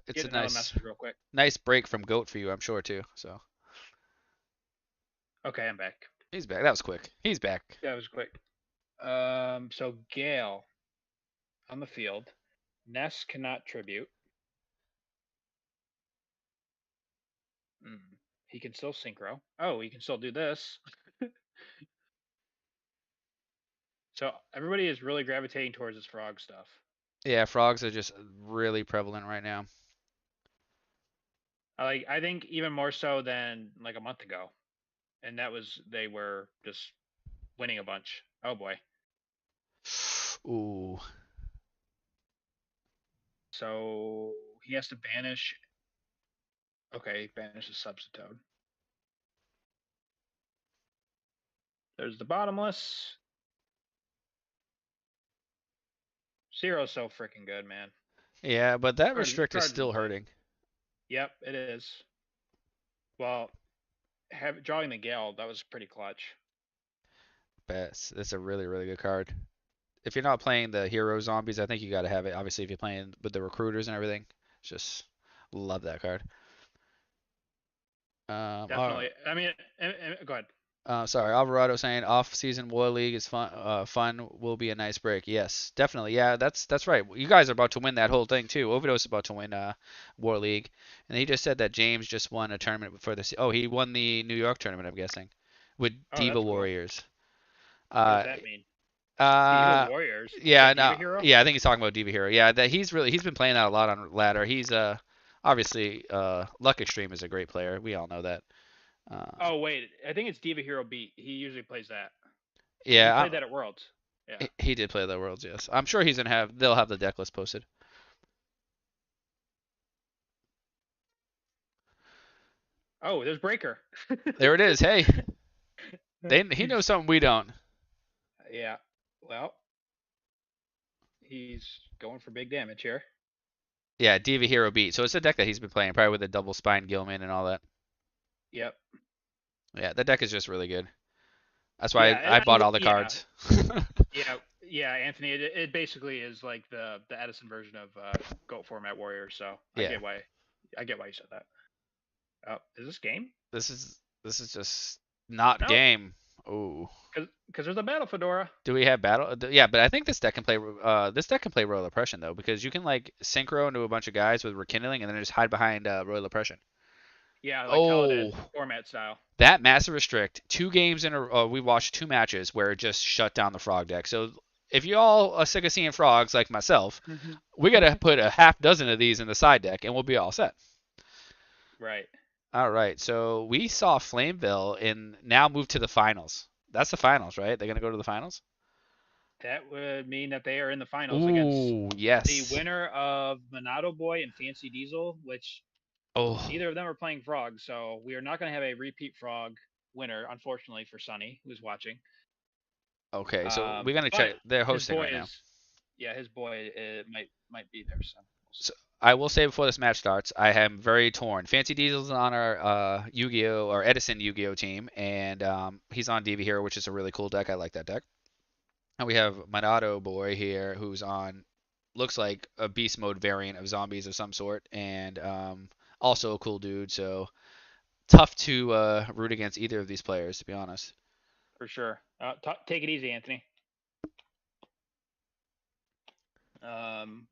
It's Get a another nice message real quick. nice break from Goat for you, I'm sure too. So Okay, I'm back. he's back. That was quick. He's back. That was quick. So Gale on the field. Ness cannot tribute. Mm. He can still synchro. Oh, he can still do this. So everybody is really gravitating towards this frog stuff. Yeah, frogs are just really prevalent right now. I think even more so than like a month ago, and that was they were just winning a bunch. Oh boy. Ooh. So he has to banish. Okay, banish the substitute. There's the bottomless. Zero's so freaking good, man. Yeah, but that restrict is Card is still insane. hurting. Yep, it is. Well, drawing the Gale, that was pretty clutch. Best. That's a really, really good card. If you're not playing the hero zombies, I think you got to have it. Obviously, if you're playing with the recruiters and everything, just love that card. All Definitely. I mean, go ahead. Sorry, Alvarado saying off-season War League is fun. Fun will be a nice break. Yes, definitely. Yeah, that's right. You guys are about to win that whole thing too. Overdose is about to win War League, and he just said that James just won a tournament for this. Oh, he won the New York tournament. I'm guessing with Oh, Diva that's cool. Warriors. What does Uh, that mean? Diva uh, Warriors. Is yeah, that Diva no, Hero? yeah. I think he's talking about Diva Hero. Yeah, that he's been playing that a lot on ladder. He's obviously Luck Extreme is a great player. We all know that. Um, Oh wait, I think it's Diva Hero Beat. He usually plays that. He yeah, played that at Worlds. Yeah. he did play the Worlds, yes. I'm sure he's gonna have. They'll have the deck list posted. Oh, there's Breaker. There it is. Hey, he knows something we don't. Yeah. Well, he's going for big damage here. Yeah, Diva Hero beat. So it's a deck that he's been playing, probably with a double spine Gilman and all that. Yep. Yeah, that deck is just really good. That's why Yeah, I bought all the yeah, cards. yeah, Anthony. It basically is like the Edison version of Goat format warrior. So Yeah, I get why you said that. Oh, is this game? this is just not Nope. game. Oh, Because there's a battle fedora. do we have battle? Yeah, but I think this deck can play. This deck can play Royal Oppression though, because you can like synchro into a bunch of guys with rekindling and then just hide behind Royal Oppression. Yeah, like Oh, Kaladin format style. that Massive Restrict, 2 games in a we watched 2 matches where it just shut down the frog deck. So if you all are sick of seeing frogs like myself, we gotta put a half dozen of these in the side deck and we'll be all set. Right. All right, so we saw Flameville and now move to the finals. That's the finals, right? They're gonna go to the finals. That would mean that they are in the finals against Ooh, the yes. winner of Monado Boy and Fancy Diesel, which Oh, neither of them are playing Frog. So we are not going to have a repeat Frog winner, unfortunately, for Sunny, who's watching. okay. So we're gonna But check. They're his hosting boy right now. is, yeah, his boy might be there. So we'll see. So I will say before this match starts, I am very torn. Fancy Diesel's on our Yu-Gi-Oh! Or Edison Yu-Gi-Oh! Team, and he's on Diva Hero, which is a really cool deck. I like that deck. And we have Minato Boy here, who's on, looks like a beast mode variant of zombies of some sort, and also a cool dude. So tough to root against either of these players, to be honest. For sure. Take it easy, Anthony.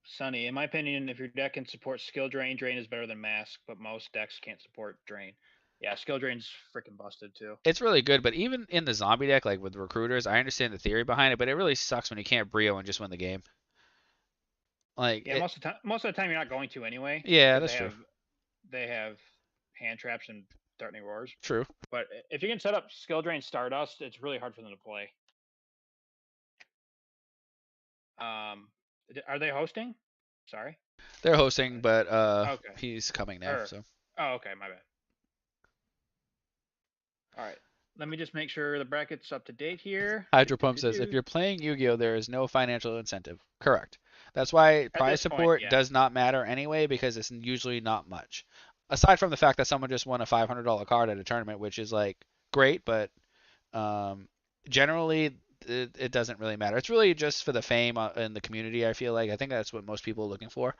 Sunny, in my opinion, if your deck can support skill drain, drain is better than mask, but most decks can't support drain. Yeah, skill drain's freaking busted too. It's really good, but even in the zombie deck, like with recruiters, I understand the theory behind it, but it really sucks when you can't Brio and just win the game. Like Yeah, it, most of the time you're not going to anyway yeah, because that's true. they have hand traps and threatening roars. True. But if you can set up skill drain Stardust, it's really hard for them to play. Um, are they hosting? Sorry. They're hosting, but Okay. he's coming now, so. Okay, my bad. All right. Let me just make sure the bracket's up to date here. Hydro Pump says if you're playing Yu-Gi-Oh, there is no financial incentive. Correct. That's why At prize this point, support yeah. does not matter anyway because it's usually not much. Aside from the fact that someone just won a $500 card at a tournament, which is like great, but um, generally it doesn't really matter. It's really just for the fame in the community. I feel like I think that's what most people are looking for.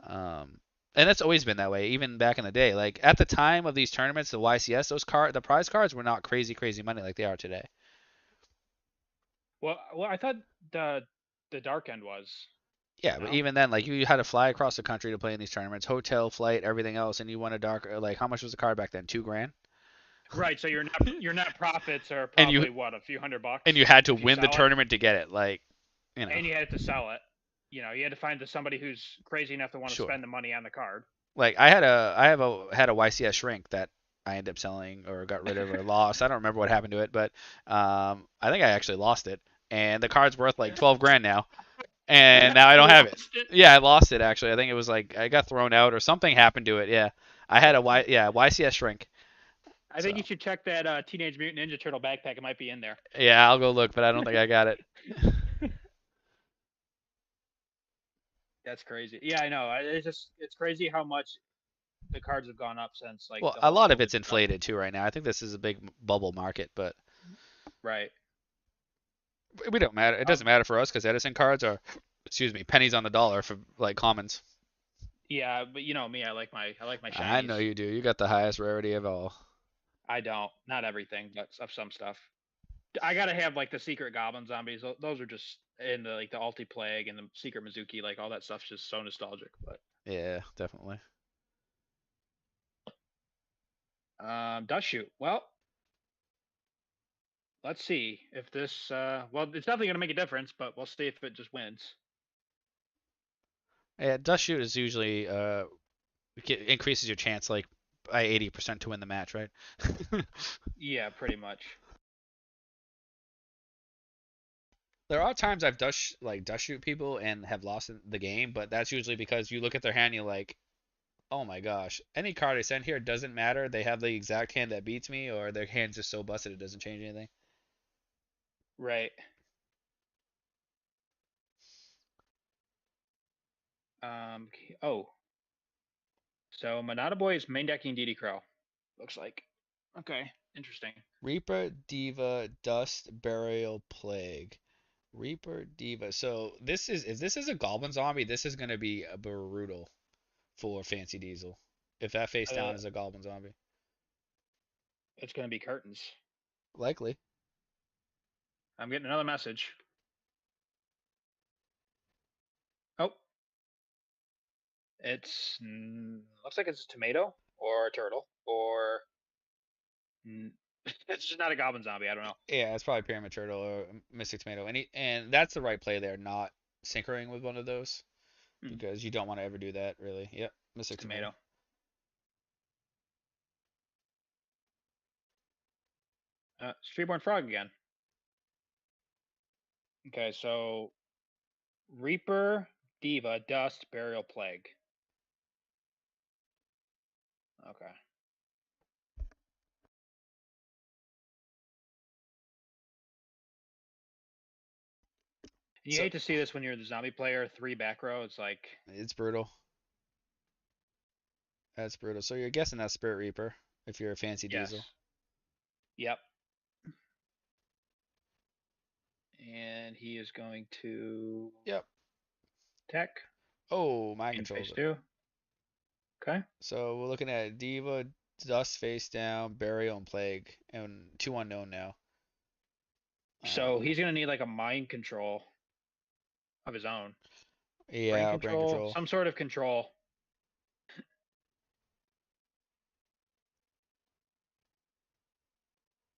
Um, and it's always been that way, even back in the day. Like at the time of these tournaments, the YCS, the prize cards were not crazy money like they are today. Well, I thought the dark end was Yeah, but no. even then, like you had to fly across the country to play in these tournaments, hotel, flight, everything else, and you won a dark. Like how much was the card back then? 2 grand. Right. So your net profits are and you probably what, a few hundred and bucks you had to if you win the sell it, tournament to get it. Like, you know, and you had to sell it. You had to find somebody who's crazy enough to want to sure. spend the money on the card. Like I had a YCS shrink that I ended up selling or got rid of or lost. I don't remember what happened to it, but I think I actually lost it. And the card's worth like 12 grand now, and now I You don't have it. lost it. Yeah, I lost it actually. I think it was like I got thrown out or something happened to it. Yeah, I had a YCS shrink. I think you So should check that Teenage Mutant Ninja Turtle backpack. It might be in there. yeah, I'll go look, but I don't think I got it. That's crazy. Yeah, I know. It's crazy how much the cards have gone up since like Well, the a whole lot of COVID it's stuff. inflated too right now. I think this is a big bubble market, but Right. we don't matter. It Um. doesn't matter for us because Edison cards are, excuse me, pennies on the dollar for like commons. Yeah, but you know me. I like my I shinies. know you do. You got the highest rarity of all. I don't. Not everything, but of some stuff. I gotta have like the secret goblin zombies. Those are just in the like the ulti plague and the secret Mizuki. Like all that stuff's just so nostalgic. But Yeah, definitely. dust shoot. Well, let's see if this. Well, it's definitely gonna make a difference, but we'll see if it just wins. Yeah, dust shoot is usually increases your chance like by 80% to win the match, right? Yeah, pretty much. There are times I've dust shoot people and have lost the game, but that's usually because you look at their hand, and you're like, oh my gosh, any card I send here doesn't matter. They have the exact hand that beats me, or their hand's just so busted it doesn't change anything. Right. Oh, so Monada Boy is main decking DD Crow. Looks like. Okay. Interesting. Reaper, Diva, Dust, Burial, Plague. Reaper, Diva. So this is if this is a Goblin Zombie, this is gonna be brutal for Fancy Diesel. If that face down is a Goblin Zombie, It's gonna be curtains. likely. I'm getting another message. Oh, it's looks like it's a tomato or a turtle or mm, it's just not a goblin zombie. I don't know. Yeah, it's probably Pyramid Turtle or Mystic Tomato, and that's the right play there, not syncering with one of those because you don't want to ever do that, really. Yep, It's Mystic Tomato. tomato. Streetborn frog again. Okay, so Reaper, Diva, Dust, Burial, Plague. Okay. And you So hate to see this when you're the zombie player, three back row. It's like, it's brutal. That's brutal. So you're guessing that's Spirit Reaper if you're a Fancy Diesel. yes. Yep. And he is going to Yep. tech Oh, mind in controls phase it. two. Okay. So we're looking at Diva, Dust face down, Burial, and Plague, and two unknown now. So he's gonna need like a mind control of his own. Brain Yeah, brain control, control. some sort of control.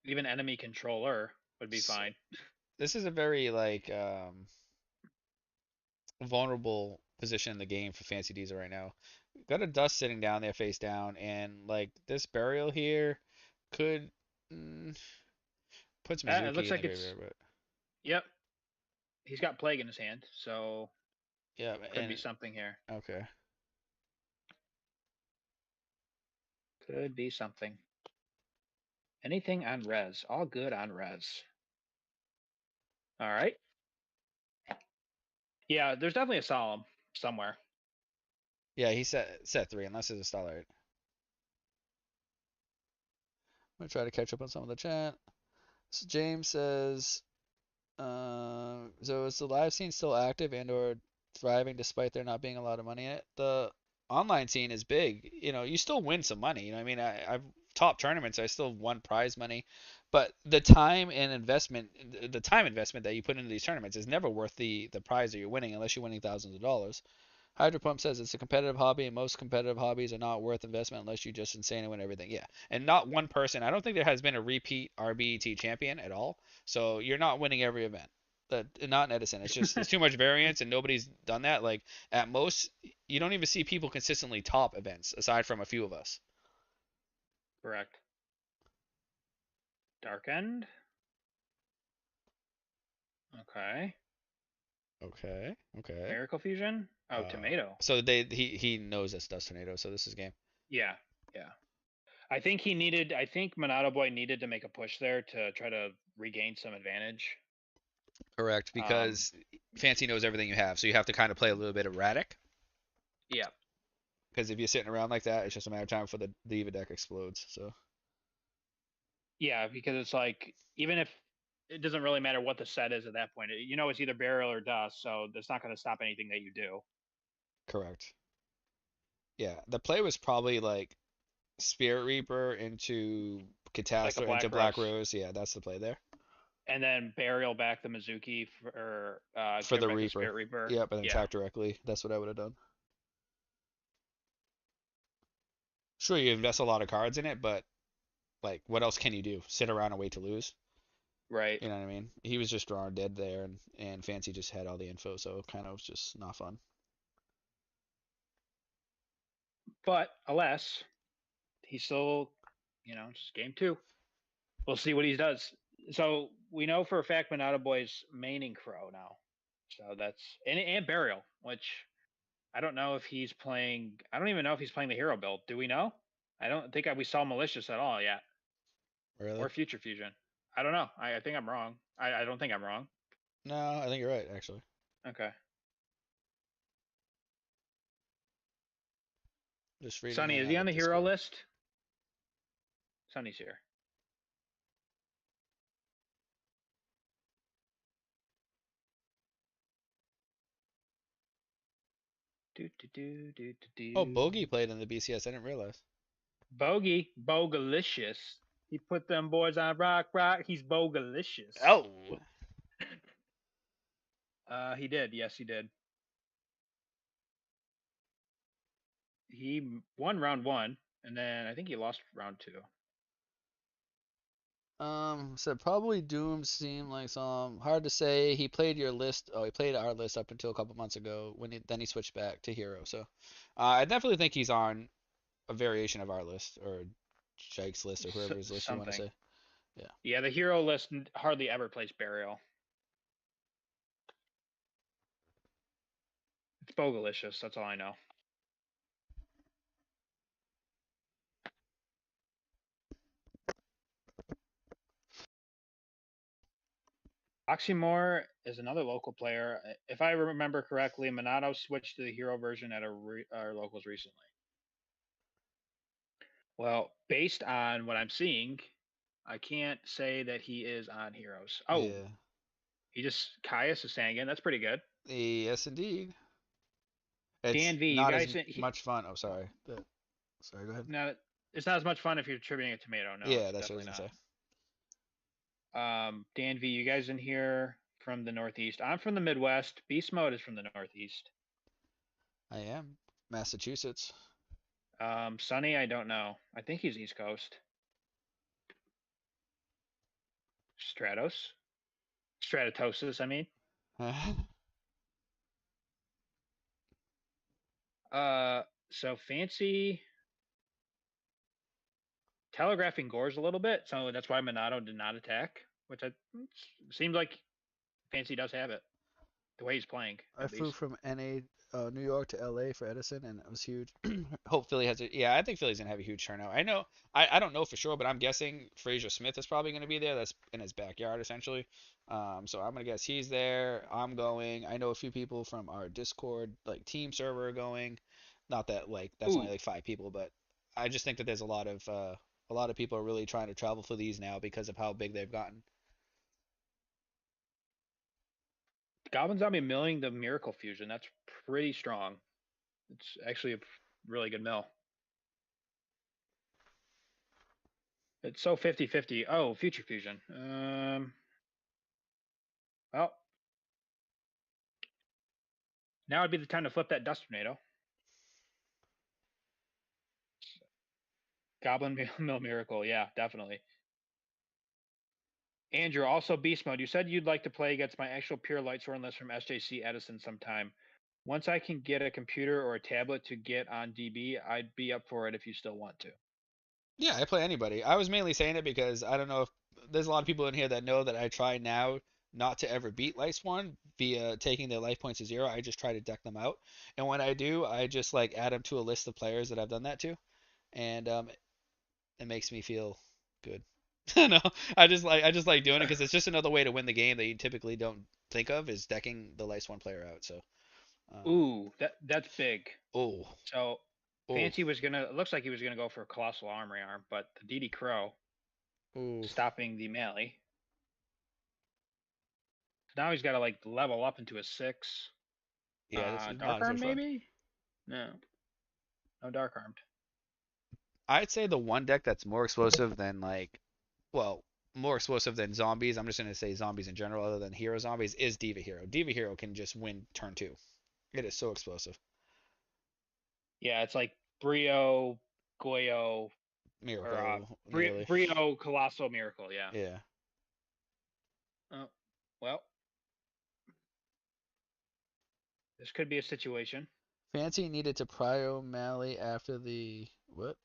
Even enemy controller would be So fine. this is a very like vulnerable position in the game for Fancy Diesel right now. Got a Dust sitting down there face down, and like this Burial here could puts It Mizuki looks in the like it's graveyard, but yep. He's got plague in his hand, so yeah, could and be something here. okay. Could be something. Anything on res. All good on res. All right. Yeah, there's definitely a solemn somewhere. Yeah, he set three unless it's a Starlight. I'm gonna try to catch up on some of the chat. So James says, so is the live scene still active and or thriving despite there not being a lot of money in it? The online scene is big. You know, you still win some money. You know, I mean, I've top tournaments, I still won prize money, but the time and investment, the time investment that you put into these tournaments is never worth the prize that you're winning unless you're winning thousands of dollars. Hydro Pump says it's a competitive hobby, and most competitive hobbies are not worth investment unless you just insanely win everything. Yeah, and not one person. I don't think there has been a repeat RBET champion at all. So you're not winning every event. Not in Edison. It's just it's too much variance, and nobody's done that. Like at most, you don't even see people consistently top events aside from a few of us. Correct. Dark End. Okay. Okay. Okay. Miracle Fusion. Oh, Tomato. So he knows this does tornado. So this is game. Yeah. Yeah. I think he needed. I think Monado Boy needed to make a push there to try to regain some advantage. Correct, Um. because Fancy knows everything you have, so you have to kind of play a little bit erratic. Yeah. Because if you're sitting around like that, it's just a matter of time before the Eva deck explodes. So Yeah, because it's like even if it doesn't really matter what the set is at that point, you know it's either burial or dust, so that's not going to stop anything that you do. correct. Yeah, the play was probably like Spirit Reaper into Like a Catastrophe into Black Black Rose, Rose. Yeah, that's the play there and then burial back the Mizuki for, or for give the back the Reaper. Spirit Reaper. Yep, and then Yeah. attack directly. That's what I would have done. Sure, you invest a lot of cards in it, but like, what else can you do? Sit around and wait to lose? Right. You know what I mean? He was just drawing dead there, and Fancy just had all the info, so it kind of was just not fun. But alas, he's still, just game two. We'll see what he does. So we know for a fact Monado Boy's maining Crow now. So that's and burial, which I don't know if he's playing. I don't even know if he's playing the hero build. Do we know? I don't think we saw malicious at all yet, Really? or future fusion. I don't know. I think I'm wrong. I don't think I'm wrong. No, I think you're right, actually. Okay. Just reading Sonny, is he on the the hero Discord. list? Sonny's here. Do do do do do Oh, do. Bogey played in the BCS. I didn't realize. Bogey, Bogalicious. He put them boys on rock. He's Bogalicious. Oh, He did. Yes, he did. He won round one, and then I think he lost round two. so probably Doom seemed like some hard to say. He played your list. Oh, he played our list up until a couple months ago then he switched back to Hero. So, I definitely think he's on a variation of our list or Jake's list or whoever's list you want to Something. say. Yeah. Yeah, the hero list hardly ever plays burial. It's Bogalicious. That's all I know. Oxymore is another local player. If I remember correctly, Monado switched to the hero version at our locals recently. Well, based on what I'm seeing, I can't say that he is on heroes. Oh, Yeah. he just Caius is saying again. That's pretty good. Yes, indeed. It's Dan V, you not as guys, much fun. Oh, sorry. Sorry, go ahead. no, it's not as much fun if you're tributing a tomato. No, Yeah, it's that's what I was definitely gonna not. say. Dan V, you guys in here from the Northeast? I'm from the Midwest. Beast Mode is from the Northeast. I am Massachusetts. Sunny, I don't know. I think he's East Coast. Stratatosis, I mean. So Fancy telegraphing Gores a little bit, so that's why Monado did not attack, which seems like Fancy does have it. The way he's playing, I at flew least. from New York to LA for Edison, and it was huge. Hope Philly has it. Yeah, I think Philly's gonna have a huge turnout. I know. I don't know for sure, but I'm guessing Fraser Smith is probably gonna be there. That's in his backyard essentially. So I'm gonna guess he's there. I'm going. I know a few people from our Discord like team server are going. Not that like that's only Ooh, like 5 people, but I just think that there's a lot of people are really trying to travel for these now because of how big they've gotten. Goblin Zombie milling the Miracle Fusion. That's pretty strong. It's actually a really good mill. It's so 50-50. Oh, Future Fusion. Well, Now would be the time to flip that dust tornado. Goblin Mill Miracle, yeah, definitely. Andrew, also beast mode. You said you'd like to play against my actual pure lightsworn list from SJC Edison sometime. Once I can get a computer or a tablet to get on DB, I'd be up for it if you still want to. Yeah, I play anybody. I was mainly saying it because I don't know if there's a lot of people in here that know that I try now not to ever beat Lightsworn via taking their life points to zero. I just try to deck them out, and when I do, I just like add them to a list of players that I've done that to, and it makes me feel good. No, I just like doing it because it's just another way to win the game that you typically don't think of is decking the Lightsworn player out. So, Ooh, that's big. oh, So oh, Fancy was gonna. It looks like he was gonna go for a colossal armory arm, but the DD Crow oh, stopping the melee. So now he's got to like level up into a 6. yeah, this is Dark not as arm much fun. maybe? No, no dark armed. I'd say the one deck that's more explosive than like, well, more explosive than zombies. I'm just gonna say zombies in general, other than hero zombies, is Diva Hero. Diva Hero can just win turn two. It is so explosive. Yeah, it's like Brio, Goyo, or Miracle, nearly. Brio Colossal Miracle. Yeah. Yeah. Oh, well, this could be a situation. Fancy needed to prio Mally after the what?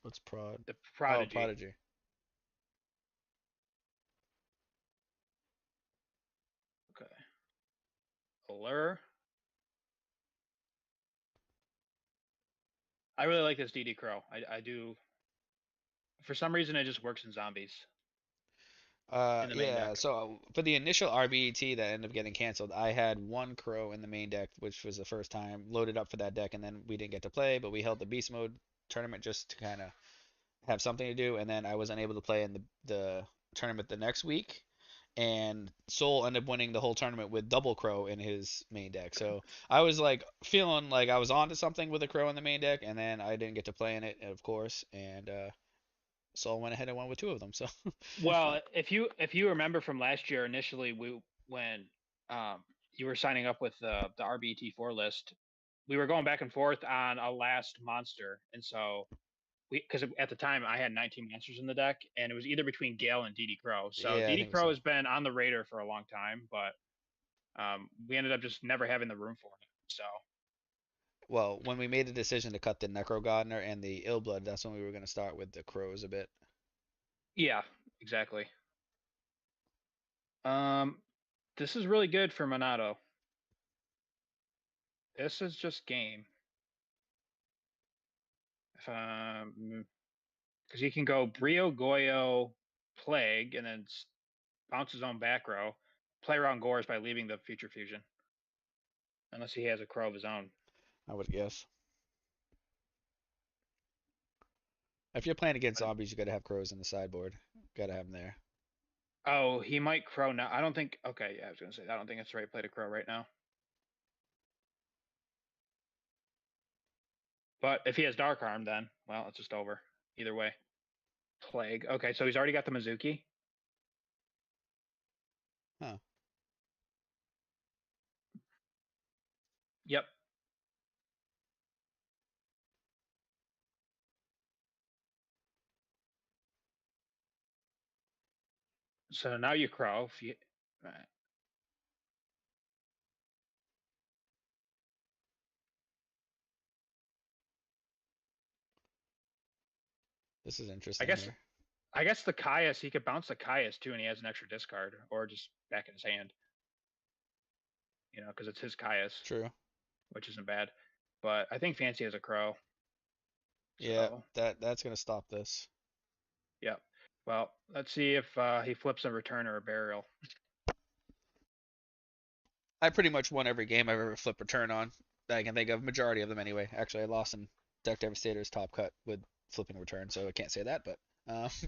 What's prod? The Oh, Prodigy. Prodigy. Okay. Allure. I really like this DD Crow. I do. For some reason, it just works in zombies in the main Yeah. deck. So for the initial RBET that ended up getting canceled, I had one Crow in the main deck, which was the first time loaded up for that deck, and then we didn't get to play, but we held the beast mode tournament just to kind of have something to do, and then I was unable to play in the tournament the next week. And Soul ended up winning the whole tournament with double Crow in his main deck. So I was like feeling like I was onto something with a Crow in the main deck, and then I didn't get to play in it, of course. And Soul went ahead and won with two of them. So Well, if you remember from last year, initially we when you were signing up with the RBT4 list, we were going back and forth on a last monster, and so because at the time I had 19 monsters in the deck, and it was either between Gale and DD Crow. So yeah, I DD think Crow so. has been on the radar for a long time, but we ended up just never having the room for it. So Well, when we made the decision to cut the Necro Godner and the Illblood, that's when we were going to start with the Crows a bit. yeah, exactly. Um, this is really good for Monado. This is just game. If because he can go Brio, Goyo, Plague, and then bounce his own back row, play around Gores by leaving the Future Fusion, unless he has a Crow of his own. I would guess. If you're playing against But, zombies, you got to have Crows in the sideboard. Got to have them there. oh, he might Crow now. I don't think. Okay, yeah, I was gonna say I don't think it's the right play to Crow right now. But if he has Dark Arm, then well, it's just over. Either way. Plague. Okay, so he's already got the Mizuki. Huh. Yep. So now you Crow. If you, right. This is I interesting guess here. I guess the Caius, he could bounce the Caius too, and he has an extra discard, or just back in his hand, because it's his Caius, True. which isn't bad. But I think Fancy has a Crow, Yeah, so that's gonna stop this. yeah. Well, let's see if he flips a return or a burial. I pretty much won every game I've ever flipped return on that I can think of. Majority of them anyway. Actually, I lost in Deck Devastator's top cut with flipping return, so I can't say that, but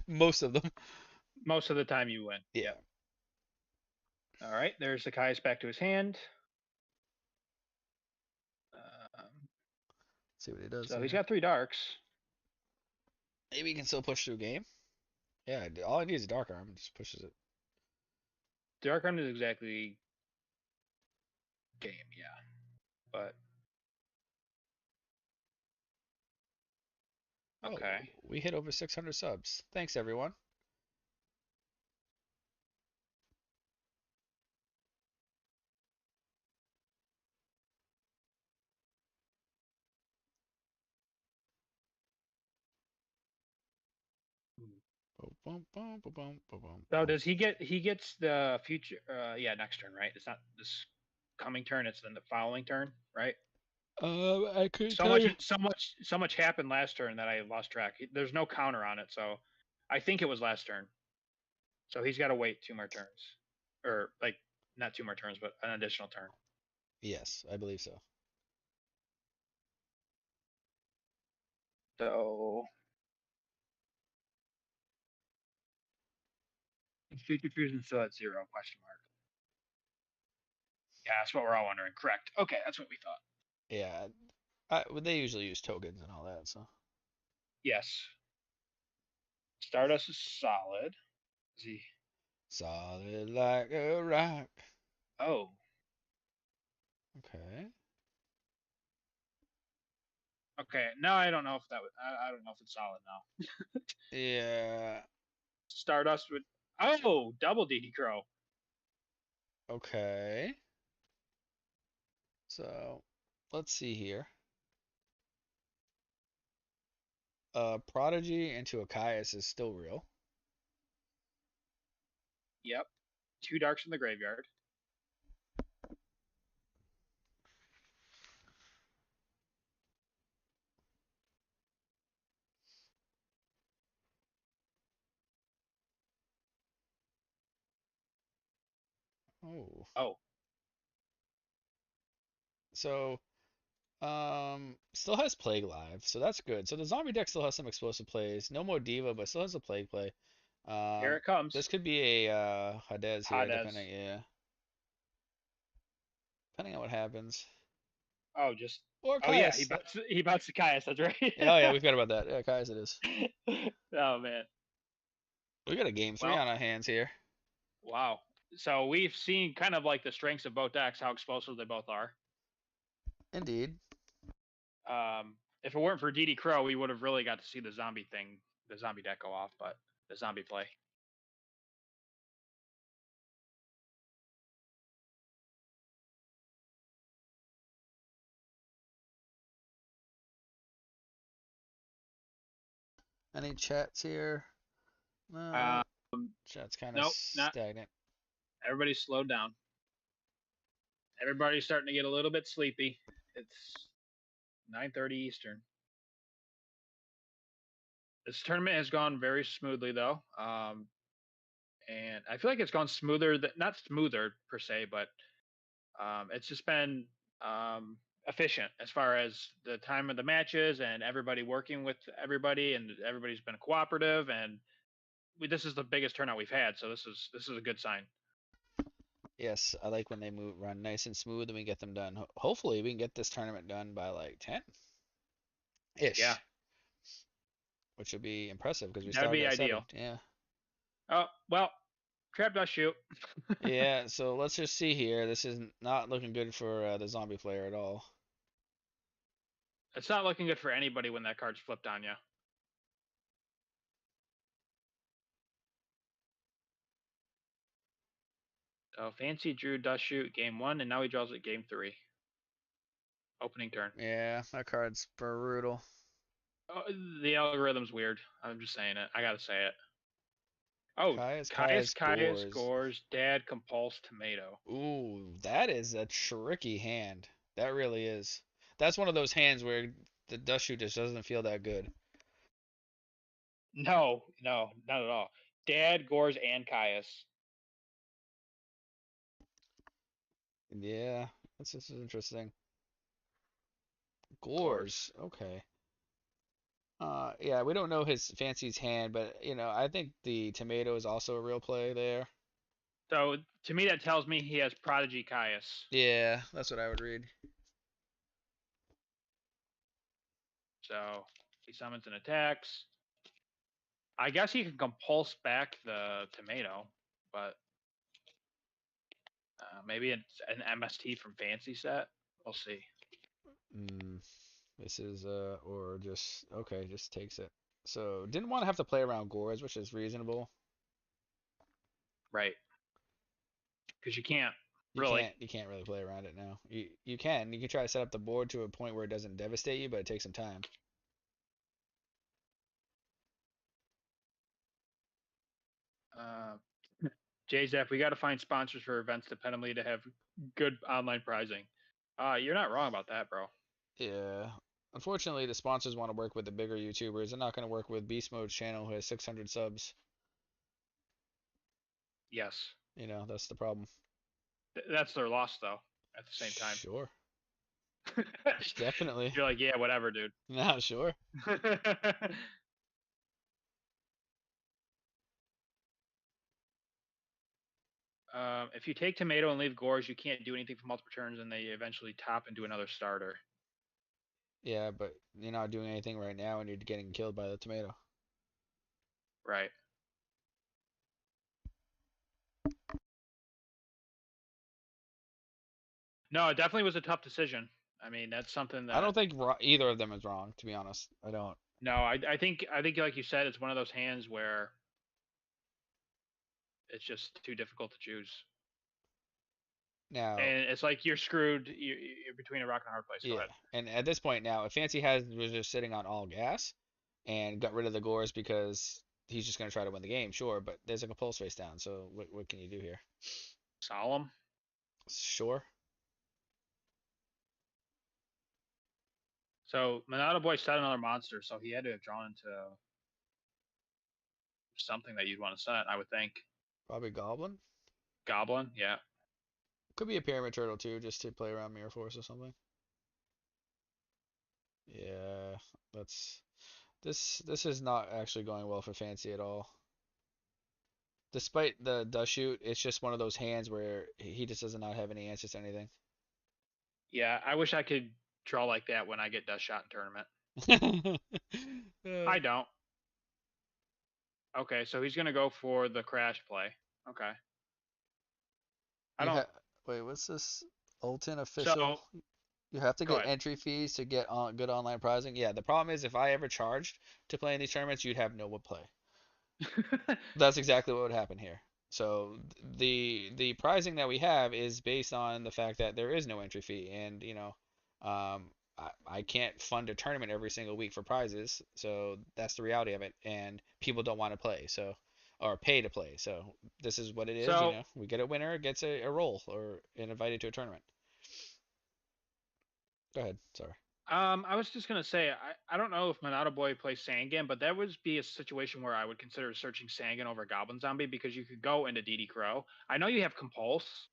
most of them. Most of the time you win. Yeah. Yep. All right, there's the Caius back to his hand. Um, See what he does so he's here. got 3 darks. Maybe he can still push through a game. Yeah, all I need is a dark arm. Just pushes it. Dark Arm is exactly game, yeah. but Oh, okay. we hit over 600 subs. Thanks, everyone. Boom, boom, boom, boom, boom, boom, So boom. does he gets the future yeah, next turn, right? It's not this coming turn, it's then the following turn, right? I couldn't So tell much you. so much happened last turn that I lost track. There's no counter on it, so I think it was last turn. So he's got to wait 2 more turns. Or like not 2 more turns, but an additional turn. Yes, I believe so. So future fusion still at 0 question mark. Yeah, that's what we're all wondering. Correct. Okay, that's what we thought. Yeah, well, they usually use tokens and all that, so. Yes. Stardust is solid. Is he? Solid like a rock. Oh, Okay. okay. Now I don't know if that. I don't know if it's solid now. Yeah. Stardust would. Oh, double DD Crow. Okay. So, let's see here. Prodigy into a Caius is still real. Yep. 2 darks in the graveyard. Oh. Oh, So, still has Plague Live, so that's good. So the zombie deck still has some explosive plays. No more Diva, but still has a Plague play. here it comes. This could be a Hadez here, Hades. depending, yeah, depending on what happens. Oh, just. Or Oh yeah, Caius. he bouts the Caius. That's right. Yeah, oh yeah, we forgot about that. Yeah, Caius it is. Oh man. We got a game three Well, on our hands here. wow. So we've seen kind of like the strengths of both decks, how explosive they both are. Indeed. If it weren't for DD Crow, we would have really got to see the zombie deck go off, but the zombie play. Any chats here? Um, No. Chat's kind of nope, not stagnant. everybody's slowed down. Everybody's starting to get a little bit sleepy. It's 9:30 Eastern. This tournament has gone very smoothly though, and I feel like it's gone smoother. Not smoother per se, but it's just been um, efficient as far as the time of the matches and everybody working with everybody, and everybody's been cooperative. And this is the biggest turnout we've had, so this is a good sign. Yes, I like when they run nice and smooth and we get them done. Hopefully, we can get this tournament done by like 10 Yeah, ish, which would be impressive because we that would started be at 7. ideal. Yeah. Oh well, trap dust shoot. Yeah, so let's just see here. This is not looking good for the zombie player at all. It's not looking good for anybody when that card's flipped on you. So Fancy drew dust shoot game 1, and now he draws it game 3. Opening turn. Yeah, that card's brutal. Oh, the algorithm's weird. I'm just saying it. I gotta say it. Oh, Kai's Caius Gores. scores. Dad compulse tomato. Ooh, that is a tricky hand. That really is. That's one of those hands where the dust shoot just doesn't feel that good. No, no, not at all. Dad, Gores, and Caius. Yeah, this is interesting. Gores. Gores, okay. Yeah, we don't know his fancy's hand, but I think the tomato is also a real play there. So to me, that tells me he has Prodigy Caius. Yeah, that's what I would read. So he summons and attacks. I guess he can compulse back the tomato, but maybe it's an MST from Fancy set. We'll see. Mm, this is or just okay, just takes it. So didn't want to have to play around gores, which is reasonable. Right. Because you can't You really. can't really play around it now. You can try to set up the board to a point where it doesn't devastate you, but it takes some time. Uh, JZF, we got to find sponsors for events dependently to have good online pricing. You're not wrong about that, bro. Yeah. Unfortunately, the sponsors want to work with the bigger YouTubers. They're not going to work with Beast Mode's channel who has 600 subs. Yes. That's the problem. That's their loss, though, at the same time. Sure. Definitely. You're like, yeah, whatever, dude. Not sure. If you take tomato and leave gores, you can't do anything for multiple turns, and they eventually top into another starter. Yeah, but you're not doing anything right now and you're getting killed by the tomato. Right. No, it definitely was a tough decision. I mean, that's something I that don't think either of them is wrong, to be honest. I don't. no, I think like you said, it's one of those hands where it's just too difficult to choose, Now, and it's like you're screwed. You're between a rock and a hard place. Go yeah. ahead. And at this point now, if Fancy has was just sitting on all gas and got rid of the gores because he's just going to try to win the game, sure, but there's a compulse face down, so what can you do here? Solemn. Sure. So Monado Boy set another monster, so he had to have drawn into something that you'd want to set. I would think Probably Goblin. Goblin. Yeah. Could be a Pyramid Turtle too, just to play around Mirror Force or something. Yeah, that's this is not actually going well for Fancy at all. Despite the dust shoot, it's just one of those hands where he just does not have any answers to anything. Yeah. I wish I could draw like that when I get dust shot in tournament. Uh, I don't. Okay, so he's gonna go for the crash play. Okay. I you don't. have wait, what's this? Ultin official? So You have to go get ahead. entry fees to get on good online prizing. Yeah, the problem is if I ever charged to play in these tournaments, you'd have no one play. That's exactly what would happen here. So the pricing that we have is based on the fact that there is no entry fee, and I can't fund a tournament every single week for prizes, so that's the reality of it, and people don't want to play, so or pay to play. So this is what it is. So We get a winner, gets a roll or an invited to a tournament. Go ahead. Sorry. I was just gonna say I don't know if Monado Boy plays Sangan, but that would be a situation where I would consider searching Sangan over Goblin Zombie because you could go into DD Crow. I know you have Compulse,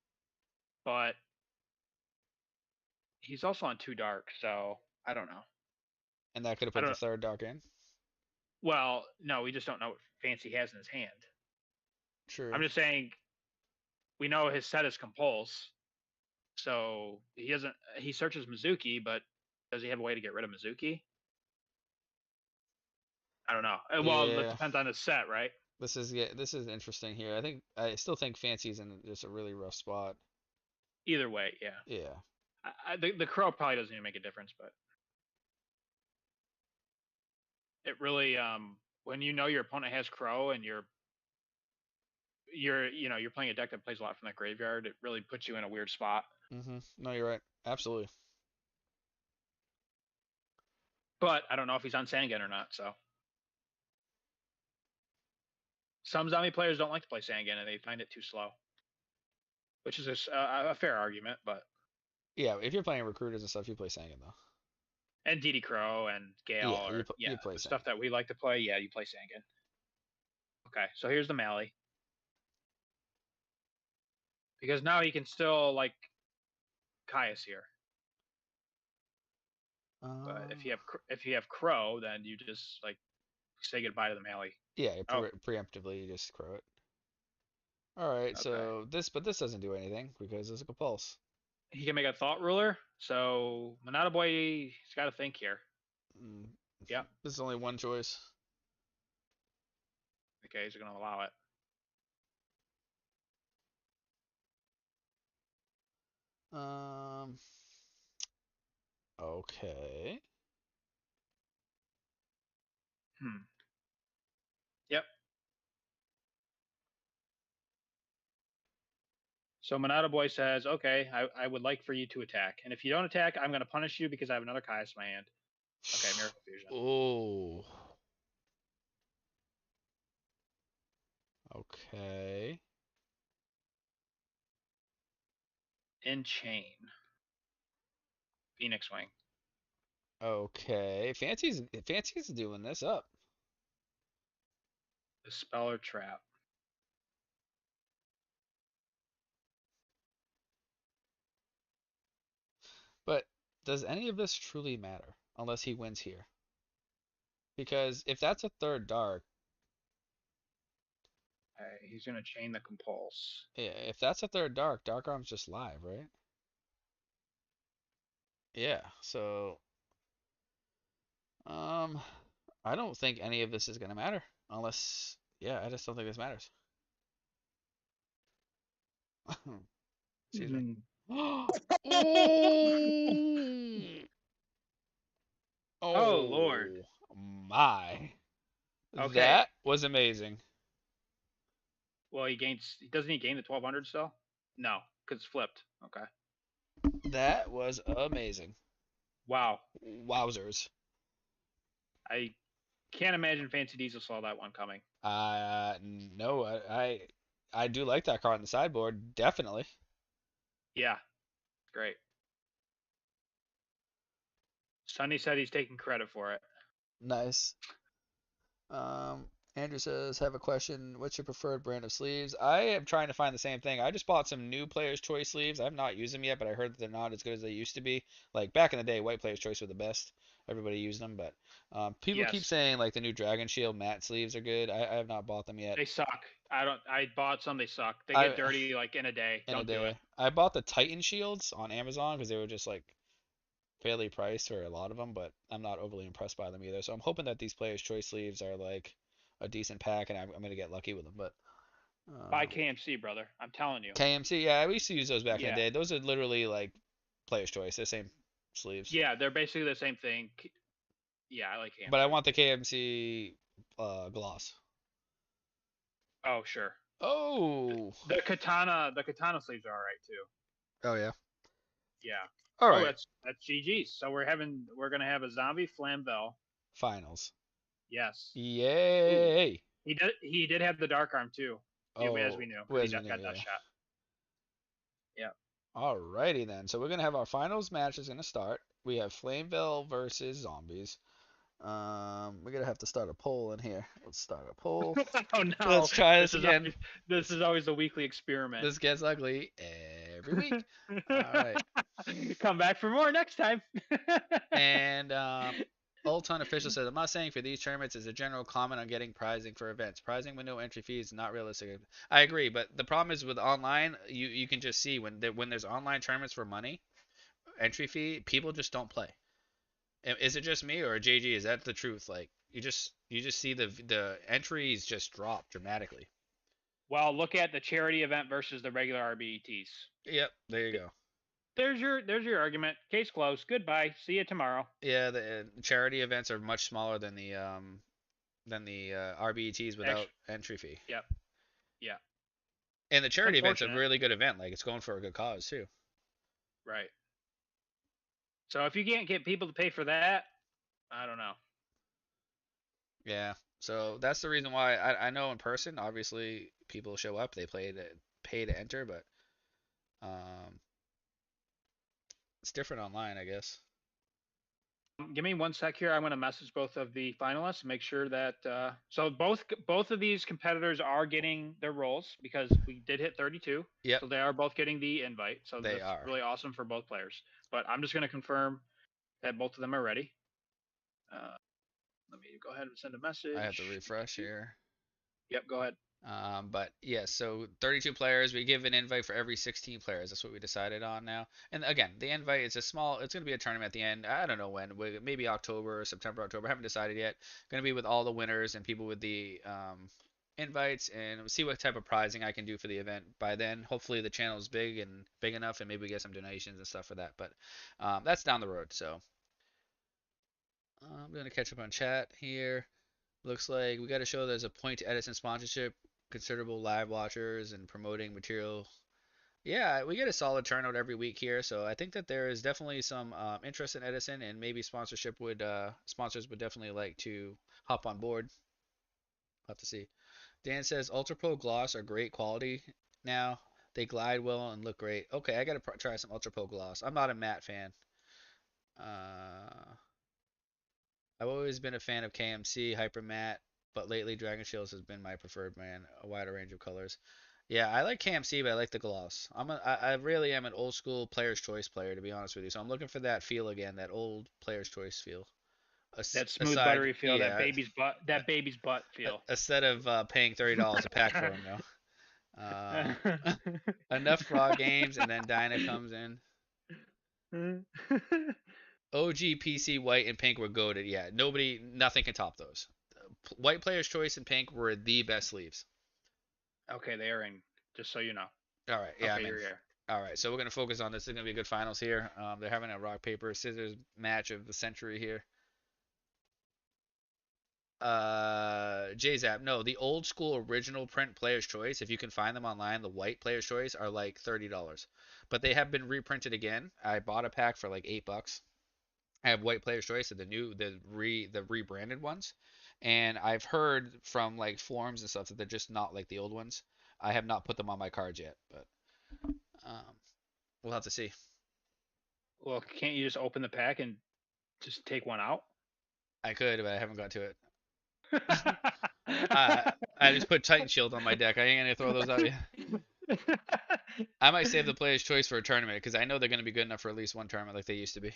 but he's also on Too Dark, so I don't know. And that could have I put the don't. third dark in. Well, no, we just don't know what Fancy has in his hand. I'm True. just saying we know his set is Compulse, so he doesn't. He searches Mizuki, but does he have a way to get rid of Mizuki? I don't know. Well, that Yeah. depends on his set, right? This is interesting here. I still think Fancy's in just a really rough spot. Either way, yeah. Yeah. The crow probably doesn't even make a difference, but it really when you know your opponent has crow and you're playing a deck that plays a lot from that graveyard, it really puts you in a weird spot. No, you're right. Absolutely. But I don't know if he's on Sangan or not. So some zombie players don't like to play Sangan and they find it too slow, which is a fair argument. But Yeah, if you're playing recruiters and stuff, you play Sangan though. and DD Crow and Gale Yeah, or yeah, you play the Sangan. stuff that we like to play, yeah, you play Sangan. Okay, so here's the Mally because now he can still like Caius here. But Uh, if you have Crow, then you just like say goodbye to the Mally. yeah, Oh, preemptively you just crow it. All right, okay. so this doesn't do anything because it's a compulse. He can make a thought ruler. So Monado Boy's got to think here. Mm, Yep. This is only one choice. Okay, he's going to allow it. Um, Okay. Hmm. Yep. So Monado Boy says, "Okay, I would like for you to attack, and if you don't attack, I'm going to punish you because I have another Caius in my hand." Okay, Miracle Fusion. Oh. Okay. In chain. Phoenix Wing. Okay. Fancy's doing this up. The Speller Trap. But does any of this truly matter unless he wins here? Because if that's a third dark, Okay, he's going to chain the Compulse. yeah, if that's a third dark, Dark Arm's just live, right? Yeah. So, um, I don't think any of this is gonna matter unless, yeah, I just don't think this matters. Excuse me. Mhm. Oh, Oh Lord. oh my. Okay. That was amazing. Well, he gains. Doesn't he gain the 1200 still? No, because it's flipped. Okay. That was amazing. Wow. Wowzers. I can't imagine Fancy Diesel saw that one coming. No, I do like that card on the sideboard, definitely. Yeah, great. Sonny said he's taking credit for it. Nice. Um, Andrew says, have a question. What's your preferred brand of sleeves? I am trying to find the same thing. I just bought some new Player's Choice sleeves. I've not used them yet, but I heard that they're not as good as they used to be. Like back in the day, white Player's Choice were the best. Everybody used them, but people keep Yes, saying like the new Dragon Shield matte sleeves are good. I have not bought them yet. they suck. I don't. I bought some. They suck. They get I dirty like in a day. in a Don't do it. day. I bought the Titan Shields on Amazon because they were just like fairly priced for a lot of them, but I'm not overly impressed by them either. So I'm hoping that these Player's Choice sleeves are like a decent pack, and I'm gonna get lucky with them. But Buy uh, KMC, brother. I'm telling you. KMC, yeah, we used to use those back in the Yeah, day. Those are literally like Player's Choice, the same sleeves. yeah. They're basically the same thing. Yeah, I like But I KMC. want the KMC gloss. Oh sure. Oh, The katana sleeves are all right too. oh yeah. Yeah. All Oh, right, that's GG's. So we're gonna have a zombie Flamvel. finals. Yes. Ooh. Yay! He did have the dark arm too, as we Oh, knew, well, because he as we knew, got that yeah. shot. Yeah. Alrighty then. So we're gonna have our finals match is gonna start. We have Flameville versus Zombies. We're gonna have to start a poll in here. Let's start a poll. Oh no, Let's try this this is again. always this This is always a weekly experiment. this gets ugly every week. All right. Come back for more next time. And Old Ton Official says, I'm not saying for these tournaments is a general comment on getting prizing for events. Prizing with no entry fees is not realistic. I agree, but the problem is with online, you can just see when there's online tournaments for money, entry fee, people just don't play. Is it just me or JG? Is that the truth? Like you just see the entries just drop dramatically. Well, look at the charity event versus the regular RBETs. Yep, there you go. There's your argument. Case closed. Goodbye. See you tomorrow. Yeah, the charity events are much smaller than the RBETs without Actually, entry fee. yep, yeah. And the It's charity event's a unfortunate, really good event. Like it's going for a good cause too. right? So if you can't get people to pay for that, I don't know. Yeah. So that's the reason why I know in person, obviously people show up, they pay to enter, but um, it's different online, I guess. Give me one sec here. I'm going to message both of the finalists and make sure that so both of these competitors are getting their roles because we did hit 32, Yep, so they are both getting the invite. So they that's are. really awesome for both players. But I'm just going to confirm that both of them are ready. Uh, let me go ahead and send a I have to message. refresh here. Yep, go ahead. But yeah, so 32 players. We give an invite for every 16 players. That's what we decided on now. And again, the invite is a small. It's going to be a tournament at the end. I don't know when. Maybe October, September, October. I haven't decided yet. Going to be with all the winners and people with the invites and we'll see what type of prizing I can do for the event by then. Hopefully the channel is big enough, and maybe we get some donations and stuff for that. But that's down the road. So I'm gonna catch up on chat here. Looks like we got to show there's a point to Edison sponsorship, considerable live watchers, and promoting material. Yeah, we get a solid turnout every week here, so I think that there is definitely some interest in Edison, and maybe sponsorship would sponsors would definitely like to hop on board. We'll have to see. Dan says Ultra Pro Gloss are great quality now. They glide well and look great. Okay, I gotta try some Ultra Pro Gloss. I'm not a matte fan. Uh, I've always been a fan of KMC Hyper Matte, but lately Dragon Shields has been my preferred brand. A wider range of colors. Yeah, I like KMC, but I like the gloss. I really am an old school player's choice player, to be honest with you. So I'm looking for that feel again, that old player's choice feel. That smooth Aside, buttery feel, yeah, that baby's butt feel. instead of paying $30 a pack for them, enough raw games, and then Dinah comes in. OG PC white and pink were goaded. Yeah, nothing can top those. White player's choice and pink were the best sleeves. Okay, they are in. Just so you know. All right, yeah, I'm Okay, in. you're here. All right, so we're gonna focus on this. This is gonna be a good finals here. They're having a rock paper scissors match of the century here. JZap, no, the old school original print player's choice. If you can find them online, the white player's choice are like $30, but they have been reprinted again. I bought a pack for like $8. I have white player's choice of the rebranded ones, and I've heard from like forums and stuff that they're just not like the old ones. I have not put them on my cards yet, but um, we'll have to see. Well, can't you just open the pack and just take one out? I could, but I haven't got to it. I I just put Titan Shield on my deck. I ain't gonna throw those out yet. I might save the player's choice for a tournament because I know they're gonna be good enough for at least one tournament like they used to be.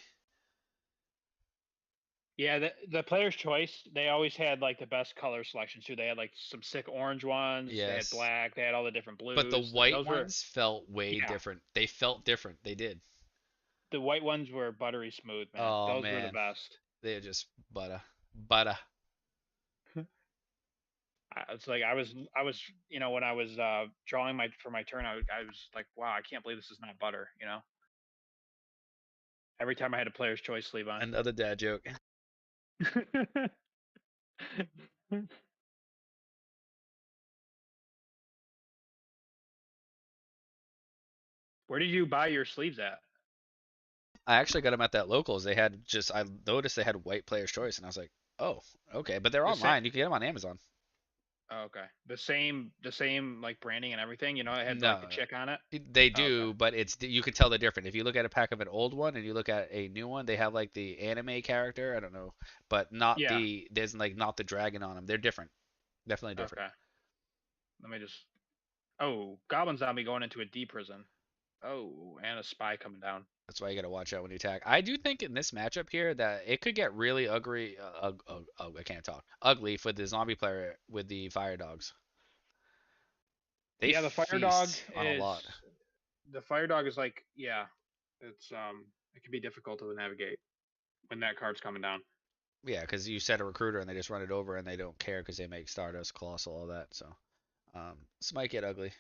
Yeah, the player's choice, they always had like the best color selections too. They had like some sick orange ones, they had Yes, black, they had all the different but the blues. white Those were ones felt way yeah, different. They felt different. They did. the white ones were buttery smooth, man. Oh Those were the man, best. they're just butter. It's like I was when I was drawing my for my turn, I was like, wow, I can't believe this is not butter. Every time I had a player's choice sleeve on. Another dad joke. Where did you buy your sleeves at? I actually got them at that locals. I noticed they had white player's choice, and I was like, oh, okay. But they're The same. online. You can get them on Amazon. Oh, okay. The same like branding and everything. It had like No, the chick on it. they Oh, okay. do, but you can tell they're different. If you look at a pack of an old one and you look at a new one, they have like the anime character. I don't know, but Yeah. there's like not the dragon on them. They're different. Definitely different. Okay. Let me just. Oh, Goblin Zombie going into a D prison. Oh, and a spy coming down. That's why you got to watch out when you attack. I do think in this matchup here that it could get really ugly. I can't talk. Ugly for the zombie player with the fire dogs. They Yeah, feast on a lot. the fire dog is like it can be difficult to navigate when that card's coming down. Yeah, because you set a recruiter and they just run it over and they don't care because they make Stardust, Colossal, all that. So this might get ugly.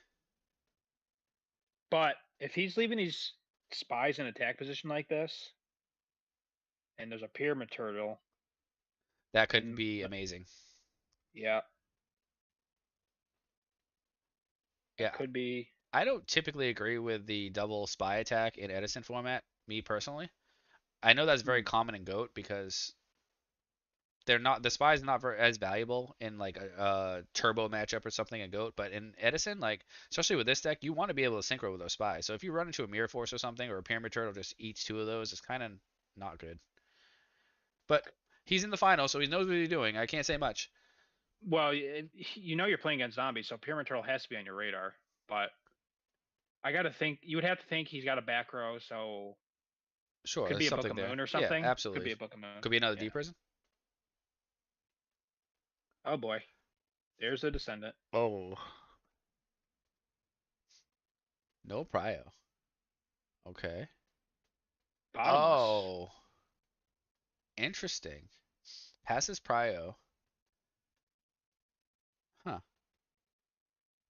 But if he's leaving these spies in attack position like this, and there's a pyramid turtle, That could and be amazing. yeah, that Yeah, could be. I don't typically agree with the double spy attack in Edison format, me personally. I know that's very Hmm. common in Goat because the spy's not very as valuable in like a turbo matchup or something in Goat, but in Edison, like especially with this deck, you want to be able to synchro with those spies. So if you run into a Mirror Force or something, or a Pyramid Turtle just eats two of those, it's kind of not good. But he's in the final, so he knows what he's doing. I can't say much. Well, you're playing against zombies, so pyramid turtle has to be on your radar. But I got to think you would have to think he's got a back row, so Sure, could there's be a Book something of there. Moon or Yeah, something. Could absolutely. be a Book of Moon. Could be another Yeah. D prison. Oh boy, there's a descendant. Oh, no prio. Okay. Bottomless. Oh, interesting. Passes prio. Huh.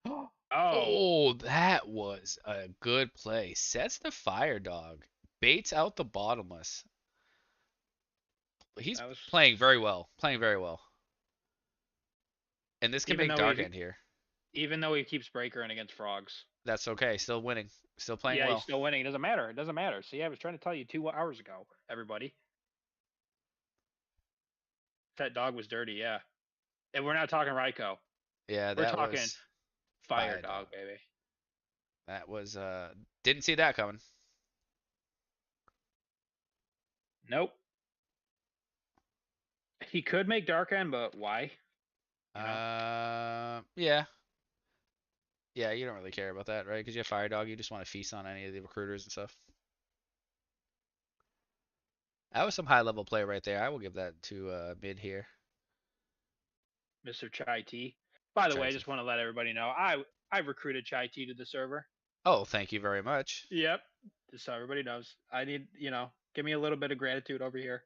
Oh, Oh, that was a good play. Sets the fire dog. Baits out the bottomless. He's that was playing very well. Playing very well. And this can even make though dark he end here. even though he keeps breakering against frogs. That's okay. Still winning. Still playing Yeah, he's well. still winning. It doesn't matter. It doesn't matter. See, I was trying to tell you 2 hours ago, everybody. That dog was dirty, yeah. And we're not talking Ryko. Yeah, We're that talking was fire fire dog, dog. baby. That was didn't see that coming. Nope. He could make dark end, but why? You know? Yeah. Yeah, you don't really care about that, right? Because you have fire dog, you just want to feast on any of the recruiters and stuff. That was some high level play right there. I will give that to mid here. Mr. Chai T. By the Try way, I to. just want to let everybody know I recruited Chai T to the server. Oh, thank you very much. Yep. Just so everybody knows. I need, give me a little bit of gratitude over here.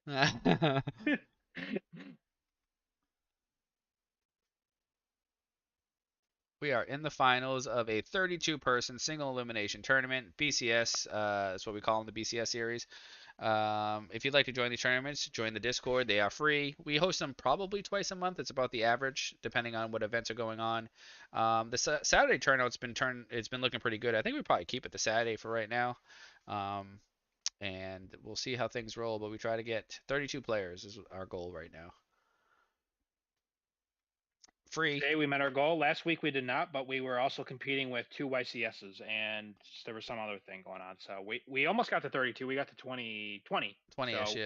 We are in the finals of a 32-person single elimination tournament. BCS, that's what we call them, the BCS series. If you'd like to join these tournaments, join the Discord. They are free. We host them probably twice a month. It's about the average, depending on what events are going on. The Saturday turnout's been it's been looking pretty good. I think we probably keep it the Saturday for right now, um, and we'll see how things roll. But we try to get 32 players is our goal right now. Free. Today we met our goal. Last week we did not, but we were also competing with two YCSs, and there was some other thing going on. So we almost got to 32. We got to 2020. 20-ish, So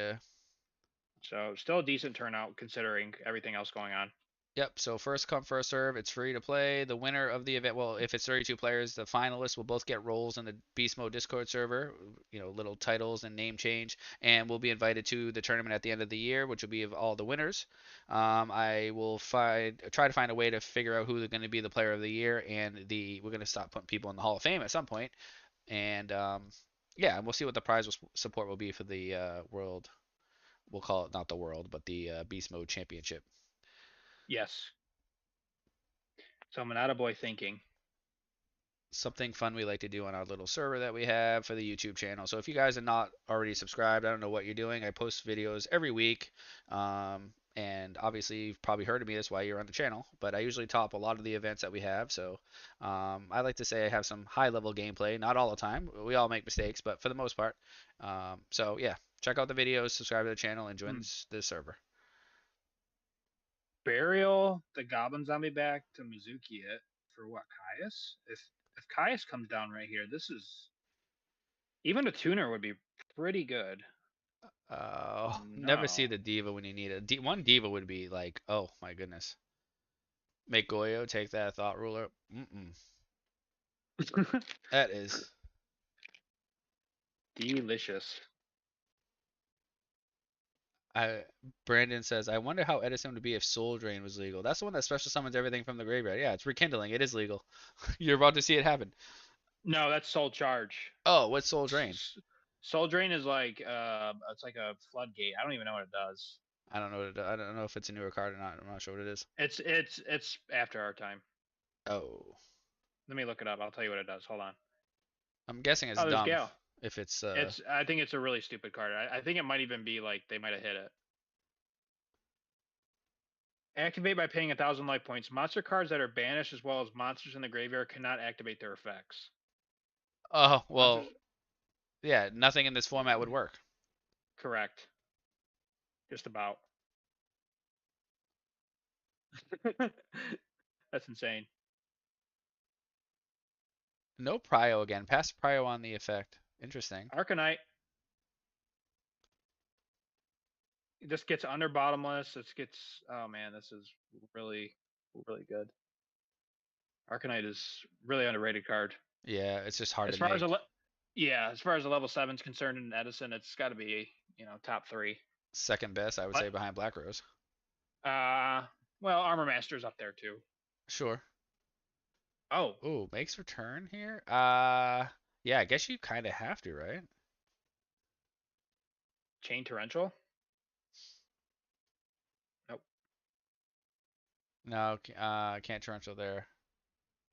yeah. still a decent turnout considering everything else going on. Yep. So first come, first serve. It's free to play. The winner of the event, well, if it's 32 players, the finalists will both get roles in the Beast Mode Discord server. Little titles and name change, and we'll be invited to the tournament at the end of the year, which will be of all the winners. I will try to find a way to figure out who's going to be the player of the year, and we're going to stop putting people in the Hall of Fame at some point, and yeah, we'll see what the prize support will be for the world. We'll call it not the world, but the Beast Mode Championship. Yes. So I'm an attaboy thinking. Something fun we like to do on our little server that we have for the YouTube channel. So if you guys are not already subscribed, I don't know what you're doing. I post videos every week. And obviously you've probably heard of me, that's why you're on the channel. But I usually top a lot of the events that we have. So I like to say I have some high level gameplay. Not all the time. We all make mistakes, but for the most part. So yeah, check out the videos, subscribe to the channel, and join this server. Burial the Goblin Zombie back to Mizuki it for what, Caius? If Caius comes down right here, this is even a tuner would be pretty good. Never see No. the diva when you need it. One diva would be like, oh my goodness. Make Goyo take that thought ruler. Mm-mm. That is. Delicious. I Brandon says, I wonder how Edison would be if Soul Drain was legal. That's the one that special summons everything from the graveyard. Yeah, it's rekindling. It is legal. You're about to see it happen. No, that's Soul Charge. Oh, what's Soul Drain? Soul Drain is like it's like a floodgate. I don't even know what it does. I don't know what I don't know if it's a newer card or not. I'm not sure what it is. It's after our time. Oh, Let me look it up. I'll tell you what it does. Hold on. I'm guessing it's Oh, there's dumb. Gale. If it's I think it's a really stupid card. I think it might even be like they might have hit it. Activate by paying 1,000 life points. Monster cards that are banished as well as monsters in the graveyard cannot activate their effects. oh Monsters well, yeah, nothing in this format would work. correct. Just about. That's insane. No Prio again. Pass Prio on the effect. Interesting. Arcanite. This gets under bottomless. This gets. Oh man, this is really, really good. Arcanite is really underrated card. Yeah, it's just hard As to far as make. yeah, as far as the level 7's concerned in Edison, it's got to be top three. Second best, I would But say, behind Black Rose. well, Armor Master's up there too. Sure. Oh, Ooh, makes return here? Yeah, I guess you kind of have to, right? Chain Torrential. Nope. No, can't torrential there.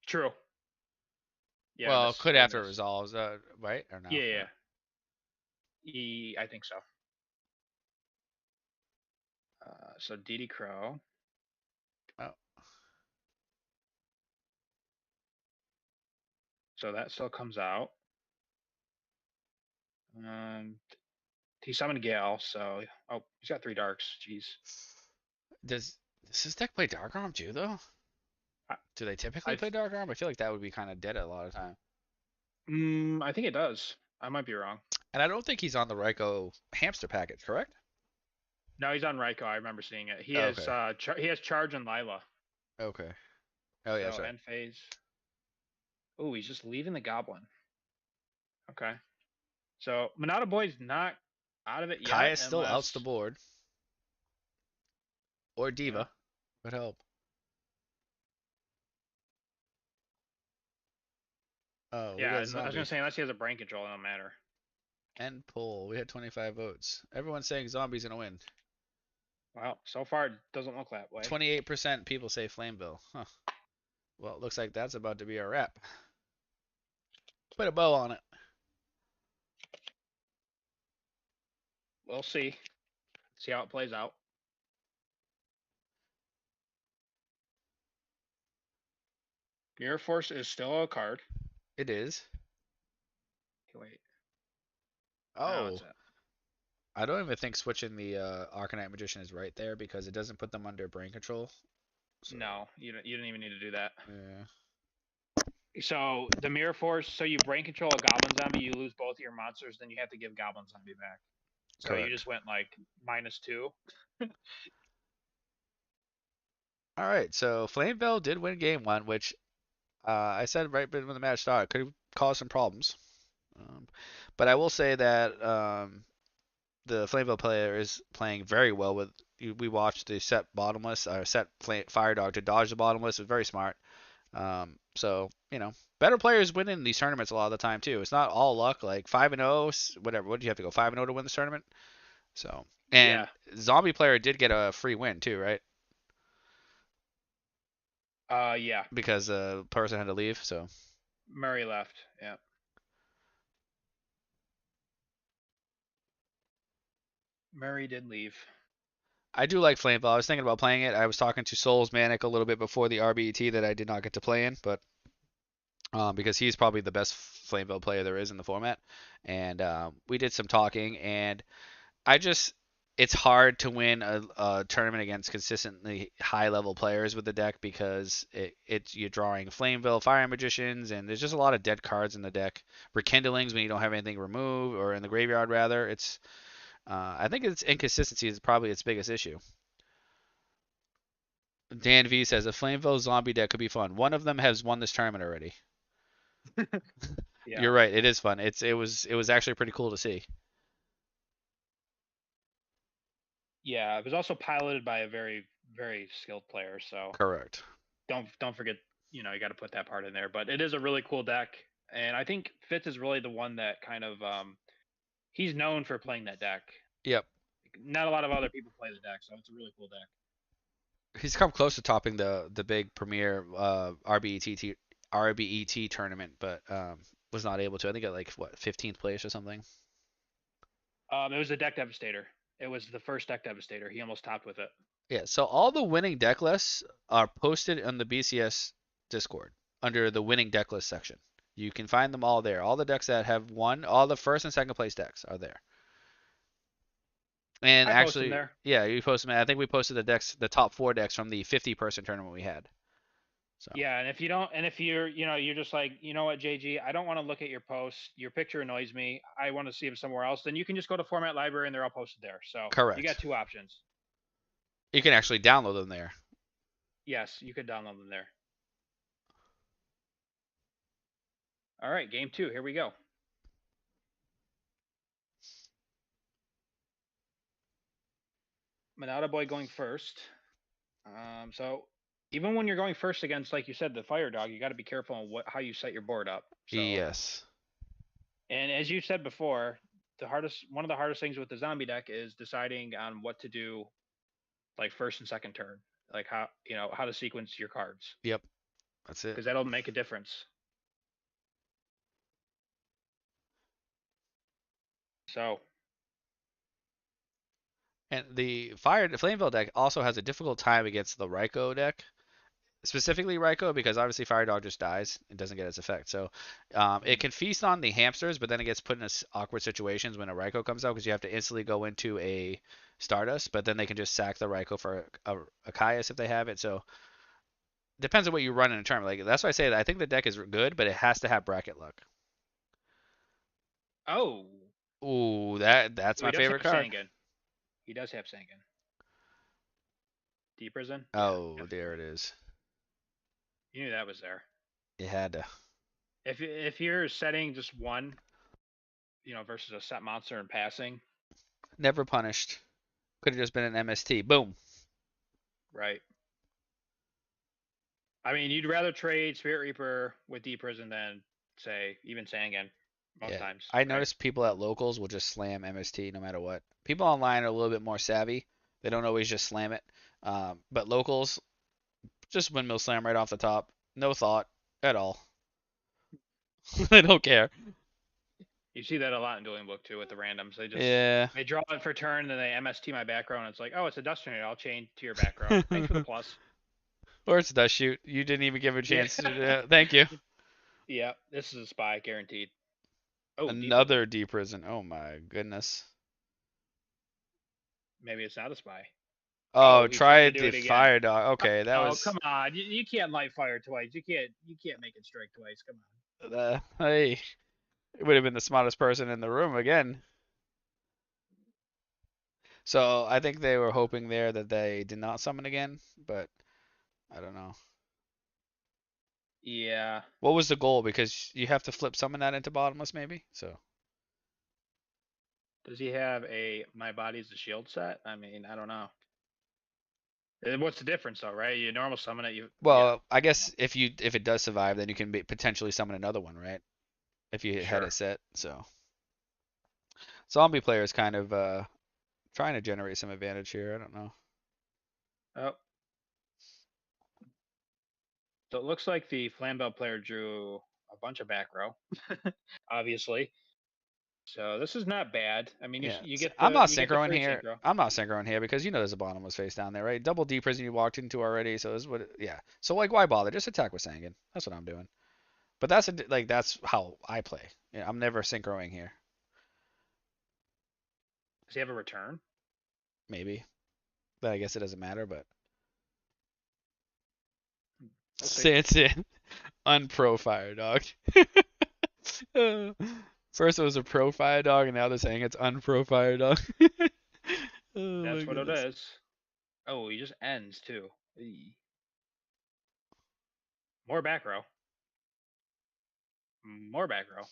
True. Yeah, Well, this could or after it this. resolves, right or no? Yeah, Yeah. yeah. I think so. So DD Crow. Oh, So that still comes out. Um, he summoned Gale, so he's got 3 darks. Jeez. does this deck play Dark Arm too, though? I Do they typically I, play Dark Arm? I feel like that would be kind of dead a lot of time. I think it does. I might be wrong. And I don't think he's on the Ryko hamster package, correct? No, he's on Raikou. I remember seeing it. He has Okay. he has Charge and Lila. Okay. Oh yeah, that's So right. end phase. Oh, he's just leaving the Goblin. Okay. So Monado Boy's not out of it yet, Kaya still outs the unless board, or yeah, Diva would help. Oh, we yeah. got I was gonna Zombie. say unless he has a brain control, it don't matter. End poll. We had 25 votes. Everyone's saying Zombie's gonna win. Well, so far it doesn't look that way. 28% people say Flameville. Huh. Well, it looks like that's about to be a wrap. Put a bow on it. We'll see. See how it plays out. Mirror Force is still a card. It is. Okay, wait. Now it's Oh, it. I don't even think switching the Arcanite Magician is right there because it doesn't put them under brain control. So, No, you didn't even need to do that. yeah. So the Mirror Force, so you brain control a Goblin Zombie, you lose both your monsters, then you have to give Goblin Zombie back. So you Correct. just went like -2. All right, so Flameville did win game one, which I said right when the match started could cause some problems. Um, but I will say that the Flameville player is playing very well with. We watched the set bottomless, set Fire Dog to dodge the bottomless. It was very smart. So better players win in these tournaments a lot of the time too. It's not all luck. Like 5-0, whatever. What do you have to go 5-0 to win this tournament? So Yeah. and Zombie player did get a free win too, right? Yeah. Because the person had to leave. So Murray left. Yeah. Murray did leave. I do like Flameville. I was thinking about playing it. I was talking to Souls Manic a little bit before the RBET that I did not get to play in, but because he's probably the best Flameville player there is in the format, and we did some talking, and I just it's hard to win a tournament against consistently high level players with the deck because it's you're drawing Flameville Fire Magicians and there's just a lot of dead cards in the deck. Rekindlings when you don't have anything removed or in the graveyard rather. It's I think its inconsistency is probably its biggest issue. Dan V says a Flameville zombie deck could be fun. One of them has won this tournament already. Yeah. You're right. It is fun. It was actually pretty cool to see. Yeah. It was also piloted by a very, very skilled player. So Correct. don't forget, you got to put that part in there. But it is a really cool deck. And I think Fitz is really the one that kind of he's known for playing that deck. Yep. Not a lot of other people play the deck, so it's a really cool deck. He's come close to topping the big premier RBET tournament, but was not able to. I think at like what 15th place or something. It was a deck devastator. It was the first deck devastator. He almost topped with it. Yeah. So all the winning deck lists are posted on the BCS Discord under the winning deck list section. You can find them all there. All the decks that have won, all the first and second place decks are there. And I post them actually, there. yeah, you posted. I think we posted the top four decks from the 50-person tournament we had. So Yeah, and if you don't, and if you're just like, you know what, JG, I don't want to look at your posts. Your picture annoys me. I want to see them somewhere else. Then you can just go to Format Library and they're all posted there. So you got correct. two options. You can actually download them there. Yes, you could download them there. All right, game 2. Here we go. Manada Boy going first. So even when you're going first against, like you said, the Fire Dog, you got to be careful on how you set your board up. So, Yes. and as you said before, one of the hardest things with the zombie deck is deciding on what to do, like first and second turn, like how to sequence your cards. Yep. That's it. because that'll make a difference. So, And the Flameville deck also has a difficult time against the Raikou deck, specifically Raikou, because obviously Fire Dog just dies and doesn't get its effect. So it mhm. can feast on the hamsters, but then it gets put in awkward situations when a Raikou comes out because you have to instantly go into a Stardust, but then they can just sack the Raikou for a Caius if they have it. So depends on what you run in a tournament. Like that's why I say that I think the deck is good, but it has to have bracket luck. Oh, Ooh, that's oh, he my does have favorite card. Sangan. He does have Sangan. Deep prison? Yeah, Oh, there definitely. it is. You knew that was there. You had to. If you're setting just one, versus a set monster and passing, Never punished. Could have just been an MST. Boom. right? I mean, you'd rather trade Spirit Reaper with Deep Prison than say even Sangan most Yeah. times, I right? noticed people at locals will just slam MST no matter what. People online are a little bit more savvy. They don't always just slam it. But locals, just windmill slam right off the top. No thought at all. They don't care. You see that a lot in Dueling Book too with the randoms. Yeah. They draw it for turn, and then they MST my background. And it's like, oh, it's a Dust Tornado. I'll change to your background. Thanks for the plus. Or it's dust shoot. You didn't even give a Yeah, chance to. Thank you. yeah. This is a spy guaranteed. Oh, Deep Prison. Another deep prison. Oh my goodness. Maybe it's not a spy. Oh, Oh, he tried to tried do the it again. fire dog. Okay, that Oh, was. come on. You can't light fire twice. You can't make it strike twice. Come on. Hey, it would have been the smartest person in the room again. So I think they were hoping there that they did not summon again, but I don't know. Yeah. What was the goal? Because you have to flip summon that into bottomless, maybe. So, Does he have a My Body's a Shield set? I mean, I don't know. What's the difference though, right? You normal summon it, yeah. well, I guess if it does survive, then you can potentially summon another one, right? If you had it Sure. set. So, zombie players kind of trying to generate some advantage here. I don't know. Oh, so it looks like the Flambeau player drew a bunch of back row, obviously. So this is not bad. I mean, Yeah, you get I'm the not you get the synchroing free here. synchro. I'm not synchroing here because you know there's a bottomless face down there, right? Double D prison you walked into already, so this would yeah. So like, why bother? Just attack with Sangan. That's what I'm doing. But that's how I play. Yeah, I'm never synchroing here. Does he have a return? Maybe, but I guess it doesn't matter. But We'll see. Sanson, unpro fire dog. First it was a pro fire dog, and now they're saying it's unpro fire dog. Oh my That's what it goodness. is. Oh, he just ends too. Eee. More back row. More back row.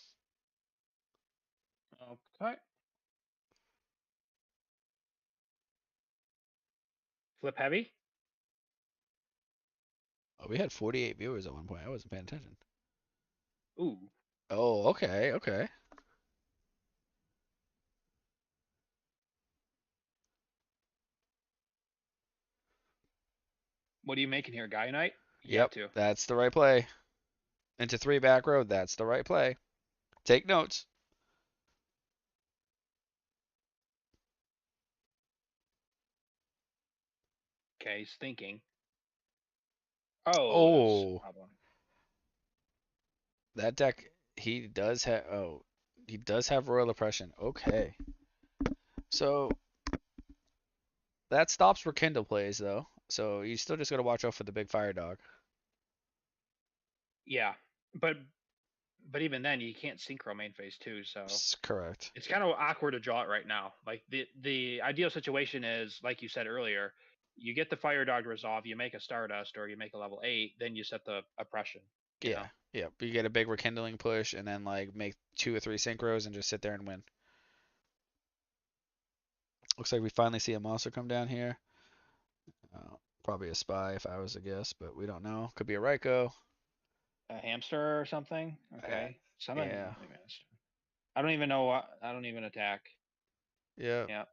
Okay. Flip heavy. Oh, we had 48 viewers at one point. I wasn't paying attention. Ooh. Oh, okay, okay. What are you making here? Guy Knight? You got Yep, to. that's the right play. Into three back row, that's the right play. Take notes. Okay, he's thinking. Oh, that's a Oh, problem. that deck, he does have Royal Oppression. Okay. So that stops where Kindle plays, though. So you still just got to watch out for the big fire dog. Yeah, but even then, you can't synchro main phase two, so Correct. it's kind of awkward to draw it right now. Like the ideal situation is, like you said earlier, you get the fire dog to resolve, you make a Stardust or you make a level 8, then you set the oppression. You Yeah. know. Yeah. You get a big rekindling push and then like make two or three synchros and just sit there and win. Looks like we finally see a monster come down here. Probably a spy if I was to guess, but we don't know. Could be a Raikou. A hamster or something. Uh, Okay, summon. yeah. I don't even know what. I don't even attack. Yeah. Yeah.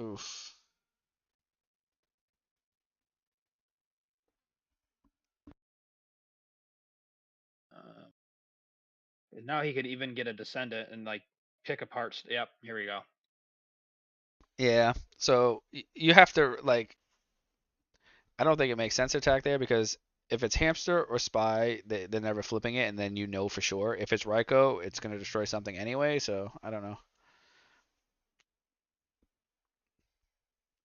Oof. And now he could even get a descendant and like pick apart. Yep, here we go. Yeah. So you have to like. I don't think it makes sense to attack there because if it's hamster or spy, they're never flipping it, and then you know for sure. If it's Ryko, it's gonna destroy something anyway. So I don't know.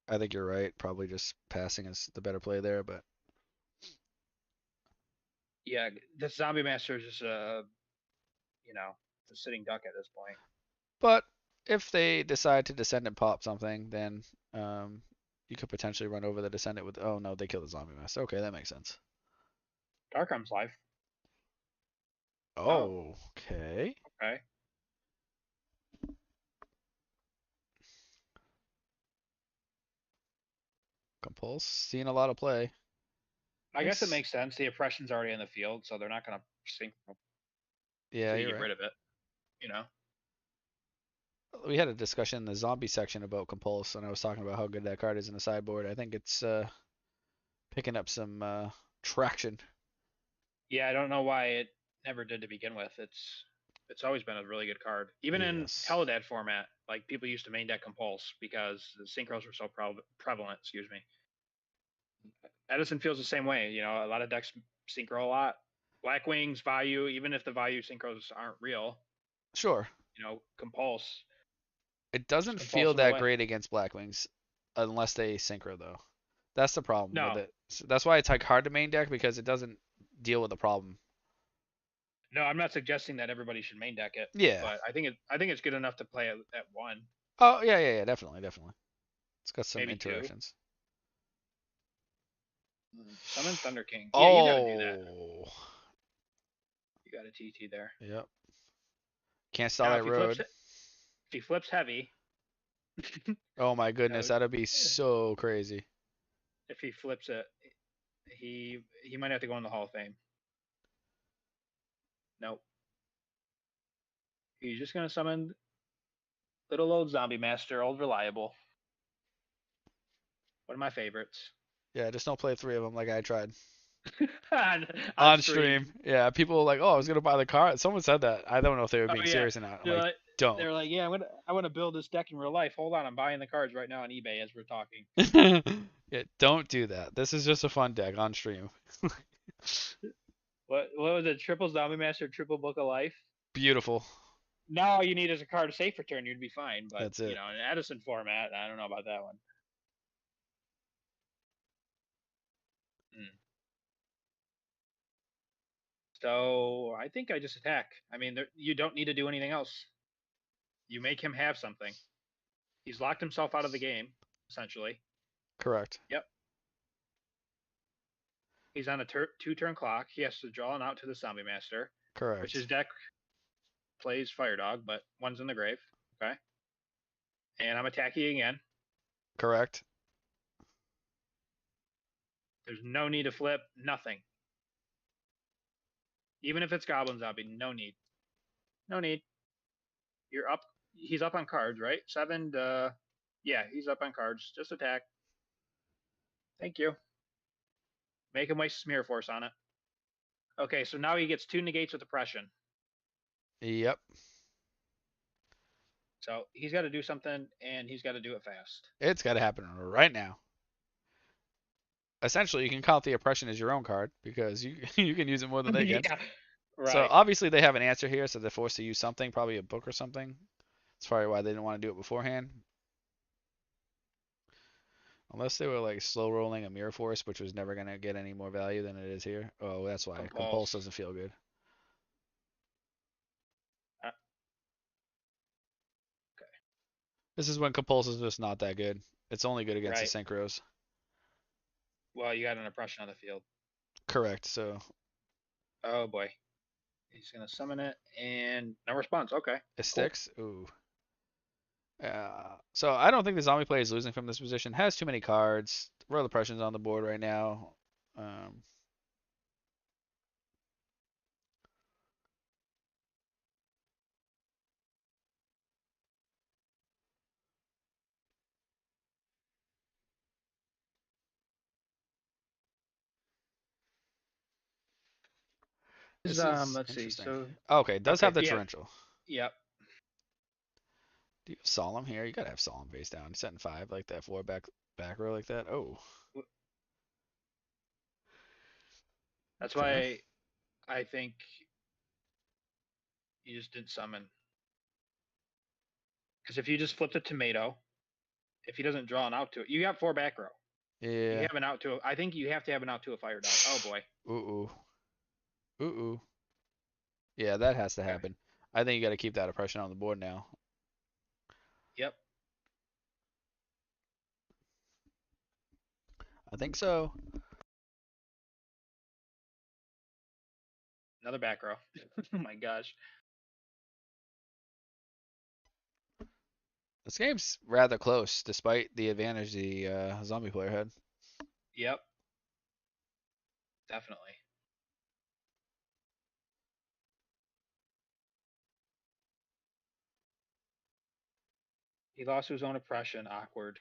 I think you're right. Probably just passing is the better play there, but Yeah, this zombie master is just you know, a sitting duck at this point. but if they decide to descend and pop something, then um, you could potentially run over the descendant with. Oh no, they kill the zombie master. Okay, that makes sense. Darkheim's life. Oh, Oh, okay. okay. Compulse, seeing a lot of play. I guess it Nice. makes sense. The oppression's already in the field, so they're not gonna sink Yeah, until you you're get right. rid of it. You know. We had a discussion in the zombie section about Compulse, and I was talking about how good that card is in the sideboard. I think it's picking up some traction. Yeah, I don't know why it never did to begin with. It's always been a really good card. Even in Yes. Teledad format, like people used to main deck Compulse because the synchros were so prevalent. Excuse me. Edison feels the same way. You know, a lot of decks synchro a lot. Black Wings, Value, even if the Value synchros aren't real, Sure. you know, Compulse, It just doesn't Compulse feel them that away. great against Blackwings unless they synchro though. That's the problem with No, it. That's why it's like hard to main deck because it doesn't deal with the problem. no, I'm not suggesting that everybody should main deck it, Yeah. but I think it's good enough to play at one, Oh yeah, yeah, yeah, definitely, definitely. It's got some maybe two. interactions. Summon Thunder King. Yeah, you got to do that. Oh. You got a TT there. Yep. Can't stall Now, that road. if he flips heavy, Oh my you know, goodness, that'd be so crazy. if he flips it, he might have to go in the Hall of Fame. Nope. He's just gonna summon little old zombie master, old reliable. One of my favorites. Yeah, just don't play three of them like I tried. on, on On stream. stream. Yeah, people were like, "Oh, I was gonna buy the car." Someone said that. I don't know if they were Oh being yeah, serious or not. I'm they're like, like "Don't." they're like, yeah, I want to build this deck in real life. Hold on, I'm buying the cards right now on eBay as we're talking. Yeah, don't do that. This is just a fun deck on stream. What was it? Triple zombie master, triple book of life. Beautiful. Now all you need is a card of safe return. You'd be fine. But That's you it. know, in Edison format, I don't know about that one. Hmm. So I think I just attack. I mean, you don't need to do anything else. You make him have something. He's locked himself out of the game, essentially. Correct. Yep. He's on a 2-turn clock. He has to draw an out to the zombie master, which Correct. his deck plays Fire Dog, but one's in the grave. Okay. And I'm attacking again. Correct. There's no need to flip. Nothing. Even if it's Goblin Zombie, no need. No need. You're up. He's up on cards, right? Seven. Yeah, he's up on cards. Just attack. Thank you. Make him waste Smear Force on it. Okay, so now he gets two negates with oppression. Yep. So he's got to do something, and he's got to do it fast. It's got to happen right now. Essentially, you can count the oppression as your own card because you you can use it more than they can. Yeah, So right. obviously they have an answer here, so they're forced to use something, probably a book or something. That's probably why they didn't want to do it beforehand. Unless they were like slow rolling a Mirror Force, which was never gonna get any more value than it is here. Oh, that's why. Compulse Compulse. doesn't feel good. Uh, This is when Compulse is just not that good. It's only good against the right. Synchros. Well, you got an oppression on the field. Correct. So Oh boy. He's gonna summon it, and no response. Okay, it cool. sticks. Ooh. So I don't think the zombie play is losing from this position. Has too many cards. Royal Oppression's on the board right now. Um, is This is let's see. interesting. So Okay, it does okay, have the yeah, torrential. yep. Do you have Solemn here? You gotta have Solemn face down. Set in 5 like that, 4 back row like that. Oh, That's okay. why I think you just didn't summon. Because if you just flip the tomato, if he doesn't draw an out to it, you got 4 back row. You Yeah. have an out to. I think you have to have an out to a fire dog. Oh boy. Ooh ooh. Ooh ooh. Yeah, that has to Okay. happen. I think you gotta keep that oppression on the board now. Yep. I think so. Another back row. Oh my gosh. This game's rather close, despite the advantage the zombie player had. Yep. Definitely. He lost to his own oppression. Awkward.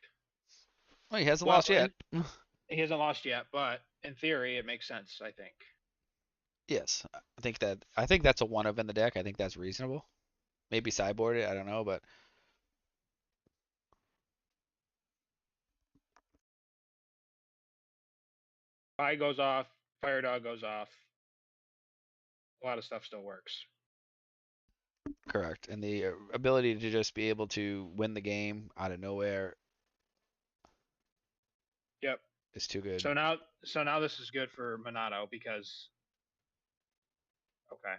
Well, he hasn't Well, lost yet. he hasn't lost yet, but in theory, it makes sense. I think. Yes, I think that's a one of in the deck. I think that's reasonable. Maybe sideboard it. I don't know, but Spy goes off. Fire dog goes off. A lot of stuff still works. correct. And the ability to just be able to win the game out of nowhere Yep. is too good. So now this is good for Monado because okay.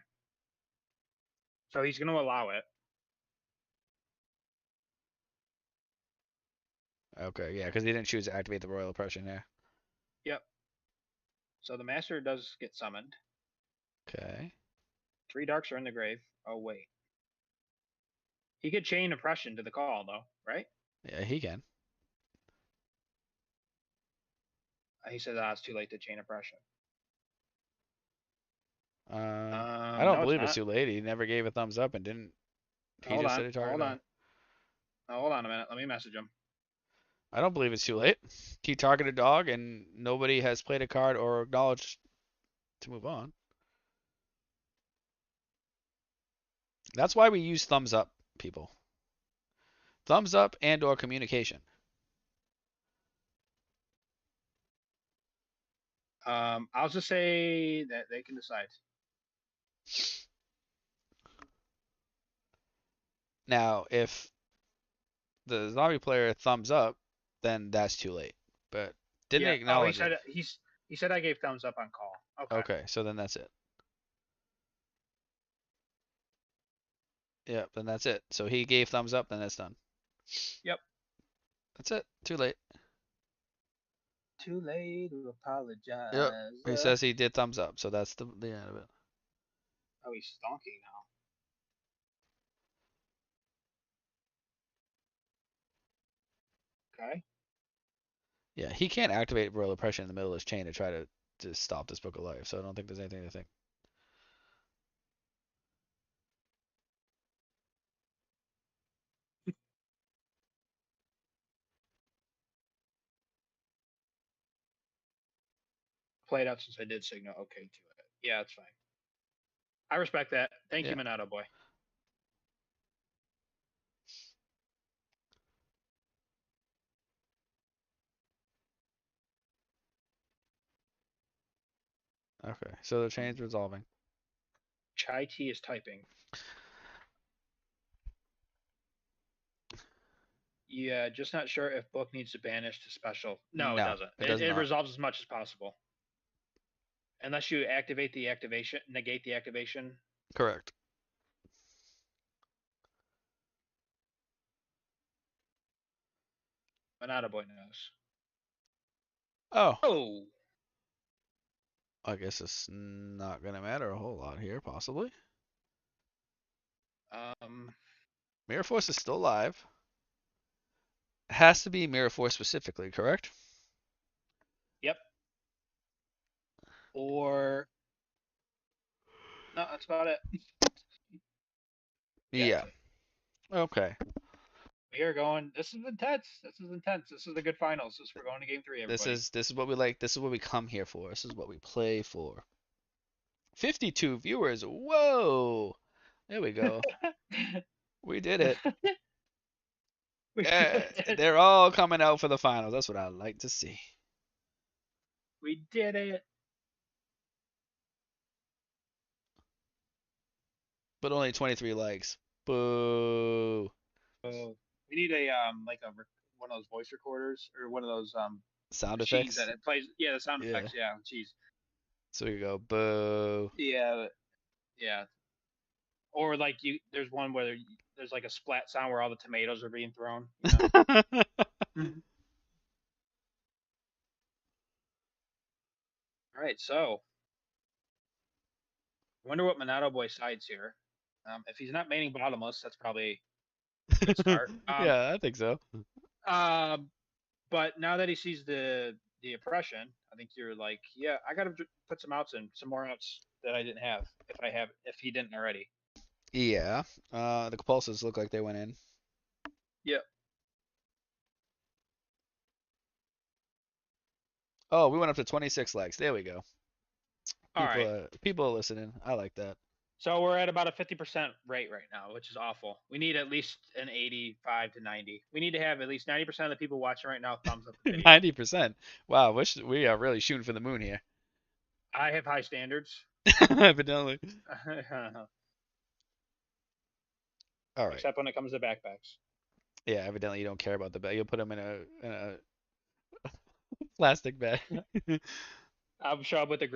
So he's going to allow it. Okay, yeah, because he didn't choose to activate the Royal Oppression there. Yep. So the master does get summoned. Okay. 3 darks are in the grave. Oh wait. He could chain oppression to the call though, right? Yeah, he can. He says, it's too late to chain oppression. I don't No, it's believe it's not. too late. He never gave a thumbs up and didn't. He Hold just on, said he hold targeted. on, hold on a minute. Let me message him. I don't believe it's too late. He targeted dog, and nobody has played a card or acknowledged to move on. That's why we use thumbs up, people. Thumbs up and or communication. I'll just say that they can decide. Now, if the zombie player thumbs up, then that's too late. But didn't Yeah. Oh, he acknowledge it. said he said I gave thumbs up on call. Okay. Okay, so then that's it. Yeah, then that's it. So he gave thumbs up, then that's done. Yep. That's it. Too late. Too late to Yep. apologize. He says he did thumbs up, so that's the end of it. Oh, he's stonking now. Okay. Yeah, he can't activate Royal Oppression in the middle of his chain to try to stop this Book of Life, so I don't think there's anything to think. Play it out since I did signal okay to it. Yeah, it's fine. I respect that. Thank you, Yeah. Minato boy. Okay, so the chain's resolving. Chai tea is typing. Yeah, just not sure if book needs to banish to special. No, it No, doesn't. it It, does it not. resolves as much as possible. Unless you activate the activation, negate the activation. Correct. Minato boy knows. Oh, Oh, I guess it's not gonna matter a whole lot here, possibly. um, Mirror Force is still alive. Has to be Mirror Force specifically, correct? yep. Or no, that's about it. Yeah, that's Yeah. it. Okay. We are going. This is intense. This is intense. This is the good finals. We're going to game 3, This everybody. is this is what we like. This is what we come here for. This is what we play for. 52 viewers. Whoa. There we go. We did it. We did it. They're all coming out for the finals. That's what I like to see. We did it. But only 23 likes. Boo. Oh, we need like one of those voice recorders or one of those Sound machines effects. that it plays. Yeah, the sound Yeah. effects. Yeah, jeez. So we go boo. Yeah, yeah. Or like there's one where there's like a splat sound where all the tomatoes are being thrown. You know. Mhm. All right, so I wonder what Monado Boy sides here. If he's not maining bottomless, that's probably a good start. Yeah, I think so. Uh, but now that he sees the oppression, I think you're like, yeah, I gotta put some outs in, some more outs that I didn't have. If he didn't already. Yeah. The compulsives look like they went in. Yep. Oh, we went up to 26 likes. There we go. All right. People are listening. I like that. So we're at about a 50% rate right now, which is awful. We need at least an 85 to 90. We need to have at least 90% of the people watching right now thumbs up the video. 90%. Wow, we are really shooting for the moon here. I have high standards. Evidently. All right. Except when it comes to backpacks. Yeah, evidently you don't care about the bag. You'll put them in a plastic bag. I'll show up with a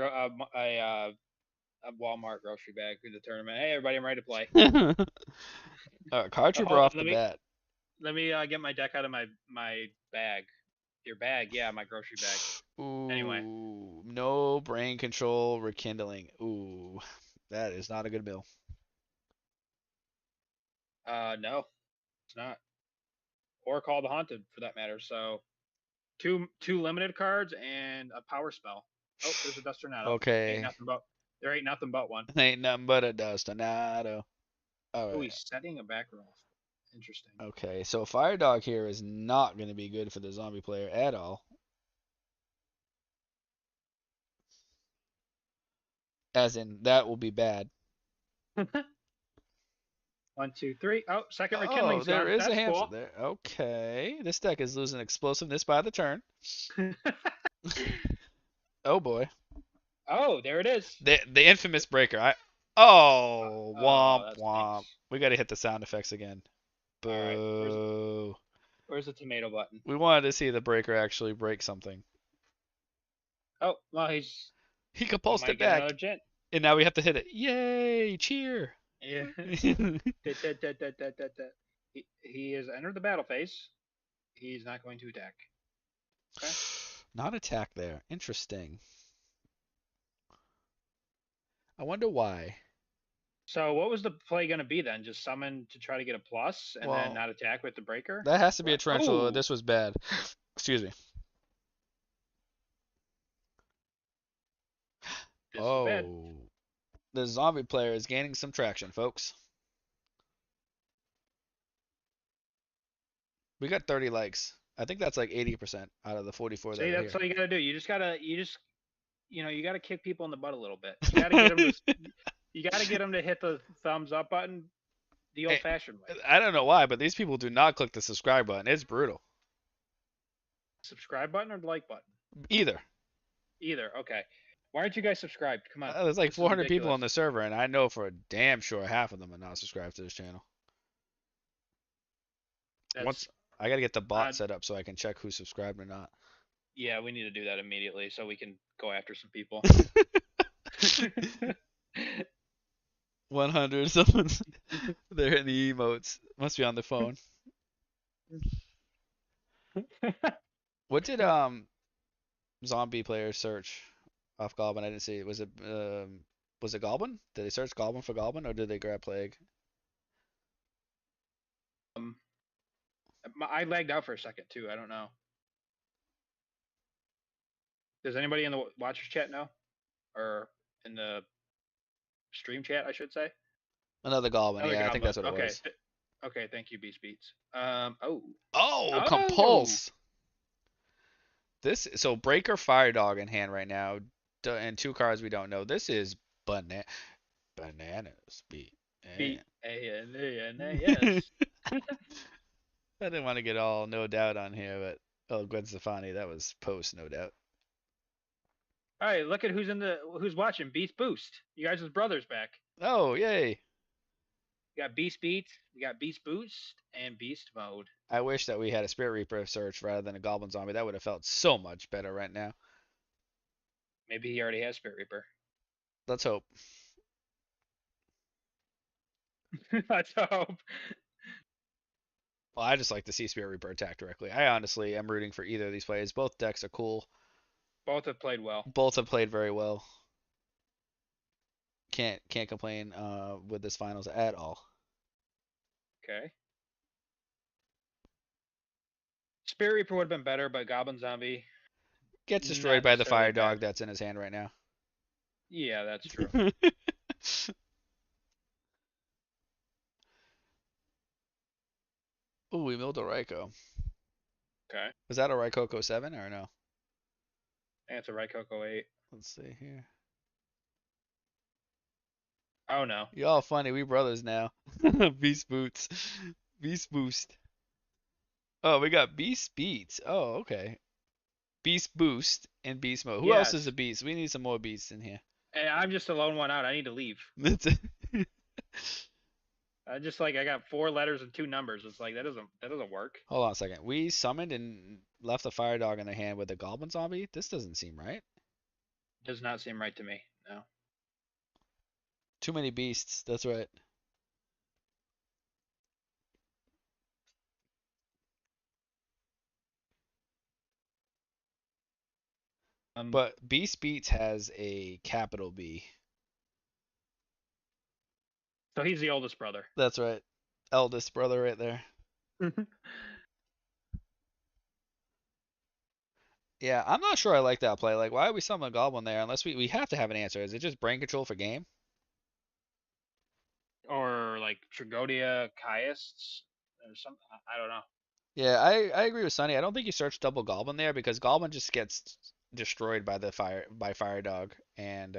Walmart grocery bag for the tournament. Hey, everybody, I'm ready to play. Card Oh, Trooper hold on, off the bat. let me get my deck out of my bag. Your bag, yeah, my grocery bag. Ooh, Anyway, no brain control rekindling. Ooh, that is not a good bill. no, it's not. Or Call the Haunted for that matter. So two limited cards and a power spell. Oh, there's a Dust Tornado. Ain't Okay. nothing but there ain't nothing but one. Ain't nothing but a dust tornado. All Oh, right. he's setting a back row. Interesting. Okay, so Fire Dog here is not going to be good for the zombie player at all. As in, that will be bad. 1, 2, 3. Oh, second Oh, rekindling's there gone. is a That's hamster cool. there. Okay, this deck is losing explosiveness by the turn. Oh boy. Oh, there it is. The infamous breaker. Oh, Oh, womp that womp. stinks. We got to hit the sound effects again. All right, Boo. where's the tomato button? We wanted to see the breaker actually break something. Oh, well, He we compulsed it might get back, another gent. and now we have to hit it. Yay! Cheer. Yeah. He has entered the battle phase. He's not going to attack. Okay. Not attack there. Interesting. I wonder why. So what was the play going to be then? Just summon to try to get a plus and then Well, not attack with the breaker? that has to be a What? tarantula. Oh, This was bad. Excuse me. this is bad. Oh, the zombie player is gaining some traction, folks. We got 30 likes. I think that's like 80% out of the 44 that See, are that's here. all you got to do. You gotta kick people in the butt a little bit. You gotta get them to you gotta get them to hit the thumbs up button the Hey, old-fashioned way. I don't know why, but these people do not click the subscribe button. It's brutal. Subscribe button or the like button? Either. Either. Okay. Why aren't you guys subscribed? Come on. There's like This is 400 people on ridiculous. the server, and I know for a damn sure half of them are not subscribed to this channel. That's Once I gotta get the bot uh, set up so I can check who's subscribed or not. yeah, we need to do that immediately so we can go after some people. 100 someone's they're in the emotes. Must be on the phone. What did zombie players search off Goblin? I didn't see. Was it Goblin? Did they search Goblin for Goblin or did they grab Plague? um, I lagged out for a second too. I don't know. Does anybody in the watchers chat know, or in the stream chat, I should say? Another Goblin. Another Yeah, I think goblin. that's what it Okay. was. Okay. Thank you, Beast Beats. Oh. Oh, Oh. Compulse. Breaker Fire Dog in hand right now, and two cards we don't know. This is Banana. Bananas. B B. A N A N A S. I didn't want to get all no doubt on here, but oh, Gwen Stefani, that was post no doubt. All right, look at who's watching Beast Boost. You guys' brothers back. Oh, yay! We got Beast Beat, we got Beast Boost, and Beast Mode. I wish that we had a Spirit Reaper search rather than a Goblin Zombie. That would have felt so much better right now. Maybe he already has Spirit Reaper. Let's hope. Let's hope. Well, I just like to see Spirit Reaper attack directly. I honestly am rooting for either of these plays. Both decks are cool. Both have played well. Both have played very well. Can't complain with this finals at all. Okay. Spirit Reaper would have been better, but Goblin Zombie, Gets destroyed not by the necessarily Fire bad. Dog that's in his hand right now. Yeah, that's true. Ooh, we milled a Raikou. Okay. Was that a Raikoko 7 or no? I think it's a Raikoko 8. Let's see here. Oh, no. Y'all funny. We brothers now. Beast Boots. Beast Boost. Oh, we got Beast Beats. Oh, okay. Beast Boost and Beast Mode. Who else is a Yes. beast? We need some more beasts in here. And I'm just a lone one out. I need to leave. I got 4 letters and 2 numbers. It's like that doesn't work. Hold on a second. We summoned and left the Fire Dog in their hand with a Goblin Zombie? This doesn't seem right. Does not seem right to me. No. Too many beasts. That's right. But Beast Beats has a capital B. So he's the oldest brother. That's right. Eldest brother right there. Yeah, I'm not sure I like that play. Like, why are we summon a Goblin there? Unless we have to have an answer. Is it just brain control for game? Or like Trigodia Kaists or something. I don't know. Yeah, I agree with Sonny. I don't think you search double Goblin there because Goblin just gets destroyed by the Fire Dog, and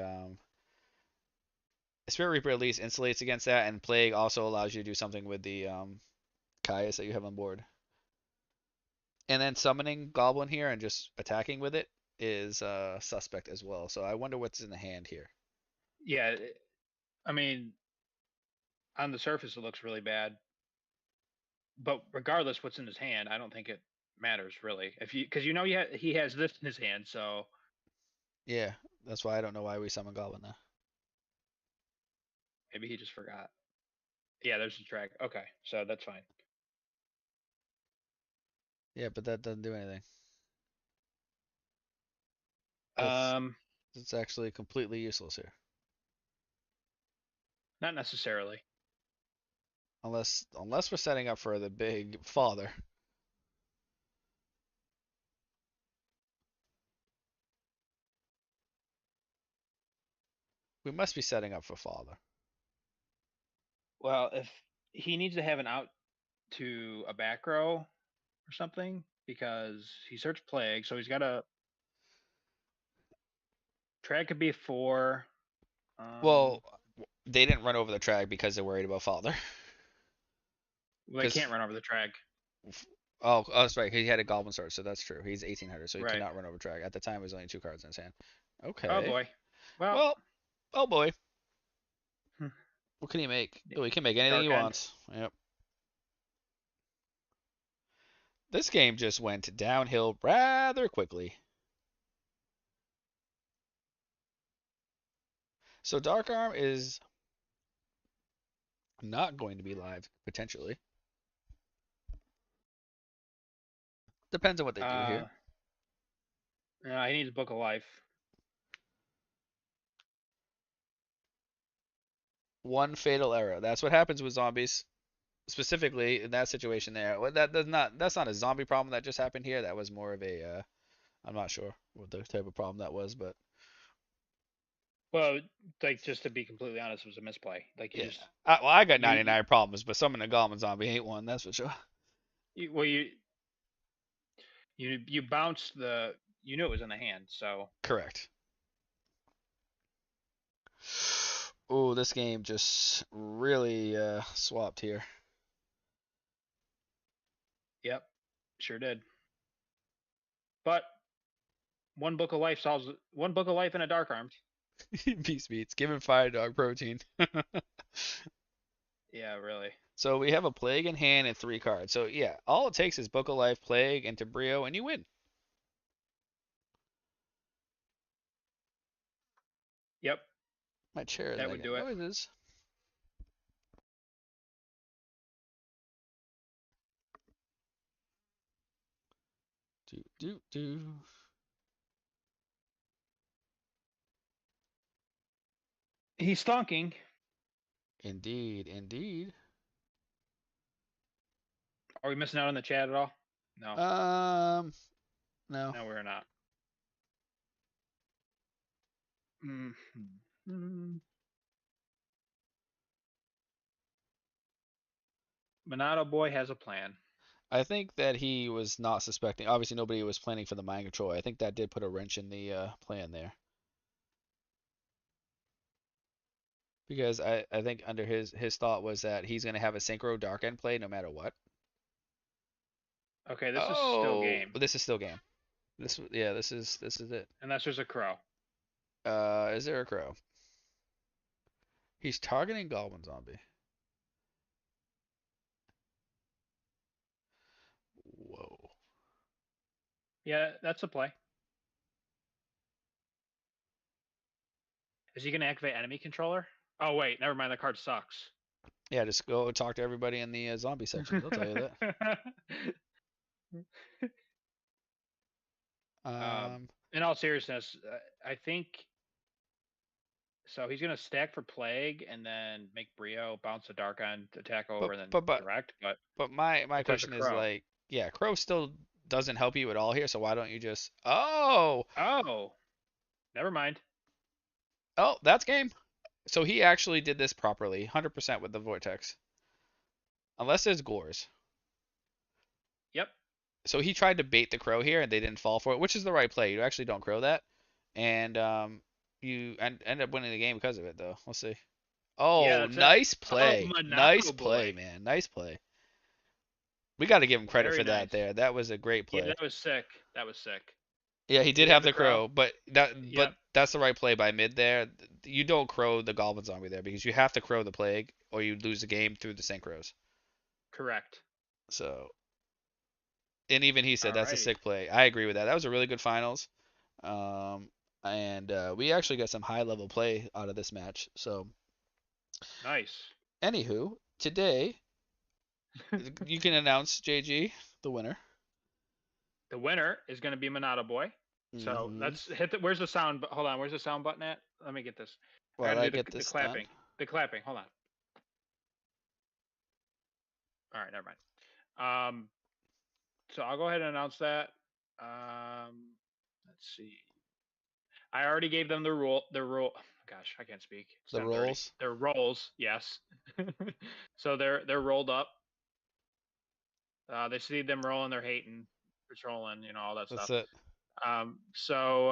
Spirit Reaper at least insulates against that, and Plague also allows you to do something with the Caius that you have on board. And then summoning Goblin here and just attacking with it is suspect as well. So I wonder what's in the hand here. Yeah, I mean, on the surface it looks really bad, but regardless what's in his hand, I don't think it matters really. If you because he has this in his hand, so Yeah, that's why I don't know why we summon Goblin now. maybe he just forgot. Yeah, there's the track. Okay, so that's fine. Yeah, but that doesn't do anything. That's Um, it's actually completely useless here. not necessarily. Unless we're setting up for the big father. We must be setting up for father. Well, if he needs to have an out to a back row or something because he searched plague, so he's got a track could be a 4. Well, they didn't run over the track because they're worried about father. Well, they can't run over the track. Oh, that's right. He had a Goblin Sword, so that's true. He's 1800, so he Right. cannot run over track. At the time, it was only 2 cards in his hand. Okay. Oh boy. Well, Well, oh boy. What can he make? Oh, he can make anything Dark he End. wants. Yep. This game just went downhill rather quickly. So Dark Arm is not going to be live, potentially. Depends on what they do here. Yeah, he needs a book of life. One fatal error. That's what happens with zombies. Specifically in that situation there. Well, that's not a zombie problem that just happened here. That was more of a I'm not sure what the type of problem that was, but Well, like just to be completely honest, it was a misplay. Like you yeah. just I got you 99 problems, but summoning a Goblin Zombie ain't one. That's for sure. you well you bounced you knew it was in the hand, so Correct. Oh, this game just really swapped here. Yep, sure did. But one book of life in a dark armed. Beast meats. Give him fire dog protein. Yeah, really. So we have a plague in hand and 3 cards. So yeah, all it takes is Book of Life, Plague, and Brio, and you win. Yep, My chair is that would making do it. noises. Do do do. He's stonking. Indeed, indeed. Are we missing out on the chat at all? No, Um, no. no, we're not. Mm-hmm. Monado boy has a plan. I think that he was not suspecting. Obviously, nobody was planning for the mind control. I think that did put a wrench in the plan there. Because I think under his thought was that he's going to have a synchro dark end play no matter what. Okay, this is still Oh, game, this is still game. This is it. unless there's a crow. Is there a crow? He's targeting Goblin Zombie. Whoa. Yeah, that's a play. Is he going to activate enemy controller? Oh wait, never mind. The card sucks. Yeah, just go talk to everybody in the zombie section. They'll tell you that. um, Um, in all seriousness, I think so. He's going to stack for plague and then make Brio bounce a dark on attack but over and then but but direct. But but my if there's a question is crow, like, yeah, Crow still doesn't help you at all here. So why don't you just? oh, never mind. Oh, that's game. So he actually did this properly, 100% with the vortex, unless there's gores. Yep. So he tried to bait the crow here, and they didn't fall for it, which is the right play. You actually don't crow that, and you end up winning the game because of it, though. We'll see. Yeah, Oh, that's it. nice Oh, play. Nice Monaco play, boy. man. Nice play. We got to give him credit Very for that nice. there. That was a great Yeah, play. that was sick. That was sick. Yeah, he Did did he have have the the crow? crow, but Yep. that's the right play by mid there. You don't crow the Goblin Zombie there because you have to crow the plague or you lose the game through the synchros. Correct. So, and even he said that's a Alrighty. sick play. I agree with that. That was a really good finals. Um, and we actually got some high level play out of this match. So, Nice. anywho, today you can announce JG the winner. The winner is going to be Monado Boy. So Hmm. let's hit the. Where's the sound? Hold on. Where's the sound button at? Let me get this. I got While to I do get the this done. clapping. The clapping. Hold on. All right. Never mind. So I'll go ahead and announce that. Let's see. I already gave them the rule. The rule. Gosh, I can't speak. It's The 10:30. rolls. Their rolls. Yes. So they're rolled up. They see them rolling. They're hating, patrolling. All that That's stuff. it. So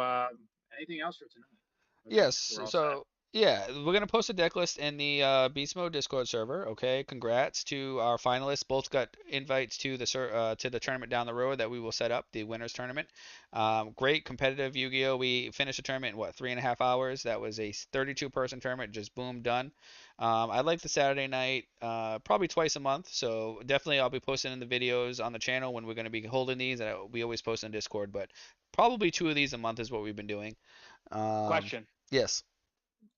anything else for tonight? I think Yes. we're all set. So yeah, we're gonna post a deck list in the Beast Mode Discord server. Okay. Congrats to our finalists. Both got invites to the tournament down the road that we will set up, the winners tournament. Great competitive Yu-Gi-Oh. We finished the tournament in what 3.5 hours. That was a 32 person tournament. Just boom done. I like the Saturday night, probably twice a month. So definitely I'll be posting in the videos on the channel when we're gonna be holding these. And we always post in Discord, but probably 2 of these a month is what we've been doing. Um, Question. yes,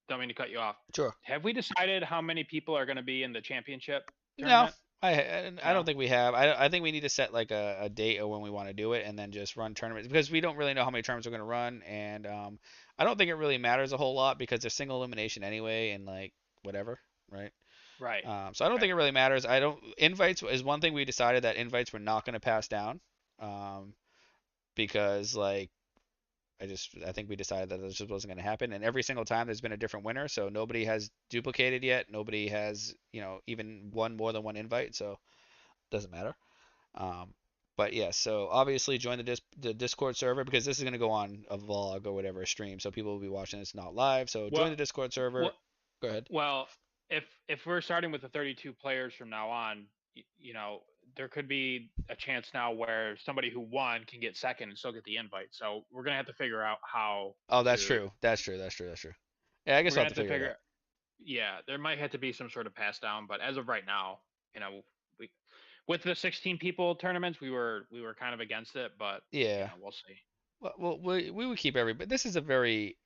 Don't mean to cut you off. sure. Have we decided how many people are going to be in the championship No, tournament? I don't No. think we have. I think we need to set like a date of when we want to do it, and then just run tournaments because we don't really know how many tournaments we're gonna run, and I don't think it really matters a whole lot because they're single elimination anyway, and like whatever, right? Right. So I don't Right. think it really matters. I don't invites is one thing we decided that invites we're not gonna pass down, um, because like I think we decided that this just wasn't going to happen. And every single time there's been a different winner, so nobody has duplicated yet. Nobody has, even won more than one invite, so it doesn't matter. Um, but yeah, so obviously join the Discord server because this is going to go on a vlog or whatever, a stream, so people will be watching this not live. So join What the Discord what server. Go ahead. Well, if we're starting with the 32 players from now on, there could be a chance now where somebody who won can get second and still get the invite. So we're gonna have to figure out how Oh, that's to. true. That's true. That's true. That's true. Yeah, I We're guess I'll gonna have have to to figure it out. figure. Yeah, there might have to be some sort of pass down, but as of right now, we with the 16 people tournaments, we were kind of against it, but Yeah. we'll see. Well, we would keep everybody. This is a very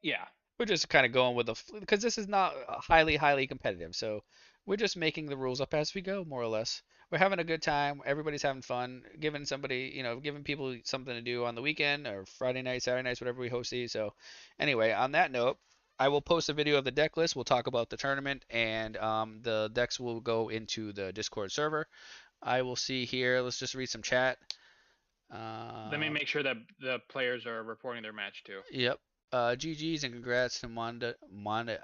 Yeah, we're just kind of going with the because this is not highly competitive. So we're just making the rules up as we go, more or less. We're having a good time. Everybody's having fun, giving somebody, giving people something to do on the weekend or Friday night, Saturday nights, whatever we host these. So anyway, on that note, I will post a video of the deck list. We'll talk about the tournament, and the decks will go into the Discord server. I will see here. Let's just read some chat. let me Um, make sure that the players are reporting their match too. Yep. GG's and congrats to Monda.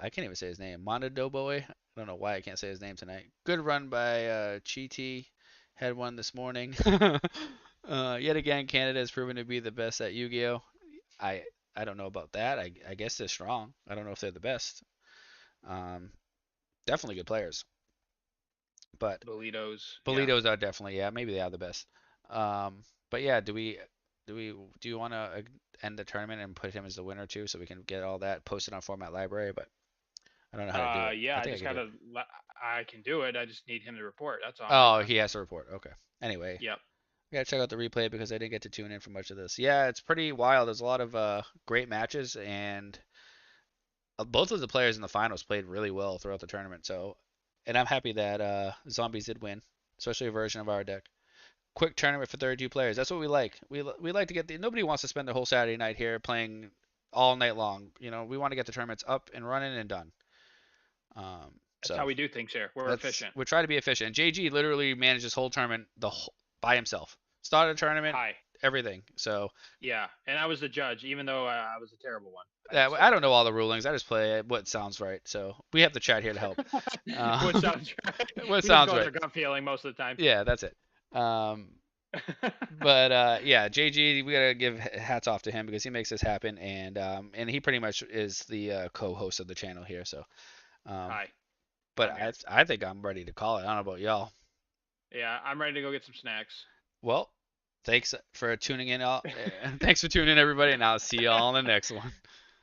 I can't even say his name. Monda Doughboy. I don't know why I can't say his name tonight. Good run by Cheaty. Had one this morning. Yet again, Canada has proven to be the best at Yu-Gi-Oh. I I don't know about that. I guess they're strong. I don't know if they're the best. Um, definitely good players, but Bolitos, yeah. Bolitos are definitely, yeah, maybe they are the best. But yeah, do you want to end the tournament and put him as the winner too, so we can get all that posted on Format Library? But I don't know how to do it. Yeah, I I think I just can do it. gotta. I can do it. I just need him to report. That's all I'm Oh, doing. he has to report. Okay. Anyway, Yep. I gotta check out the replay because I didn't get to tune in for much of this. Yeah, it's pretty wild. There's a lot of great matches, and both of the players in the finals played really well throughout the tournament. So, and I'm happy that Zombies did win, especially a version of our deck. Quick tournament for 32 players. That's what we like. We like to get the nobody wants to spend the whole Saturday night here playing all night long. We want to get the tournaments up and running and done. That's how So we do things here. We're efficient. we're trying to be efficient. And JG literally managed this whole tournament by himself. Started a tournament, Hi. everything. So Yeah, and I was the judge, even though I was a terrible one. I that still I did don't know all the rulings. I just play what sounds right. So we have the chat here to help. it. What sounds right. What We just sounds go with right. our gut feeling most of the time. Yeah, that's it. Um, But yeah, JG, we gotta give hats off to him because he makes this happen, and he pretty much is the co-host of the channel here. So, um, Hi, but I'm I here. I think I'm ready to call it. I don't know about y'all. Yeah, I'm ready to go get some snacks. Well, thanks for tuning in. All thanks for tuning in, everybody, and I'll see y'all on the next one.